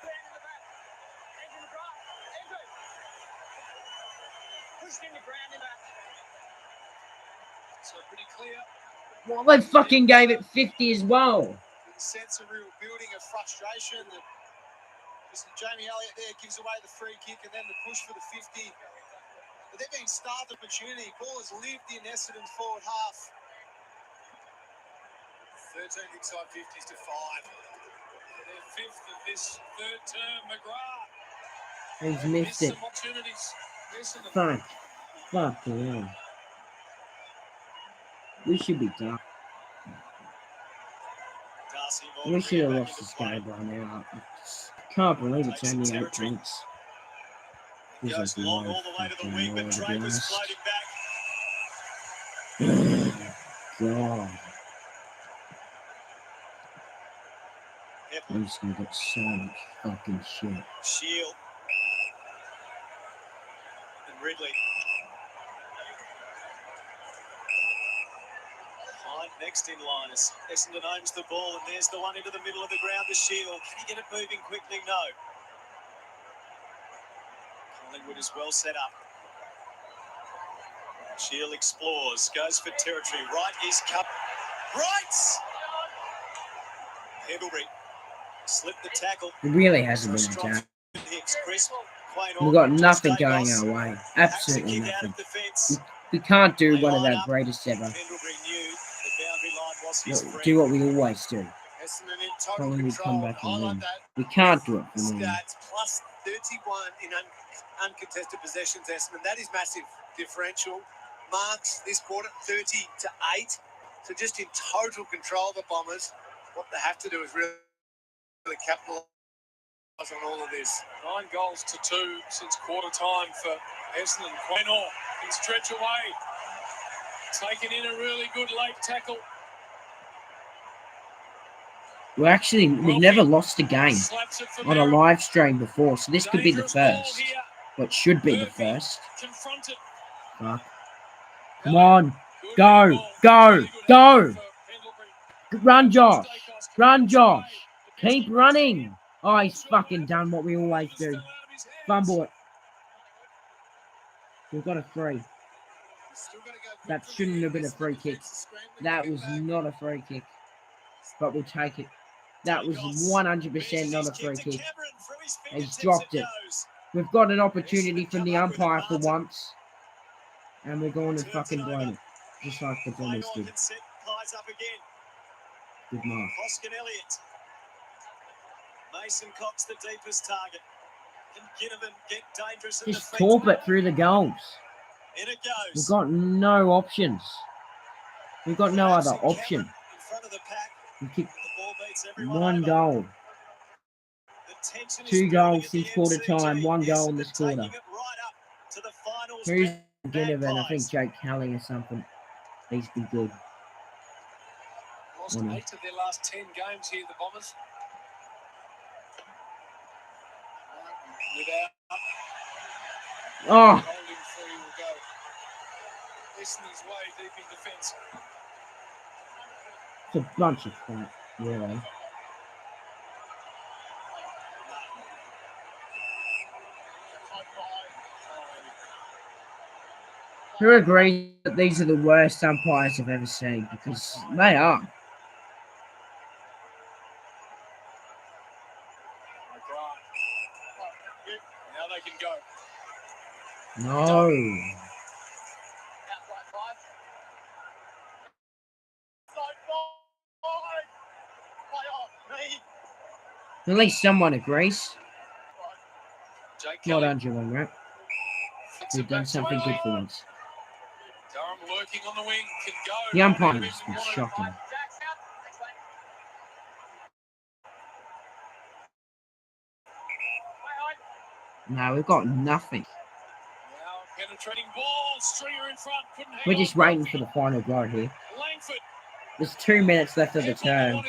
Well, they fucking gave it 50 as well. Sense a real building of frustration. Jamie Elliott there gives away the free kick and then the push for the 50. But they've been starved opportunity. Ball has lived in Essendon's forward half. 13 inside 50s to 5. Their fifth of this third term, McGrath. He's missed it. Fuck. Fucking hell. We should be done. We should have lost this game by now. I can't believe it's only 8 points. Feels like Long all the way to the wing, but Drake was floating back. God. I'm just gonna get so much fucking shit. Shield. And Ridley. Hind next in line as Essendon owns the ball, and there's the one into the middle of the ground to Shield. Can he get it moving quickly? No. Collingwood is well set up. Shield explores, goes for territory. Right is cut. Right! Pendlebury slipped the tackle. It really hasn't been a game. We've got nothing going our way. Absolutely nothing. We can't do one of our greatest ever. Do what we always do. When we come back and win. We can't do it for me. Plus 31 in uncontested possessions, Essendon. That is massive differential. Marks this quarter 30-8. So just in total control of the Bombers. What they have to do is really capitalise on all of this. 9 goals to 2 since quarter time for Essendon. Quaynor can stretch away. Taking in a really good late tackle. We've never lost a game on a live stream before, so this could be the first. What should be the first. Fuck. Come on. Go. Go. Go. Run, Josh. Run, Josh. Keep running. Oh, he's fucking done what we always do. Fumble it. We've got a free. That shouldn't have been a free kick. That was not a free kick. But we'll take it. That was 100% not a free kick. He's dropped it. We've got an opportunity from the umpire for once. And we're going to fucking blow it. Just like the Bombers did. Good mark. Mason Cox the deepest target. Can Ginnivan get dangerous? Just torp it through the goals. In it goes. We've got no options. We've got no other option. In front of the pack. We kicked 1 goal. 2 goals since quarter time. 1 goal in this quarter. Who's Ginnivan? I think Jake Kelly or something. He's been good. Lost 8 of their last 10 games here, the Bombers. Oh! Holding free will go. Essendon's way deep in defence. It's a bunch of crap, really. Who agrees that these are the worst umpires I've ever seen? Because they are. Now they can go. No. At least someone agrees. Well done, Jerome, right? You've done something good for once. Durham lurking on the wing, can go. The umpiring has been shocking. No, we've got nothing. Now penetrating ball, Stringer in front, couldn't hang We're on. just waiting for the final blow here. Langford. There's 2 minutes left of the term.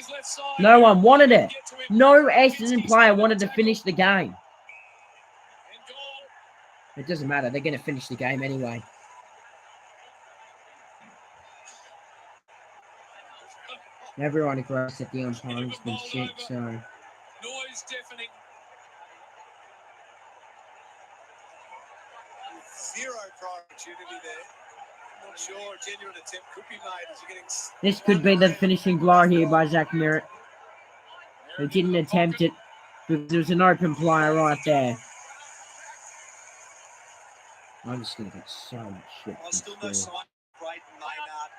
No one wanted it. No Essendon player wanted to finish the game. It doesn't matter. They're going to finish the game anyway. Everyone agrees that the umpiring's been shit, so... Noise deafening. Zero opportunity there. Not sure a genuine attempt could be made as you're getting... This could be the finishing blow here by Zach Merritt. He didn't attempt it because there was an open player right there. I'm just going to get so much shit. Still no sign of Brayden Maynard.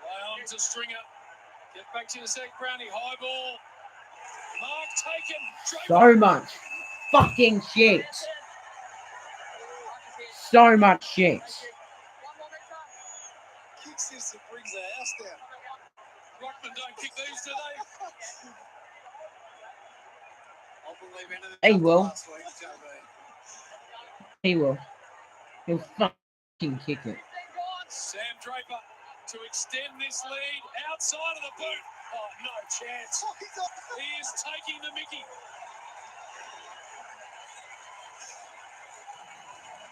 Play on to Stringer. Get back to the sec, Brownie. High ball. Mark taken. So much fucking shit. So much shit. Kicks this and brings the house down. Ruckman don't kick these, do they? I'll believe anything. He will. Last week, JB. He will. He'll fucking kick it. Sam Draper to extend this lead outside of the boot. Oh, no chance. He is taking the mickey.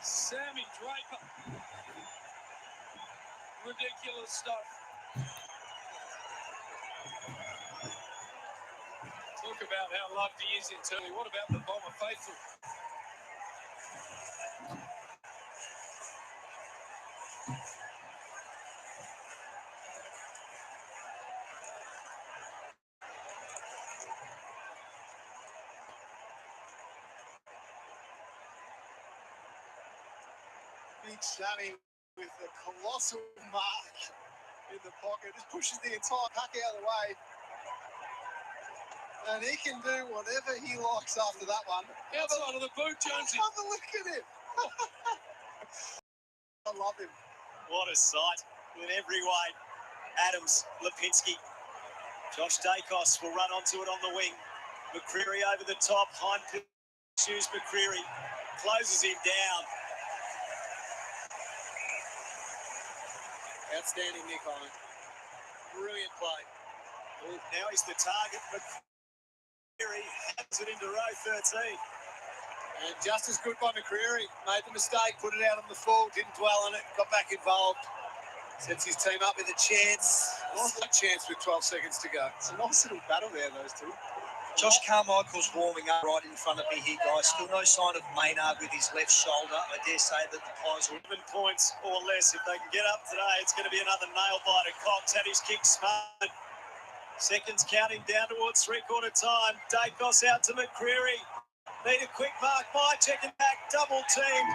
Sammy Draper. Ridiculous stuff. Talk about how loved he is internally. What about the Bomber faithful? Big Sammy with a colossal mark in the pocket. Just pushes the entire pack out of the way. And he can do whatever he likes after that one. Outside of the boot, Jonesy. Have a look at him. I love him. What a sight in every way. Adams, Lipinski. Josh Dacos will run onto it on the wing. McCreary over the top. Hind pursues McCreary. Closes him down. Outstanding, Nick Hine. Brilliant play. Oh, now he's the target. McCreary has it into row 13. And just as good by McCreary. Made the mistake, put it out on the full, didn't dwell on it, got back involved. Sets his team up with a chance. Nice chance with 12 seconds to go. It's a nice little battle there, those two. Josh Carmichael's warming up right in front of me here, guys. Still no sign of Maynard with his left shoulder. I dare say that the Pies will... 7 points or less. If they can get up today, it's going to be another nail-biter. Cox had his kick smart. Seconds counting down towards three-quarter time. Dacos out to McCreary. Need a quick mark. My checking back. Double team.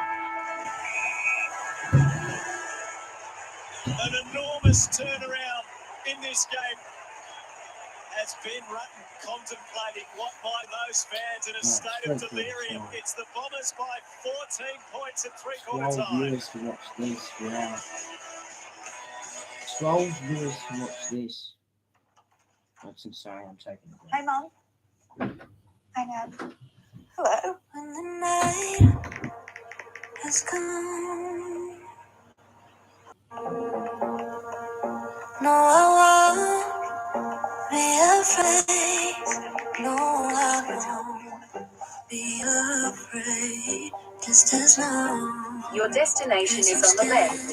An enormous turnaround in this game. As Ben Rutten contemplating what might those fans in a state of delirium. It's the Bombers by 14 points at three-quarter 12 time. years to watch this. Wow. 12 years to watch this. That's insane. I'm taking it. Hi, Mom. Hi, Dad. Hello. When the night has come, no, I won't be afraid. No, I won't be afraid. Just as long. Your destination is on the left.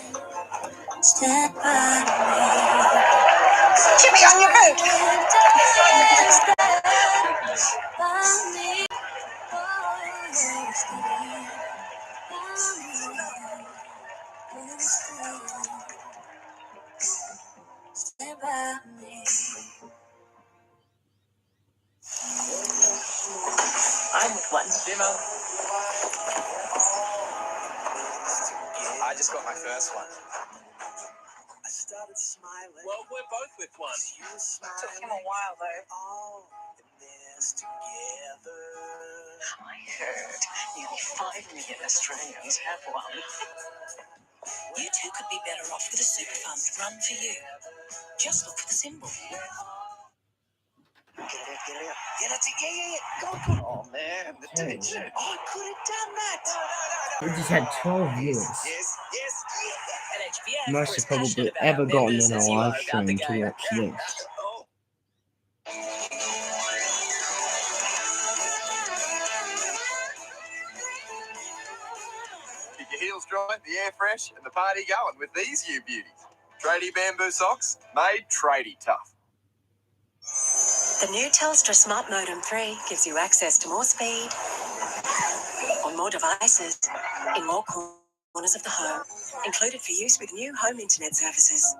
Stand by me. Chippy on your boot. come with one. Dimmer. I just got my first one. I started smiling. Well, we're both with one. You were smiling. Took him a while, though. All in this together. I heard nearly 5 million Australians have one. You too could be better off with a super fund run for you. Just look for the symbol. Get it. Yeah. Go. Oh, man. The ditch. Oh, I could have done that. We just had 12 viewers. Yes. At HBF, Most we're have as probably passionate about ever our gotten members in a as you are live about stream the to game. watch this. Oh. Keep your heels dry, the air fresh, and the party going with these new beauties. Tradie bamboo socks, made tradie tough. The new Telstra Smart Modem 3 gives you access to more speed on more devices in more corners of the home, included for use with new home internet services.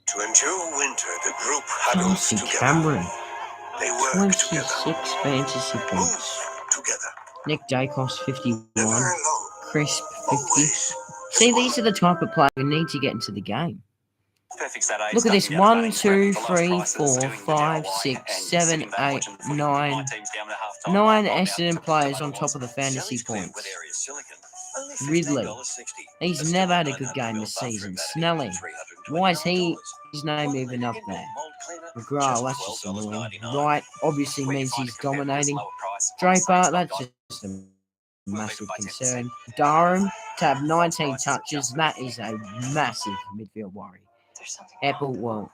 To endure winter, the group huddles Chelsea together. Cameron, They work 26 together. fantasy Move points. together. Nick Dacos, 51. Never alone. Crisp, 50. Always. See, these are the type of players who need to get into the game. Perfect Saturday. Look at this. Stuffing down 1, the 2, for lowest 3, prices, 4, doing the 5, DIY 6, and 7, sitting back 8, watching the footy. 9. My team's down at half time. 9 I'm out Essendon to players on the top of the fantasy Sally's Clear points. Wet Area Silicon. Only Ridley. $15.60. He's But never still had a good 900 game mil this bathroom season. vanity, Snelling. $329. Why is his name One even up indoor there? mold cleaner, McGrath, that's just just annoying. $12.99. Right, obviously Where you means find he's a competitor's dominating. lower price on Draper, Saints.com. that's just a massive concern. Durham to have 19 touches, that is a massive midfield worry. Apple, well,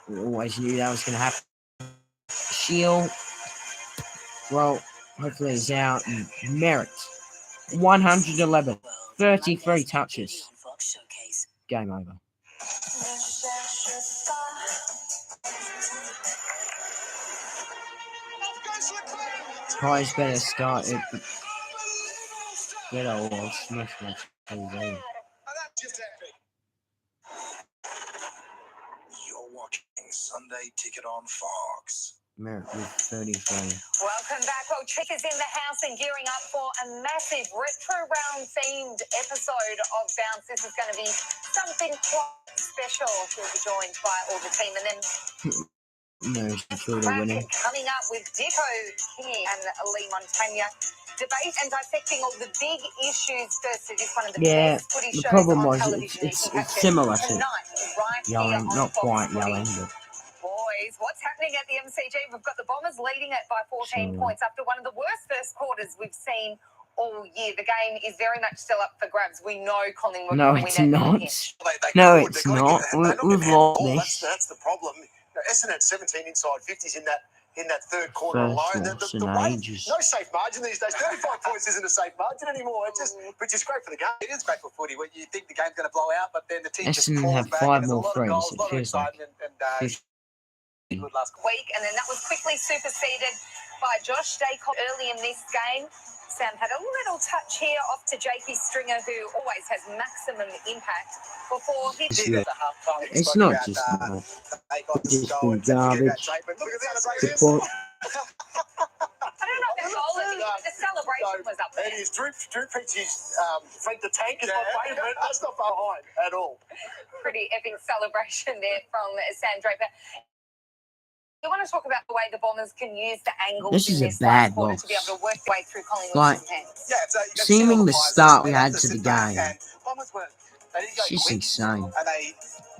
we always knew that was going to happen. Shield, well, hopefully he's out. And Merritt, 111, 33 touches. Game over. Pies better start it. Get all smash my TV. You're watching Sunday Ticket on Fox. Merritt with 33. Welcome back. Well, Chick is in the house and gearing up for a massive retro round themed episode of Bounce. This is going to be something quite special. He'll be joined by all the team, and then No, Matilda winning. coming up with Dicko King and Lee Montagna. Debate and dissecting all the big issues first. It is one of the best footy The shows problem on was television. it's similar to tonight, right yelling, here on not Fox quite Footy. yelling, but Boys, what's happening at the MCG? We've got the Bombers leading it by 14 points after one of the worst first quarters we've seen all year. The game is very much still up for grabs. We know Collingwood no, will it's win not. it. No, it's not. We've lost this. That's the problem. Essendon had 17 inside 50s in that third quarter First alone. loss The in rate, ages. no safe margin these days. 35 points isn't a safe margin anymore. It's just, which is great for the game. It is great for footy when you think the game's going to blow out, but then the team just Essendon claws have back. 5 and there's a more lot of threes. goals, It a lot of feels like excitement, and 50. good last Week, and then that was quickly superseded by Josh Dacos early in this game. Sam had a little touch here off to Jakey Stringer, who always has maximum impact before he It's did not, it's not just that. It's just been garbage. Support. I don't know if the goal is the celebration was up there. It is. Drew Peachy's Frank the Tank is my favourite. That's not far behind at all. Pretty epic celebration there from Sam Draper. We want to talk about the way the Bombers can use the angles This in is a this bad last quarter loss. to be able to work their way through Collingwood's Like, hands. Yeah, so you can seeming see all the players start we they have had to to the sit back, game. and Bombers they didn't go It's just quick, insane. and they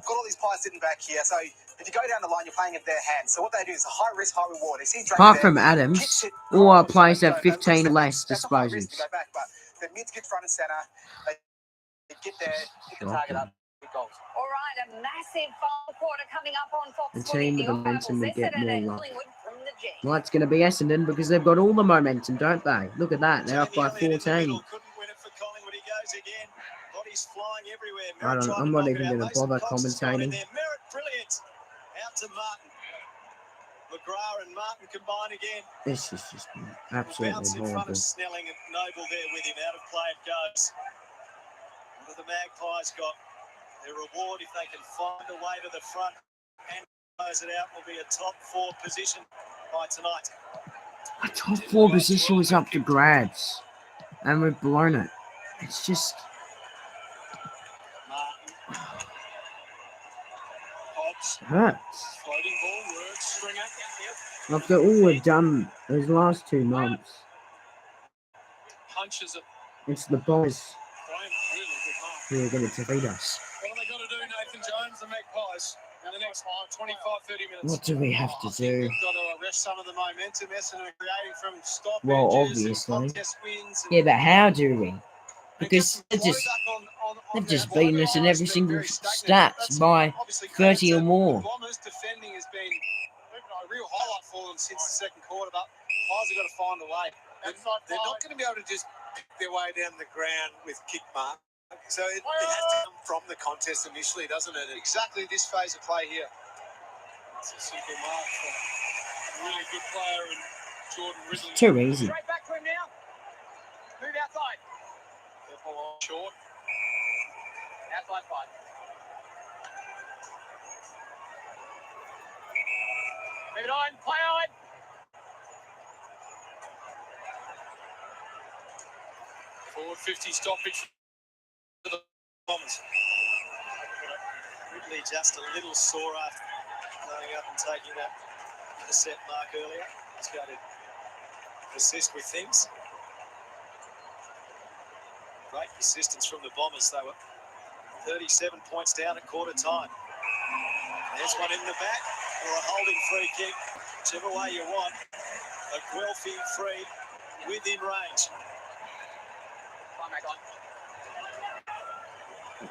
got all these players sitting back here. So if you go down the line, you're playing in their hands. So what they do is a high risk, high reward. They see Apart from Adams, all our players have 15 less That's a high risk disposals. to go back, but the mids get front and centre. They get there, hit the target up, big goals. All right, a massive final quarter coming up on Fox The Footy. team with The the momentum will get Essendon and more luck. Collingwood from the G. Well, it's going to be Essendon because they've got all the momentum, don't they? Look at that. They're up by 14. I'm not even going to bother commentating. Out to Martin. McGrath and Martin combine again. This is just absolutely Bounce in front horrible. of Snelling and Noble there with him. Out of play it goes. What have the Magpies got? Their reward if they can find a way to the front and close it out will be a top 4 position. by tonight. Our top 4 position was up to grabs, and we've blown it. It's just hurts. Floating ball works. Stringer. After all we've done those last 2 months, Punches it. it's the Bombers Really good mark. who are going to defeat us. What have they got to do, Nathan Jones, the Magpies, in the next 25, 30 minutes? What do we have to do? They've got to arrest some of the momentum Essendon are creating from stoppages Well, and obviously. contest wins. Yeah, but how do we? Because And they've just beaten us in every single stats by 30 or more. Bombers defending has been a real highlight for them since the second quarter, but Pies have got to find a way. They're not going to be able to just pick their way down the ground with kick mark. So it has to come from the contest initially, doesn't it? Exactly this phase of play here. It's a simple mark for a really good player in Jordan Ridley. It's too easy. Straight back to him now. Move outside. Short. Outside 5. Move it on. Play on. Forward 50 stoppage for the Bombers. Ridley just a little sore after going up and taking that intercept mark earlier. He's going to persist with things. Great persistence from the Bombers. They were 37 points down at quarter time. There's one in the back or a holding free kick, whichever way you want. A Guelphy free within range.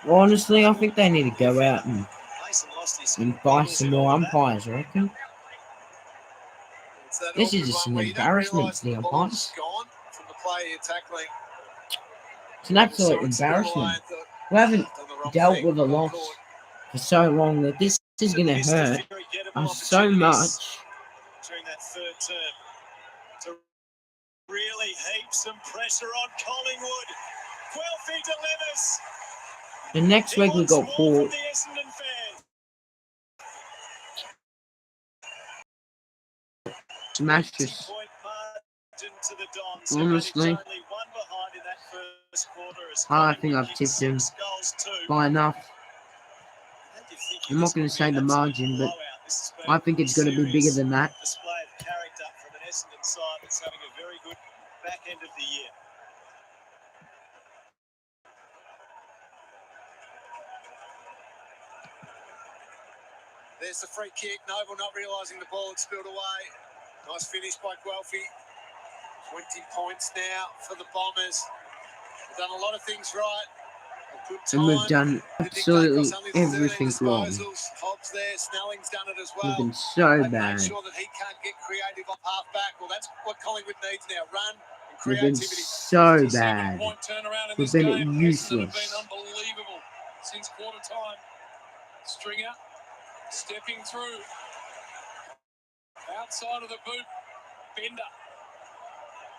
Honestly, I think they need to go out and buy some more umpires, I reckon. This is just an embarrassment to the umpires. It's an absolute embarrassment. We haven't dealt with a loss for so long that this is going to hurt us so much. During that third term, to really heap some pressure on Collingwood. Guelphy delivers. And next week we got Port. Smash us. Honestly, I think I've tipped him by enough. I'm not going to say the margin, but I think it's going to be bigger than that. Display of character from an Essendon side that's having a very good back end of the year. There's the free kick. Noble not realising the ball had spilled away. Nice finish by Guelphy. 20 points now for the Bombers. They've done a lot of things right. And we've done absolutely everything wrong. Hobbs there. Snelling's done it as well. We've been so bad. Make sure that he can't get creative off half back. Well, that's what Collingwood needs now. Run and We've been creativity. so bad. We've been useless. Been unbelievable since quarter time. Stringer stepping through. Outside of the boot. Bender.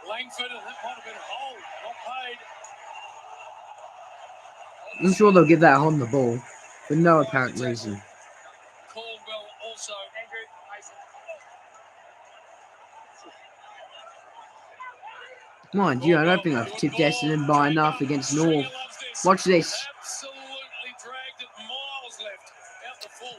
Langford, and that might have been a hole. Not paid. I'm sure they'll give that on the ball for no apparent reason. Caldwell also. Mind you, I don't think I've tipped Essendon by enough against North. Watch this. Absolutely dragged it miles left. Out the full.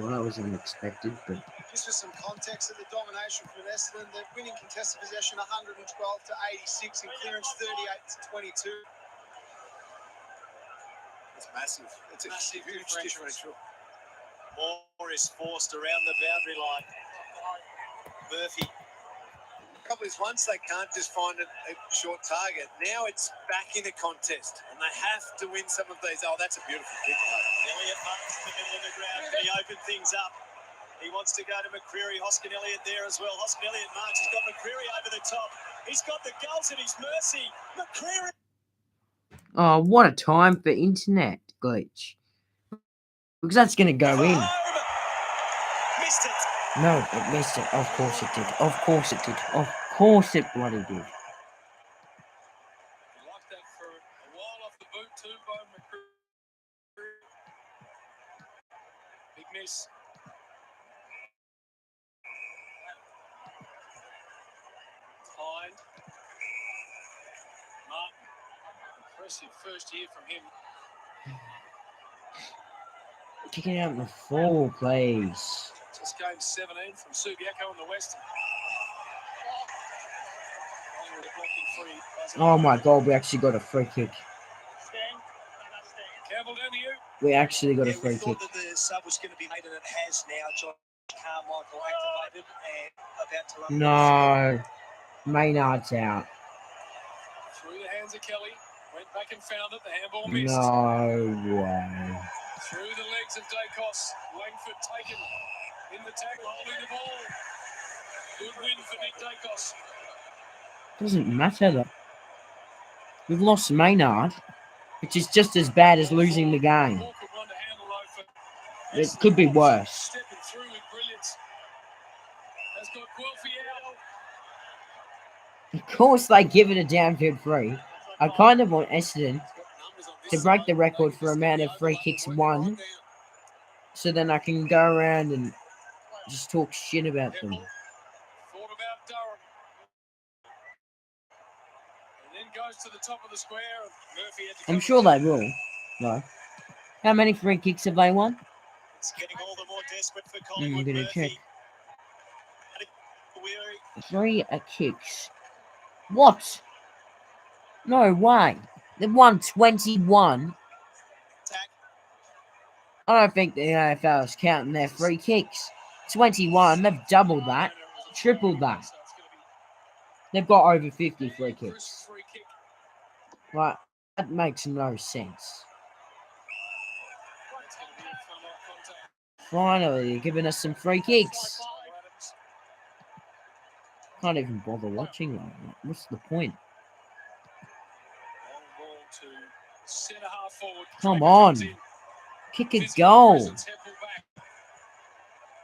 Well, that was unexpected, but just for some context of the domination from Essendon, they're winning contested possession 112 to 86 and clearance 38 to 22. It's massive. It's a massive, huge differential. Moore is forced around the boundary line. Murphy. The problem is once they can't just find a short target, now it's back in a contest and they have to win some of these. Oh, that's a beautiful kick. Elliott marks in the middle of the ground. Can he open things up? He wants to go to McCreary. Hoskin Elliott there as well. Hoskin Elliott marks. He's got McCreary over the top. He's got the goals at his mercy. McCreary. oh, what a time for internet glitch. Because that's going to go in. Missed it. No, it missed it. Of course it did. Of course it did. Of course it bloody did. He locked that for a while off the boot too by McCreary. Big miss. behind. Martin. Impressive first year from him. Kicking out the full, please. Just game 17 from Subiaco in the Western. Oh my God, we actually got a free kick. Campbell down to you. We actually got a We free thought kick. that the sub was going to be made, and it has now. John Carmichael activated and about to run. No. Maynard's out. Through the hands of Kelly. Went back and found it. The handball missed. No way. Through the legs of Dacos. Langford taken in the tackle, holding the ball. Good win for Nick Dacos. Doesn't matter though. We've lost Maynard, which is just as bad as losing the game. It could be worse. Stepping through with brilliance. Has got Guelphy out. Of course they give it a downfield free. I kind of want Essendon to break the record for amount of free kicks won, so then I can go around and just talk shit about them. Thought about Durham. And then goes to the top of the square. Murphy had to I'm sure they will. No. How many free kicks have they won? It's getting all the more desperate for I'm Collingwood. going to check. 3 kicks. What? No way. They've won 21. I don't think the AFL is counting their free kicks. 21. They've doubled that. Tripled that. They've got over 50 free kicks. Like, that makes no sense. Finally, they're giving us some free kicks. Can't even bother watching that. What's the point? Come on. Kick a goal.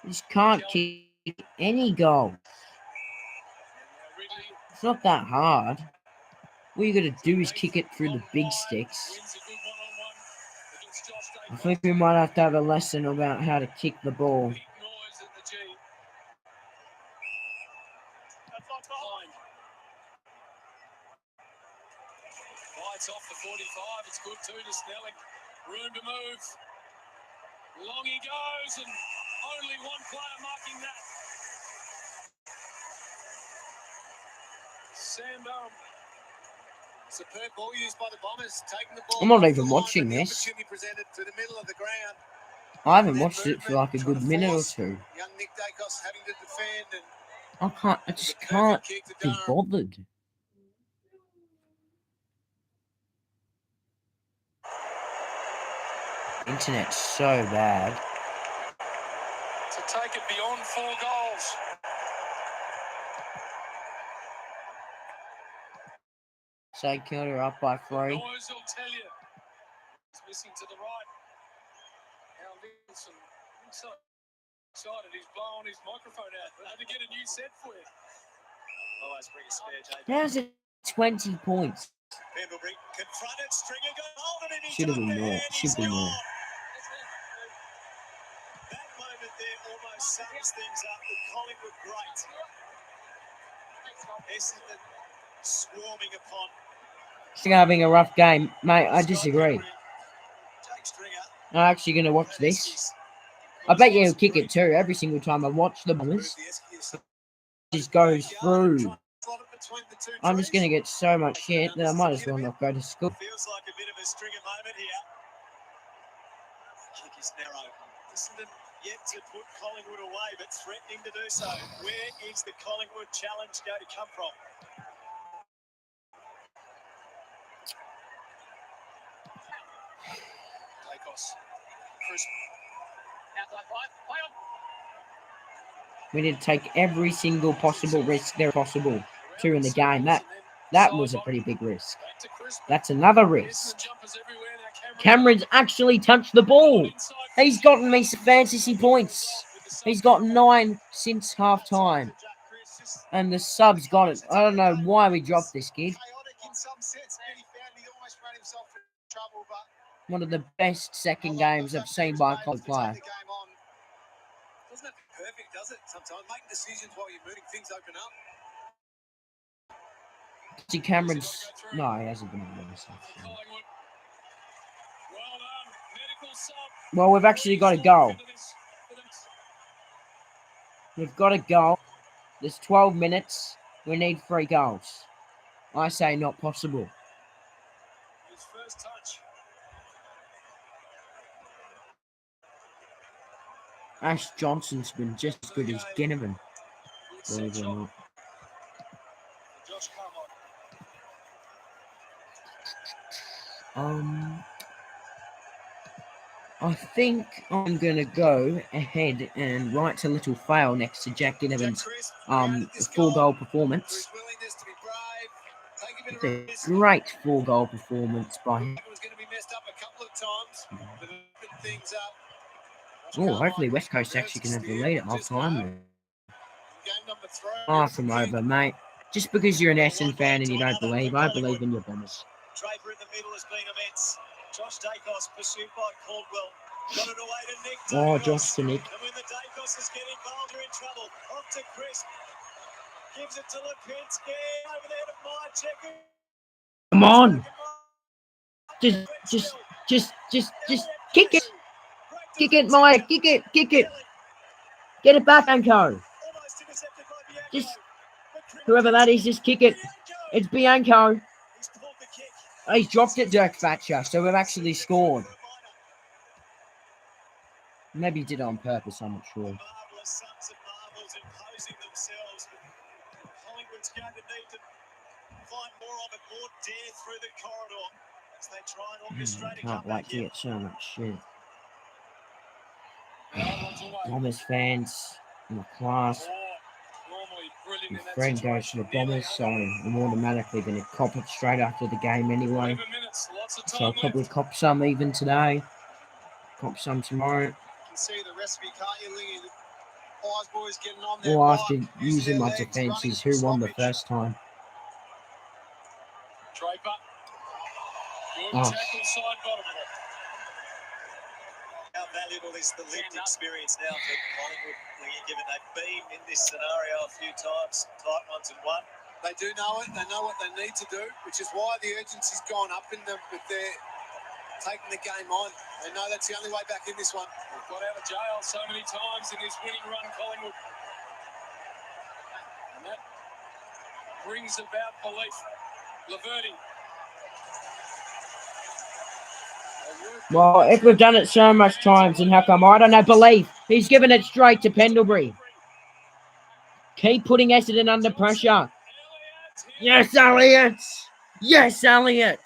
You just can't kick any goal. It's not that hard. All you got to do is kick it through the big sticks. I think we might have to have a lesson about how to kick the ball. Lights off the 45. It's good too to Snelling. Room to move. Long he goes, and only one player marking that. Sam Durham. Superb ball used by the Bombers. Taking the ball. I'm not even watching this. Presented to the middle of the ground. I haven't watched it for like a good minute or two. Young Nick Dacos having to defend, and I just can't be bothered. Internet's so bad. to take it beyond 4 goals. St Kilda up by 3. Noise will tell you. He's missing to the right. Now Nicholson, so excited, he's blowing his microphone out. I had to get a new set for you. Always bring a spare, JB. How's it 20 points? Pendlebury confronted, Stringer got hold of him. Should have been more. Should be more. That moment there almost sums things up. The Collingwood great. Essendon swarming upon. Still having a rough game. Mate, I disagree. I'm actually going to watch this. I bet you he'll kick it too every single time I watch the Bombers. It just goes through. I'm just going to get so much shit that I might as well not go to school. Feels like a bit of a Stringer moment here. Kick is narrow. Essendon yet to put Collingwood away, but threatening to do so. Where is the Collingwood challenge going to come from? Dacos. Crisp. Outside play on. We need to take every single possible risk there possible to in the game. That was a pretty big risk. That's another risk. Cameron's actually touched the ball. He's gotten me some fantasy points. He's got 9 since half time. And the sub's got it. I don't know why we dropped this kid. One of the best second games I've seen by a college player. Doesn't have to be perfect, does it? Sometimes making decisions while you're moving, things open up. See, Cameron's... No, he hasn't been on the stuff. Well, we've actually got a goal. We've got a goal. There's 12 minutes. We need 3 goals. I say not possible. His first touch. Ash Johnson's been just as good as Ginnivan. Believe it or not. Josh Carmine. I think I'm gonna go ahead and write a little fail next to Jack Ginnivan's 4-goal performance. It's a great 4-goal performance by him. Oh, hopefully West Coast actually can have the lead at half time. Far from over, mate. Just because you're an Essendon fan and you don't believe, I believe in your Bombers. Draper in the middle has been immense. Josh Dacos pursued by Caldwell. Got it away to Nick. Oh, Josh to Nick. And when the Dacoses get involved, you're in trouble. Off to Chris. Gives it to Lipinski. Over there to Mychek. Come on. Just kick it. Kick it, Mike. Kick it. Get it back, Anko. Just, whoever that is, just kick it. It's Bianco. Oh, he's dropped it, Dirk Thatcher, so we've actually scored. Maybe he did it on purpose, I'm not sure. Collingwood's going to need to find more of it, more dare through the corridor as they try and orchestrate a Can't wait comeback to here. get so much shit. Bombers fans in the class. My friend goes to the Bombers, so I'm automatically going to cop it straight after the game anyway. So I'll probably cop some even today. Cop some tomorrow. You can see the recipe, can't you, Lee? The Pies boys getting on their Or block, after using my their legs, defences, running who won the stoppage. first time? Draper. Good Oh. tackle side bottom. How valuable is the lived experience now for Collingwood, given they've been in this scenario a few times, tight ones and won? They do know it. They know what they need to do, which is why the urgency's gone up in them with their taking the game on. They know that's the only way back in this one. They've got out of jail so many times in this winning run, Collingwood. And that brings about belief. Laverty. Well, if we've done it so much times, then how come I don't know? Believe he's given it straight to Pendlebury. Keep putting Essendon under pressure. Yes, Elliott. Yes, Elliott.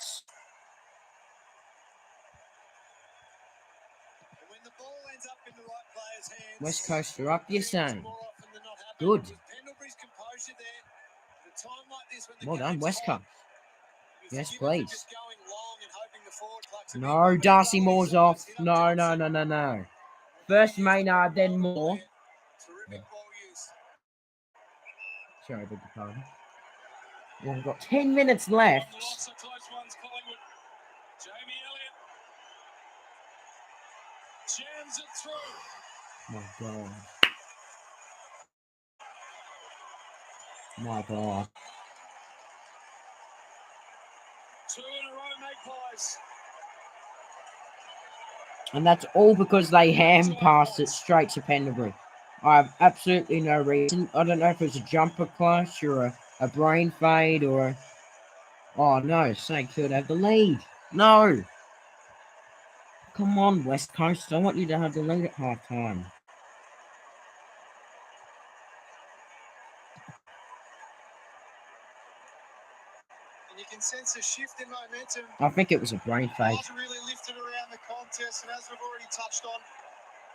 When the ball ends up in the right player's hands, West Coast are up, you're saying? Good. Pendlebury's composure there. At a time like this, when the Well done, game's West tight, Coast. Yes, you know, please. just going long and hoping the forward plucks a No, bit. Darcy Moore's off. No. First Maynard, then Moore. Terrific ball use. Sorry, beg your pardon. Well, we've got 10 minutes left. Lots of close ones, Collingwood. Jamie Elliott jams it through. My God. My God. 2 in a row, Magpies. And that's all because they ham passed it straight to Pendlebury. I have absolutely no reason. I don't know if it was a jumper clash or a brain fade or... Oh, no. St. Kilda have the lead. No. Come on, West Coast. I want you to have the lead at half time. And you can sense a shift in momentum. I think it was a brain fade. Bars really lifted around the contest, and as we've already touched on,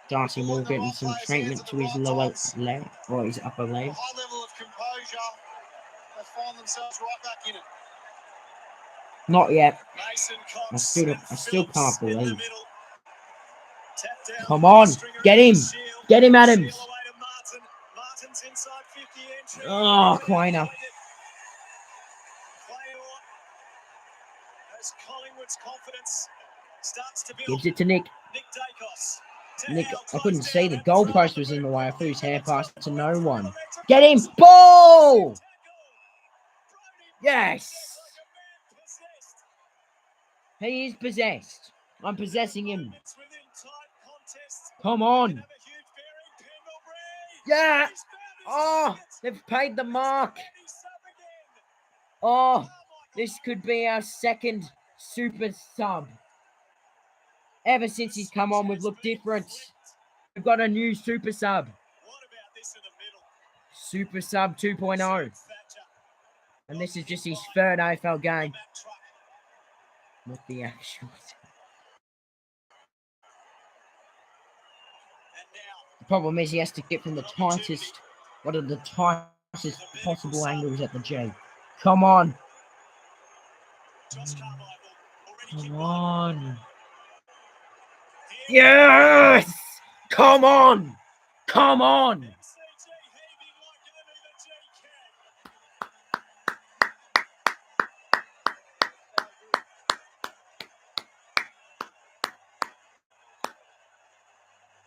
Darcy Moore getting some treatment to his lower leg or his upper leg. a high level of composure, they find themselves right back in it. Not yet. Mason I Cox still and can't Phillips in the believe. middle. Tap down Come the on, stringer get in the him. shield. Get him, Adams. Seal away to Martin. Martin's inside 50 entry. Oh, Quainer. As Collingwood's confidence starts to build. Gives it to Nick. Nick Dacos. Nick, I couldn't see. The goalpost was in the way. I thought his hand passed to no one. Get him. Ball! Yes! He is possessed. I'm possessing him. Come on. Yeah! Oh, they've paid the mark. Oh, this could be our second super sub. Ever since he's come on, we've looked different. We've got a new super sub. Super sub 2.0. And this is just his third AFL game. Not the actual. The problem is he has to get from the tightest, one of the tightest possible angles at the G. Come on. Come on. Yes! Come on! Come on!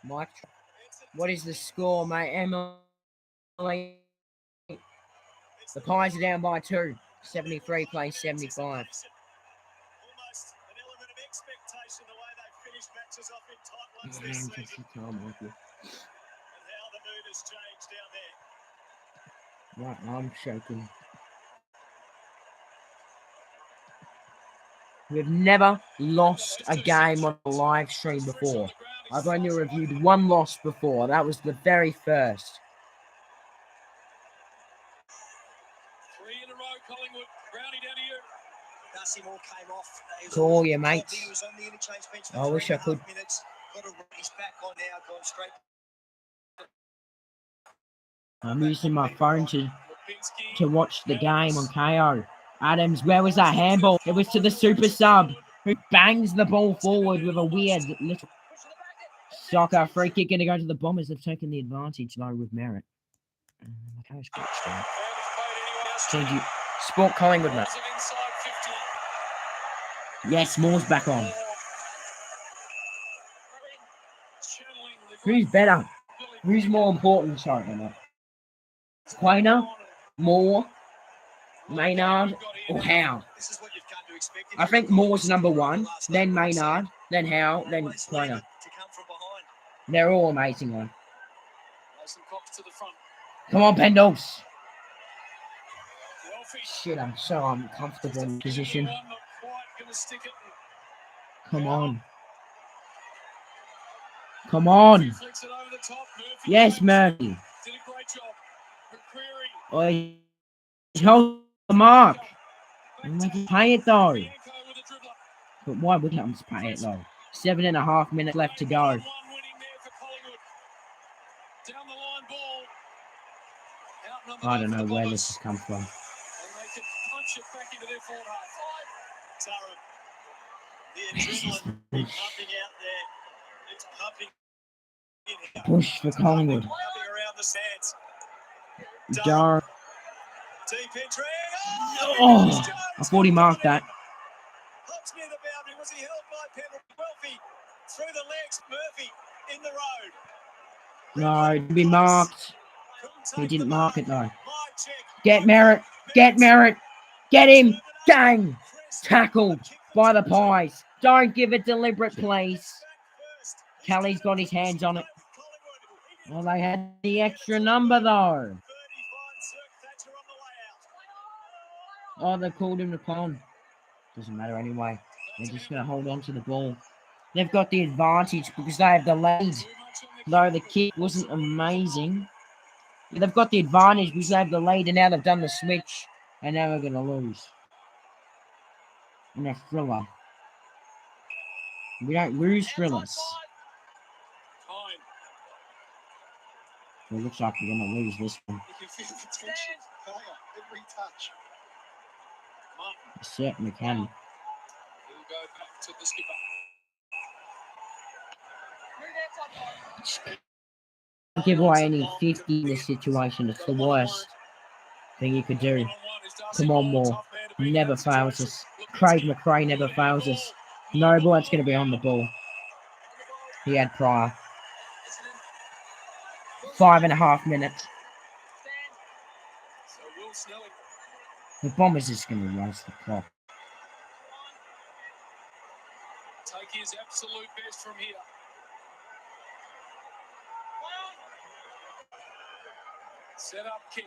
Mike, what is the score, mate? Emily. The Pies are down by 2. 73 plays 75. Right, I'm shaking. We've never lost a game on a live stream before. I've only reviewed one loss before. That was the very first. 3 in a row, Collingwood. Brownie down to you. Darcy Moore came off. Call you, mate. He was on the interchange bench for I wish I could. minutes. He's back on now, gone straight. I'm using my phone to watch the game on KO. Adams, where was that handball? It was to the super sub, who bangs the ball forward with a weird little soccer free kick. Going to go to the Bombers. They've taken the advantage though with merit. Sport Collingwood, mate. Yes, Moore's back on. Who's better? Who's more important? Sorry, mate. Quainer, Moore, Maynard, or Howe? I think Moore's number 1, then Maynard, then Howe, then Quainer. They're all amazing, man. Come on, Pendles. Shit, I'm so uncomfortable in position. Come on. Come on. Yes, Murphy. Oh, he held the mark. I'm going to pay it though. But why would I just pay it though? 7.5 minutes left to go. I don't know where this has come from. Push for Collingwood. Jar. Oh, I thought he marked that. No, it didn't be marked. He didn't mark it though. Get Merritt. Get Merritt. Get him. Dang. Tackled by the Pies. Don't give it deliberate, please. Kelly's got his hands on it. Well, they had the extra number though. Oh, they called him to con. Doesn't matter anyway. They're just going to hold on to the ball. They've got the advantage because they have the lead. Though the kick wasn't amazing. They've got the advantage because they have the lead and now they've done the switch. And now we're going to lose. And a thriller. We don't lose thrillers. It looks like we're going to lose this one. It certainly can. Give away any 50 in this situation. It's the worst thing you could do. Come on, Moore. He never fails us. Craig McRae never fails us. Noble, that's going to be on the ball. He had prior. 5.5 minutes. The Bombers just going to race the clock. Take his absolute best from here. Set up kick.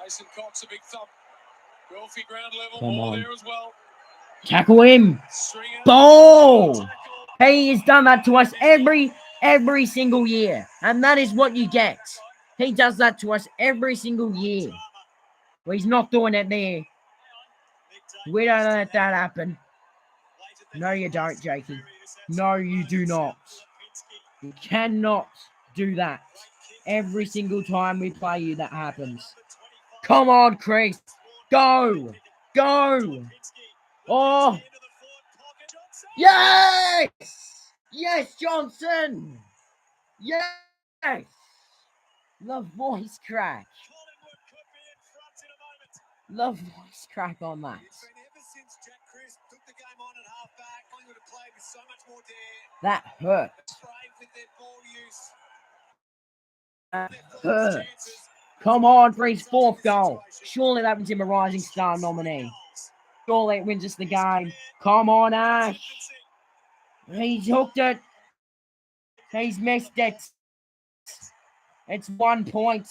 Mason Cox a big thump. Wealthy ground level. Come Ball on. there as well. Tackle him. Ball. He has done that to us every single year. And that is what you get. He does that to us every single year. Well, he's not doing it there. We don't let that happen. No, you don't, Jakey. No, you do not. You cannot do that. Every single time we play you, that happens. Come on, Chris. Go. Go. Oh. Yes. Yes, Johnson. Yes. The voice crack. The voice crack on that. That hurt. That hurts. Come on for his fourth goal. Surely that wins him a Rising Star nominee. Surely it wins us the game. Come on, Ash. He's hooked it. He's missed it. It's 1 point.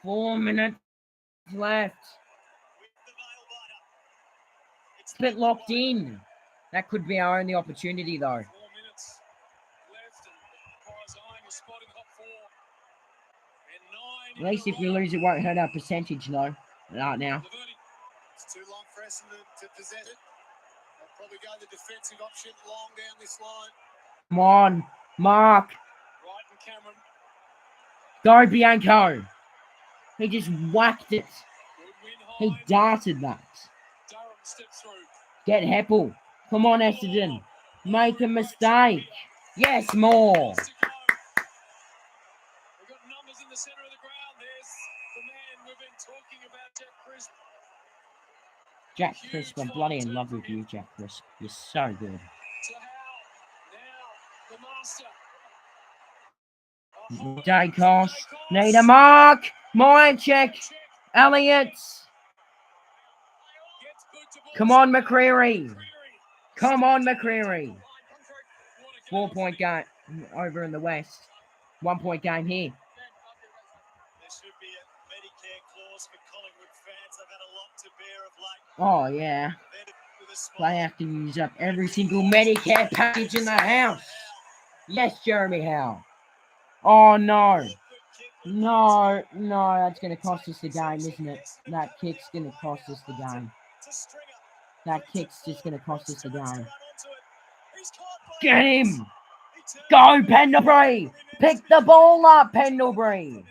4 minutes left. It's a bit locked in. That could be our only opportunity, though. At least if we lose, it won't hurt our percentage, though. Right now. It's too long for Essendon to possess it. They'll probably go the defensive option long down this line. Come on, Mark. Right and Cameron. Go, Bianco. He just whacked it. He darted that. Durham steps through. Get Heppel. Come on, Essendon. Make a mistake. Yes, more. We've got numbers in the centre of the ground. There's the man we've been talking about, Jack Crisp. Jack Crisp, I'm bloody in love with you, Jack Crisp. You're so good. Dacos. Need a mark. Mind check. Elliott. Come on, McCreary. Come on, McCreary. 4 point game over in the West. 1 point game here. There should be a Medicare clause for Collingwood fans. They've had a lot to bear of late. Oh, yeah. They have to use up every single Medicare package in the house. Yes, Jeremy Howe. Oh, no. No, that's going to cost us the game, isn't it? That kick's going to cost us the game. That kick's just going to cost us the game. Get him! Go, Pendlebury! Pick the ball up, Pendlebury!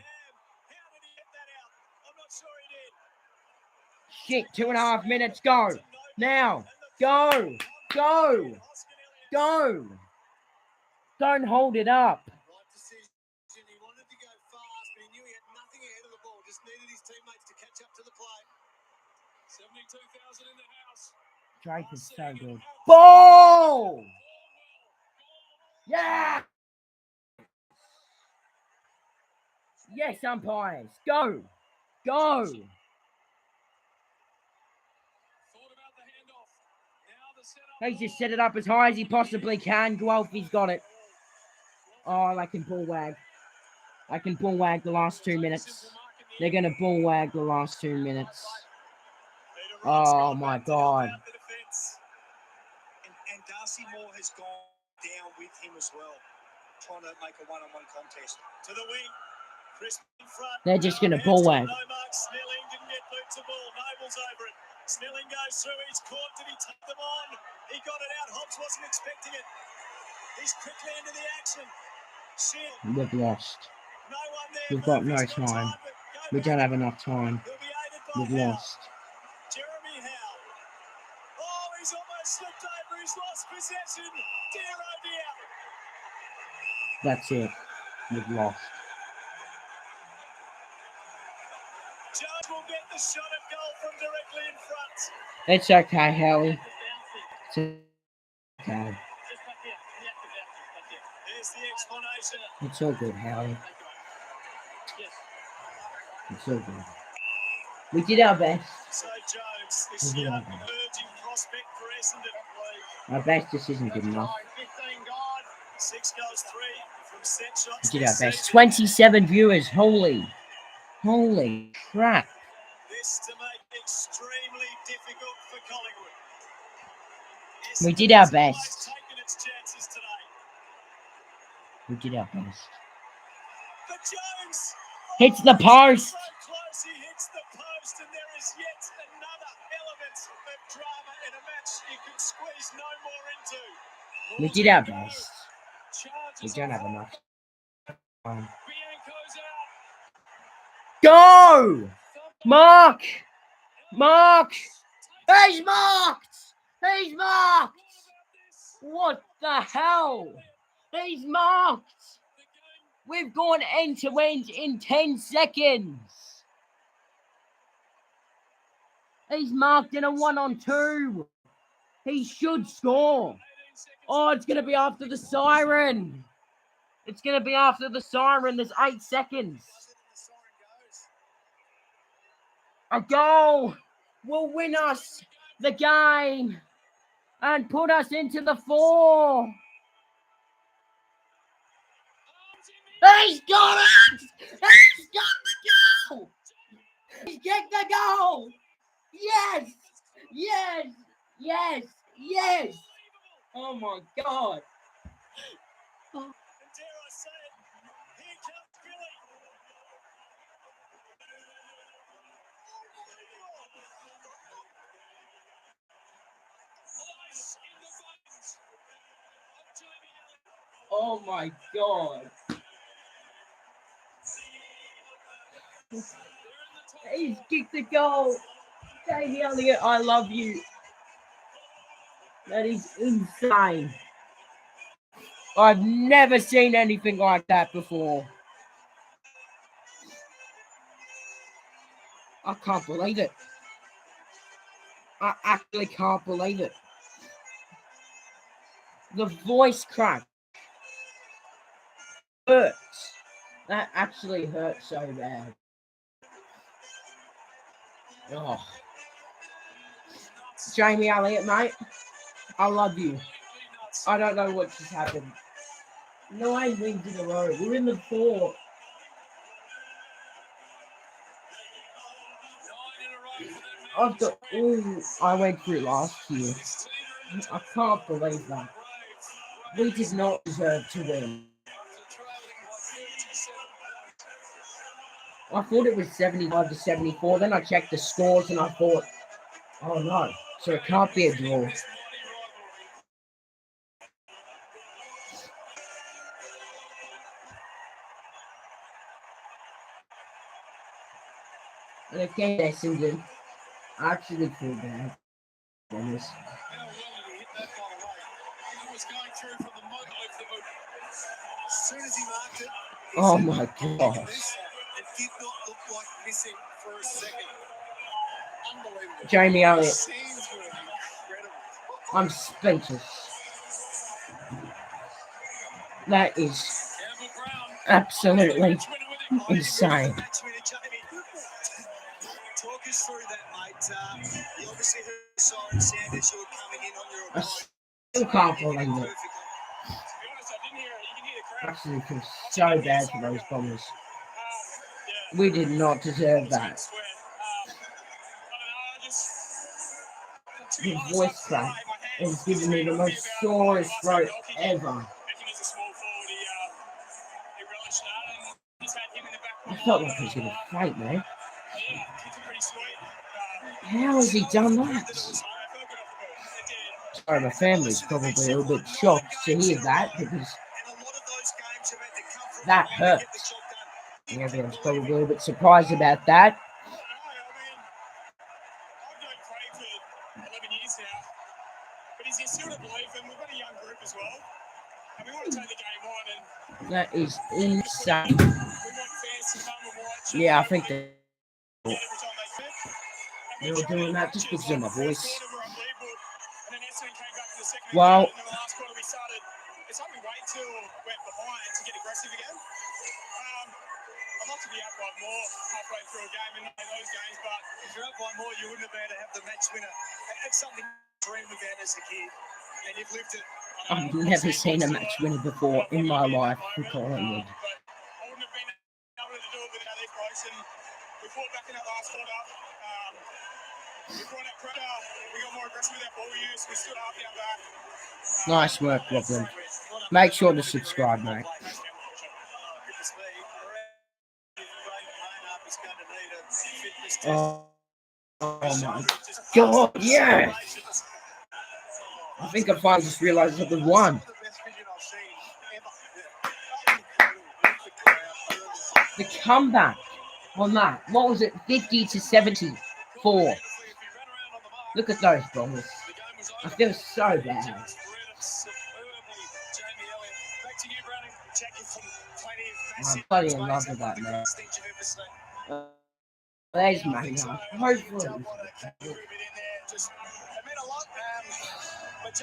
Shit, 2.5 minutes, go! Now! Go! Go! Go! Don't hold it up! He wanted to go fast, but he knew he had nothing ahead of the ball. Just needed his teammates to catch up to the play. 72,000 in the house. Drake is so good. Ball! Yeah! Yes, umpires. Go! Go! He's just set it up as high as he possibly can. Guelphy's got it. Oh, they can ball wag. I can ball wag the last 2 minutes. They're going to ball wag the last 2 minutes. Oh, my God. And Darcy Moore has gone down with him as well, trying to make a one-on-one contest. To the wing. Chris in front. They're just going to ball wag. No mark. Snelling didn't get boot to ball. Noble's over it. Snelling goes through. He's caught. Did he take them on? He got it out. Hobbs wasn't expecting it. He's quickly into the action. We've lost. No one there. We've got no time. We don't have enough time. We've lost. Jeremy Howe. Oh, he's almost slipped over. He's lost possession. Dear oh dear. That's it. We've lost. Judge will get the shot at goal from directly in front. It's okay, Howie. It's okay. Here's the explanation. It's all good, Howie. It's so good. We did our best. So Jones, this young emerging prospect for Essendon. Our best just isn't good enough. 15 gone, 6 goals 3 from set shots. We did our best. 27 viewers. Holy crap. This to make it extremely difficult for Collingwood. We did our best. Taken its chances today. We did our best. But Jones hits the post. so close, he hits the post, and there is yet another element of drama in a match you could squeeze no more into. We did our best. We don't have enough time. Go! Mark! He's marked! He's marked! What the hell? He's marked! We've gone end to end in 10 seconds. He's marked in a 1-on-2. He should score. Oh, it's going to be after the siren. It's going to be after the siren. There's 8 seconds. A goal will win us the game and put us into the 4. He's got it! He's got the goal! He's kicked the goal! Yes! Yes! Yes! Yes! Oh my God! And dare I say it, here comes Billy. Oh my God! He's kicked the goal! Jamie Elliott, I love you. That is insane. I've never seen anything like that before. I can't believe it. I actually can't believe it. The voice crack hurts. That actually hurts so bad. Oh. Jamie Elliott, mate, I love you. I don't know what just happened. 9 wins in a row. We're in the 4. After all I went through last year, I can't believe that. We did not deserve to win. I thought it was 75 to 74. Then I checked the scores and I thought, oh no, so it can't be a draw. And again, Essendon, I actually feel bad. Dennis. As soon as he marked it, Oh my gosh. It did not look like missing for a second. Unbelievable. Jamie Elliott. Scenes were incredible. I'm speechless. That is absolutely insane. Talk us through that, mate. You obviously heard the siren sound as you were coming in on your I approach. still can't believe it. I actually feel so bad for those Bombers. We did not deserve that. The voice crack is giving me the most sorest throat ever. I felt like he was going to fight, man. How has he done that? Sorry, my family's probably a little bit shocked to hear that because that hurt. And everyone's probably a little bit surprised about that. That is insane. Yeah, I think that they were doing that just because of my voice. Well, I'd love to be up by more halfway through a game in those games, but if you're up by more, you wouldn't have been able to have the match winner. It's something you dreamed about as a kid, and you've lived it. I've never seen a match winner before in my life for Collingwood. I wouldn't have been able to do it without these blokes, and we fought back in that last quarter. We brought out pressure, we got more aggressive with our ball use, we stood up our back. Nice work, Robin. Make sure to subscribe, mate. Oh my God, yes! I think I finally just realised it was one. The comeback on that, what was it, 50 to 74? Look at those Bombers. I feel so bad. I'm bloody in love with that, man. There's Maynard. Hopefully.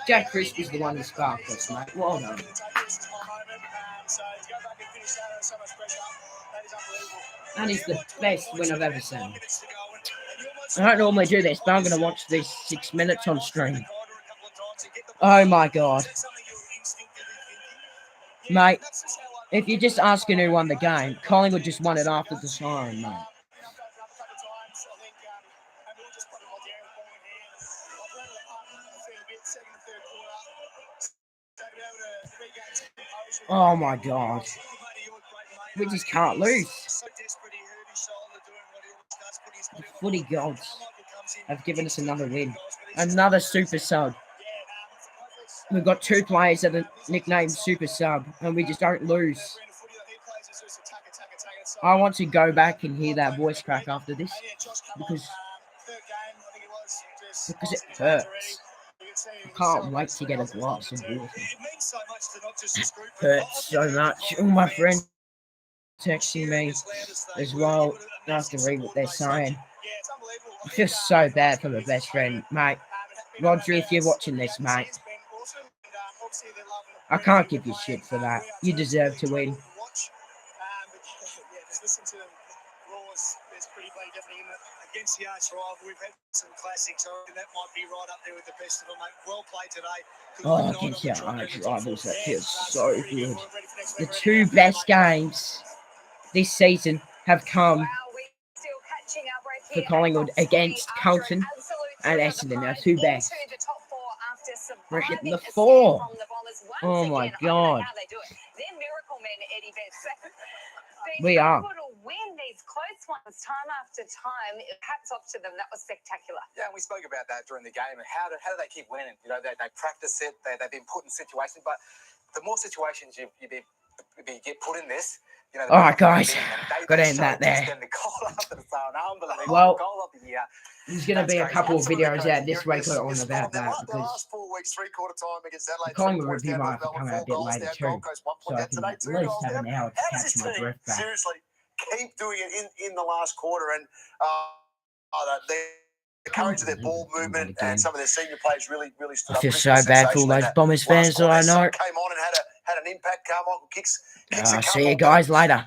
Jack Crisp is the one who sparked us, mate. Well done. That is the best win I've ever seen. I don't normally do this, but I'm going to watch these 6 minutes on stream. Oh my God. Mate, if you're just asking who won the game, Collingwood just won it after the siren, mate. Oh my God. We just can't lose. The footy gods have given us another win. Another super sub. We've got 2 players that are nicknamed super sub, and we just don't lose. I want to go back and hear that voice crack after this because it hurts. I can't wait to get a glass of water. Hurts so much. All my friends texting me as well. I have to read what they're saying. I feel so bad for my best friend, mate. Roger, if you're watching this, mate, I can't give you shit for that. You deserve to win. Against the arch rival, we've had some classics. I that might be right up there with the best of them, mate. Well played today. Oh, against the arch rivals, that feels so good. The 2 best games this season have come for Collingwood against Carlton and Essendon. Our 2 best. We're hitting the 4. Oh my God. We are. Win these close ones time after time. Hats off to them. That was spectacular. Yeah, and we spoke about that during the game. And how do they keep winning? You know, they practice it. They've been put in situations, but the more situations you get put in this, you know. All right, guys, got to end that there. Well, there's going to be a couple of videos out this week on about that because the Collingwood review might have to come out a bit later too, so I can at least have an hour to catch my breath back. Seriously, keep doing it in the last quarter, and the courage of their ball movement and some of their senior players really stood up. I feel so bad for all those Bombers fans that I know. Came on and had an impact. Carmichael kicks See you guys later.